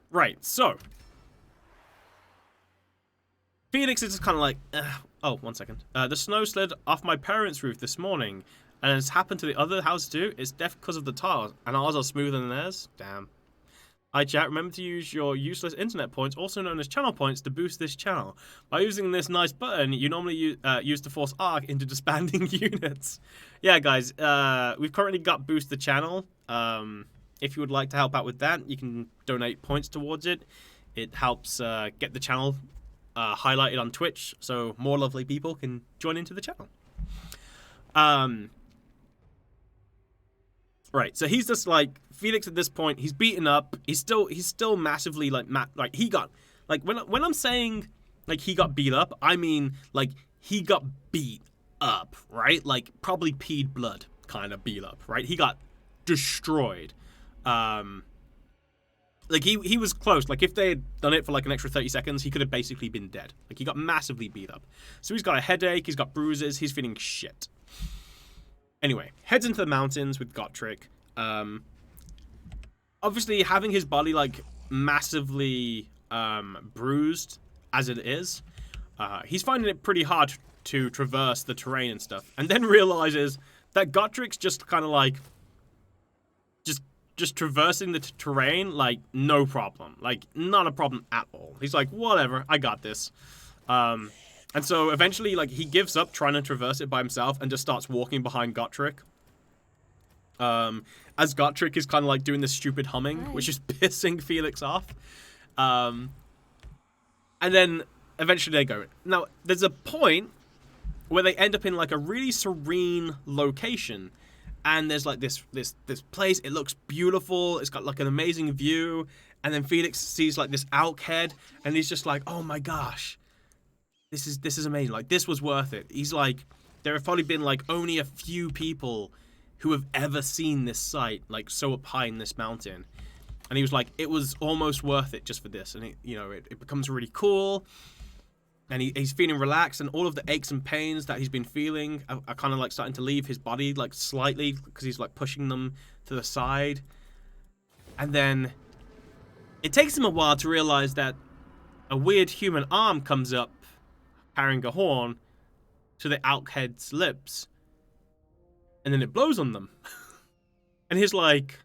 Right, so. Felix is just kind of like, oh, 1 second. The snow slid off my parents' roof this morning, and it's happened to the other house too. It's deaf because of the tiles, and ours are smoother than theirs. Damn. Hi chat, remember to use your useless internet points, also known as channel points, to boost this channel. By using this nice button, you normally use to force Ark into disbanding units. Yeah, guys, we've currently got boost the channel. If you would like to help out with that, you can donate points towards it. It helps get the channel highlighted on Twitch, so more lovely people can join into the channel. Right, so he's just like Felix at this point. He's beaten up. He's still massively like he got like when I'm saying like he got beat up, I mean like he got beat up, right? Like probably peed blood kind of beat up, right? He got destroyed. Like he was close. Like if they had done it for like an extra 30 seconds, he could have basically been dead. Like he got massively beat up. So he's got a headache, he's got bruises, he's feeling shit. Anyway, heads into the mountains with Gotrek. Obviously having his body like massively bruised as it is, he's finding it pretty hard to traverse the terrain and stuff. And then realizes that Gotrek's just kind of like just traversing the terrain, like, no problem. Like, not a problem at all. He's like, whatever, I got this. And so, eventually, like, he gives up trying to traverse it by himself and just starts walking behind Gotrek. As Gotrek is kind of, like, doing this stupid humming, which is pissing Felix off. And then, eventually, they go. Now, there's a point where they end up in, like, a really serene location. And there's like this place. It looks beautiful. It's got like an amazing view. And then Felix sees like this elk head, and he's just like, "Oh my gosh, this is amazing. Like this was worth it." He's like, there have probably been like only a few people who have ever seen this site like so up high in this mountain. And he was like, it was almost worth it just for this. And it becomes really cool. And he's feeling relaxed, and all of the aches and pains that he's been feeling are kind of like starting to leave his body like slightly, because he's like pushing them to the side. And then it takes him a while to realize that a weird human arm comes up carrying a horn to the elkhead's lips, and then it blows on them. And he's like,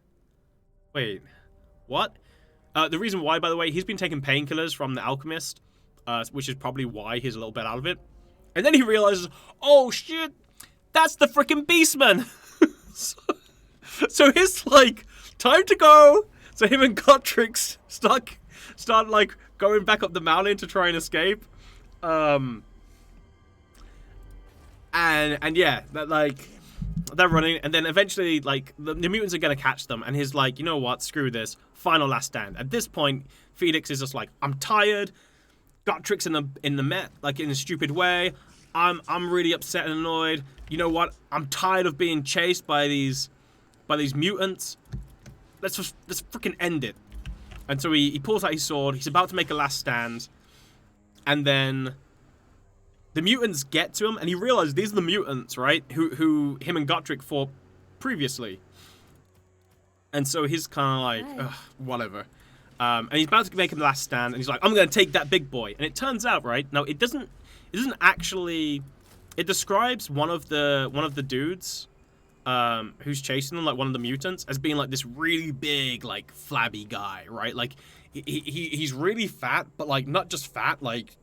wait, what? The reason why, by the way, he's been taking painkillers from the alchemist, which is probably why he's a little bit out of it. And then he realizes, oh shit, that's the freaking Beastman. so he's like, time to go. So him and Gotrek start like going back up the mountain to try and escape. And yeah, that like they're running, and then eventually like the mutants are gonna catch them, and he's like, you know what, screw this, final last stand. At this point, Felix is just like, I'm tired. Gotrek's in the Met, like in a stupid way. I'm really upset and annoyed. You know what? I'm tired of being chased by these mutants. Let's freaking end it. And so he pulls out his sword. He's about to make a last stand, and then the mutants get to him, and he realizes these are the mutants, right? Who him and Gotrek fought previously. And so he's kind of like, ugh, whatever. And he's about to make him last stand, and he's like, I'm going to take that big boy. And it turns out, right, now it doesn't actually, it describes one of the dudes who's chasing them, like one of the mutants, as being like this really big, like flabby guy, right? Like he's really fat, but like not just fat, like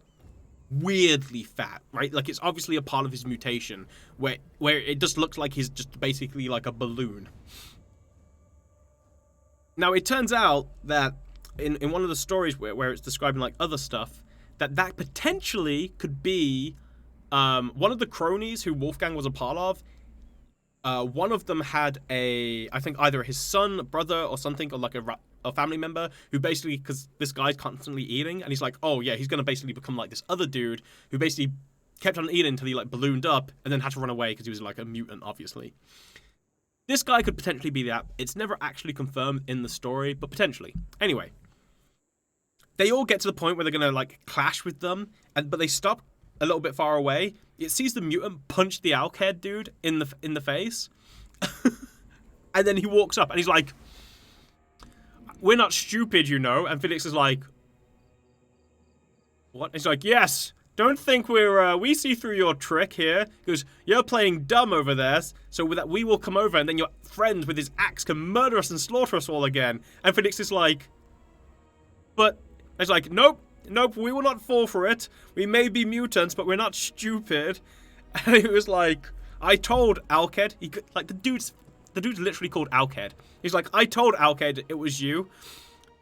weirdly fat, right? Like it's obviously a part of his mutation where it just looks like he's just basically like a balloon. Now it turns out that in one of the stories where it's describing like other stuff, that potentially could be one of the cronies who Wolfgang was a part of. One of them had I think either his son, brother, or something, or like a family member who basically, because this guy's constantly eating, and he's like, oh yeah, he's gonna basically become like this other dude who basically kept on eating until he like ballooned up and then had to run away because he was like a mutant, obviously. This guy could potentially be that. It's never actually confirmed in the story, but potentially. Anyway, they all get to the point where they're gonna like clash with them, but they stop a little bit far away. It sees the mutant punch the alkhead dude in the face, and then he walks up and he's like, "We're not stupid, you know." And Felix is like, "What?" And he's like, "Yes. Don't think we see through your trick here. He goes, you're playing dumb over there, so with that we will come over, and then your friend with his axe can murder us and slaughter us all again." And Felix is like, but it's like, nope, we will not fall for it. We may be mutants, but we're not stupid. And he was like, I told Alked, like the dude's literally called Alked. He's like, I told Alked it was you,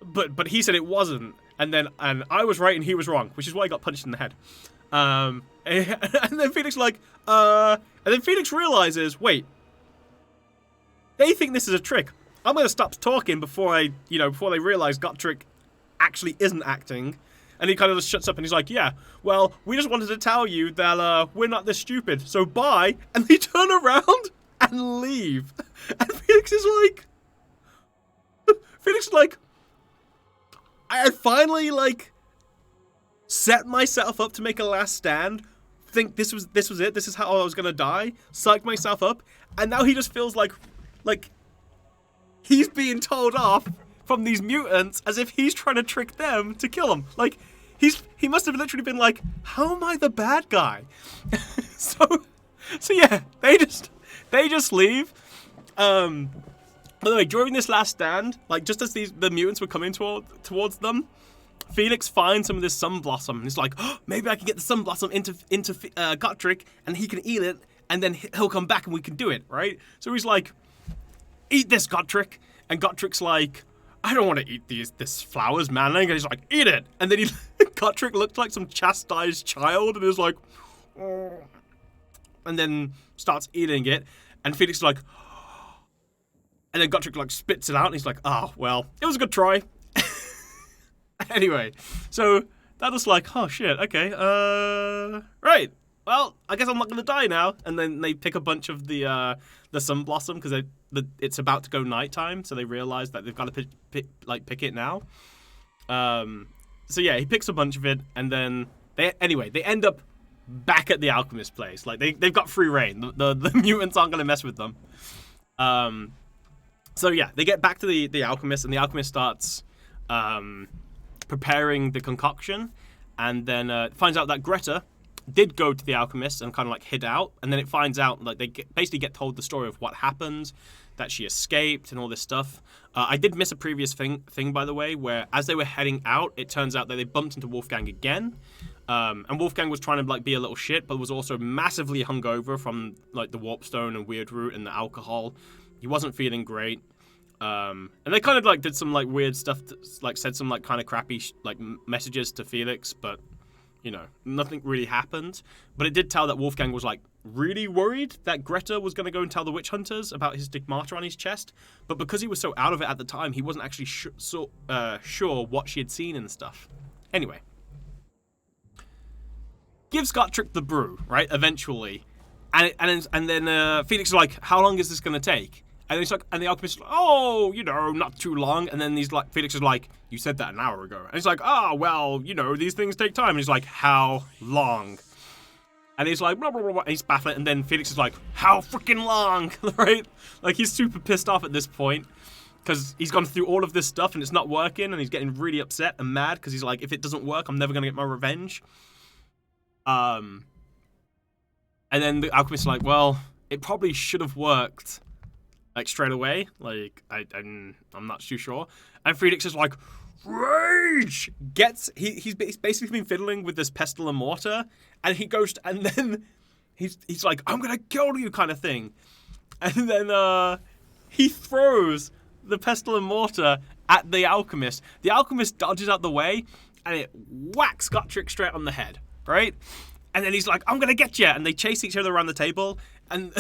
but he said it wasn't. And I was right and he was wrong, which is why he got punched in the head. And then Felix and then Felix realizes, wait, they think this is a trick. I'm gonna stop talking before they realize Gotrek actually isn't acting. And he kind of just shuts up and he's like, yeah, well, we just wanted to tell you that we're not this stupid, so bye. And they turn around and leave. And Felix is like, I finally like set myself up to make a last stand. Think this was it. This is how I was gonna die. Psyched myself up, and now he just feels like he's being told off from these mutants as if he's trying to trick them to kill him. Like he must have literally been like, how am I the bad guy? so yeah, they just leave. By the way, during this last stand, like just as the mutants were coming towards them, Felix finds some of this sun blossom and he's like, oh, maybe I can get the sun blossom into Gotrek and he can eat it and then he'll come back and we can do it, right? So he's like, eat this, Gotrek. And Gotrek's like, I don't want to eat this flowers, man. And he's like, eat it. And then Gotrek looked like some chastised child and is like, oh. And then starts eating it. And Felix is like, and then Gotrek like spits it out and he's like, oh, well, it was a good try. Anyway, so that was like, oh shit, okay, right. Well, I guess I'm not gonna die now. And then they pick a bunch of the sun blossom because it's about to go nighttime, so they realize that they've got to pick it now. So yeah, he picks a bunch of it, and then they end up back at the alchemist place. Like they've got free reign. The mutants aren't gonna mess with them. So yeah, they get back to the alchemist, and the alchemist starts preparing the concoction, and then finds out that Greta did go to the alchemist and kind of like hid out, and then it finds out like they basically get told the story of what happened, that she escaped and all this stuff. I did miss a previous thing by the way, where as they were heading out, it turns out that they bumped into Wolfgang again. And Wolfgang was trying to like be a little shit, but was also massively hungover from like the warp stone and weird root and the alcohol. He wasn't feeling great. And they kind of like did some like weird stuff, like said some like kind of crappy messages to Felix, but you know, nothing really happened. But it did tell that Wolfgang was like really worried that Greta was going to go and tell the witch hunters about his stigmata on his chest. But because he was so out of it at the time, he wasn't actually sure what she had seen and stuff. Anyway, gives Gotrek the brew, right? Eventually, and then Felix is like, "How long is this going to take?" And he's like, and the alchemist is like, oh, you know, not too long. And then he's like, Felix is like, you said that an hour ago. And he's like, oh, well, you know, these things take time. And he's like, how long? And he's like, blah, blah, blah, blah. And he's baffled. And then Felix is like, how freaking long? Right? Like, he's super pissed off at this point. because he's gone through all of this stuff and it's not working, and he's getting really upset and mad because he's like, if it doesn't work, I'm never gonna get my revenge. And then the alchemist's like, well, it probably should have worked, like, straight away. Like, I'm not too sure. And Felix is like, rage! He's basically been fiddling with this pestle and mortar, and he goes, and then he's like, I'm gonna kill you, kind of thing. And then he throws the pestle and mortar at the alchemist. The alchemist dodges out the way, and it whacks Gotrek straight on the head, right? And then he's like, I'm gonna get you! And they chase each other around the table, and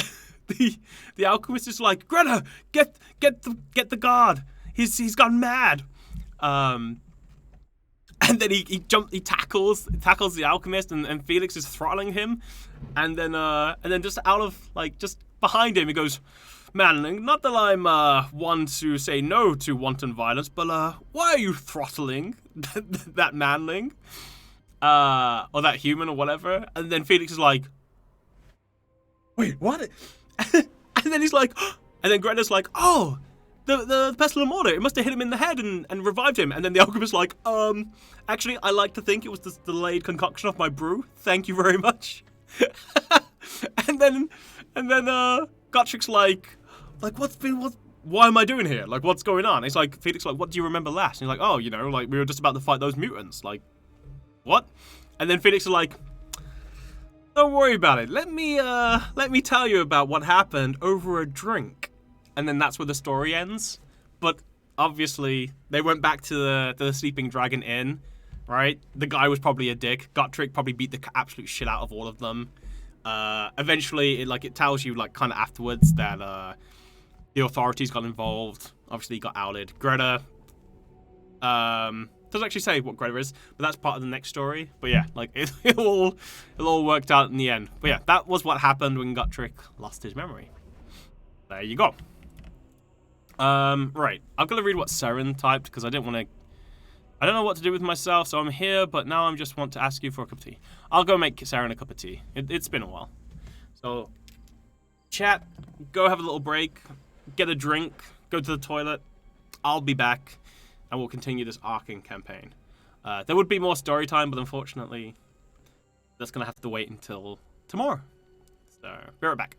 the alchemist is like, Greta, get the guard! He's gone mad! And then he tackles the alchemist, and Felix is throttling him, and then just out of, like, just behind him, he goes, Manling, not that I'm one to say no to wanton violence, but why are you throttling that manling? Or that human or whatever? And then Felix is like, wait, what? And then he's like, and then Greta's like, oh, the pestle and mortar, it must have hit him in the head and revived him. And then the alchemist's like, actually, I like to think it was the delayed concoction of my brew. Thank you very much. and then Gotrek's like, why am I doing here? Like, what's going on? It's like, Felix like, what do you remember last? And he's like, oh, like, we were just about to fight those mutants. Like, what? And then Felix is like, don't worry about it. Let me tell you about what happened over a drink. And then that's where the story ends. But obviously, they went back to the Sleeping Dragon Inn, right? The guy was probably a dick. Gotrek probably beat the absolute shit out of all of them. Eventually, it tells you, like, kind of afterwards that the authorities got involved. Obviously, he got outed. Greta, doesn't actually say what Greta is, but that's part of the next story. But yeah, like, it all worked out in the end. But yeah, that was what happened when Gotrek lost his memory. There you go. Right. I've got to read what Seren typed, because I don't know what to do with myself, so I'm here, but now I just want to ask you for a cup of tea. I'll go make Seren a cup of tea. It's been a while. So, chat, go have a little break, get a drink, go to the toilet. I'll be back, and we'll continue this Arcane campaign. There would be more story time, but unfortunately, that's going to have to wait until tomorrow. So, be right back.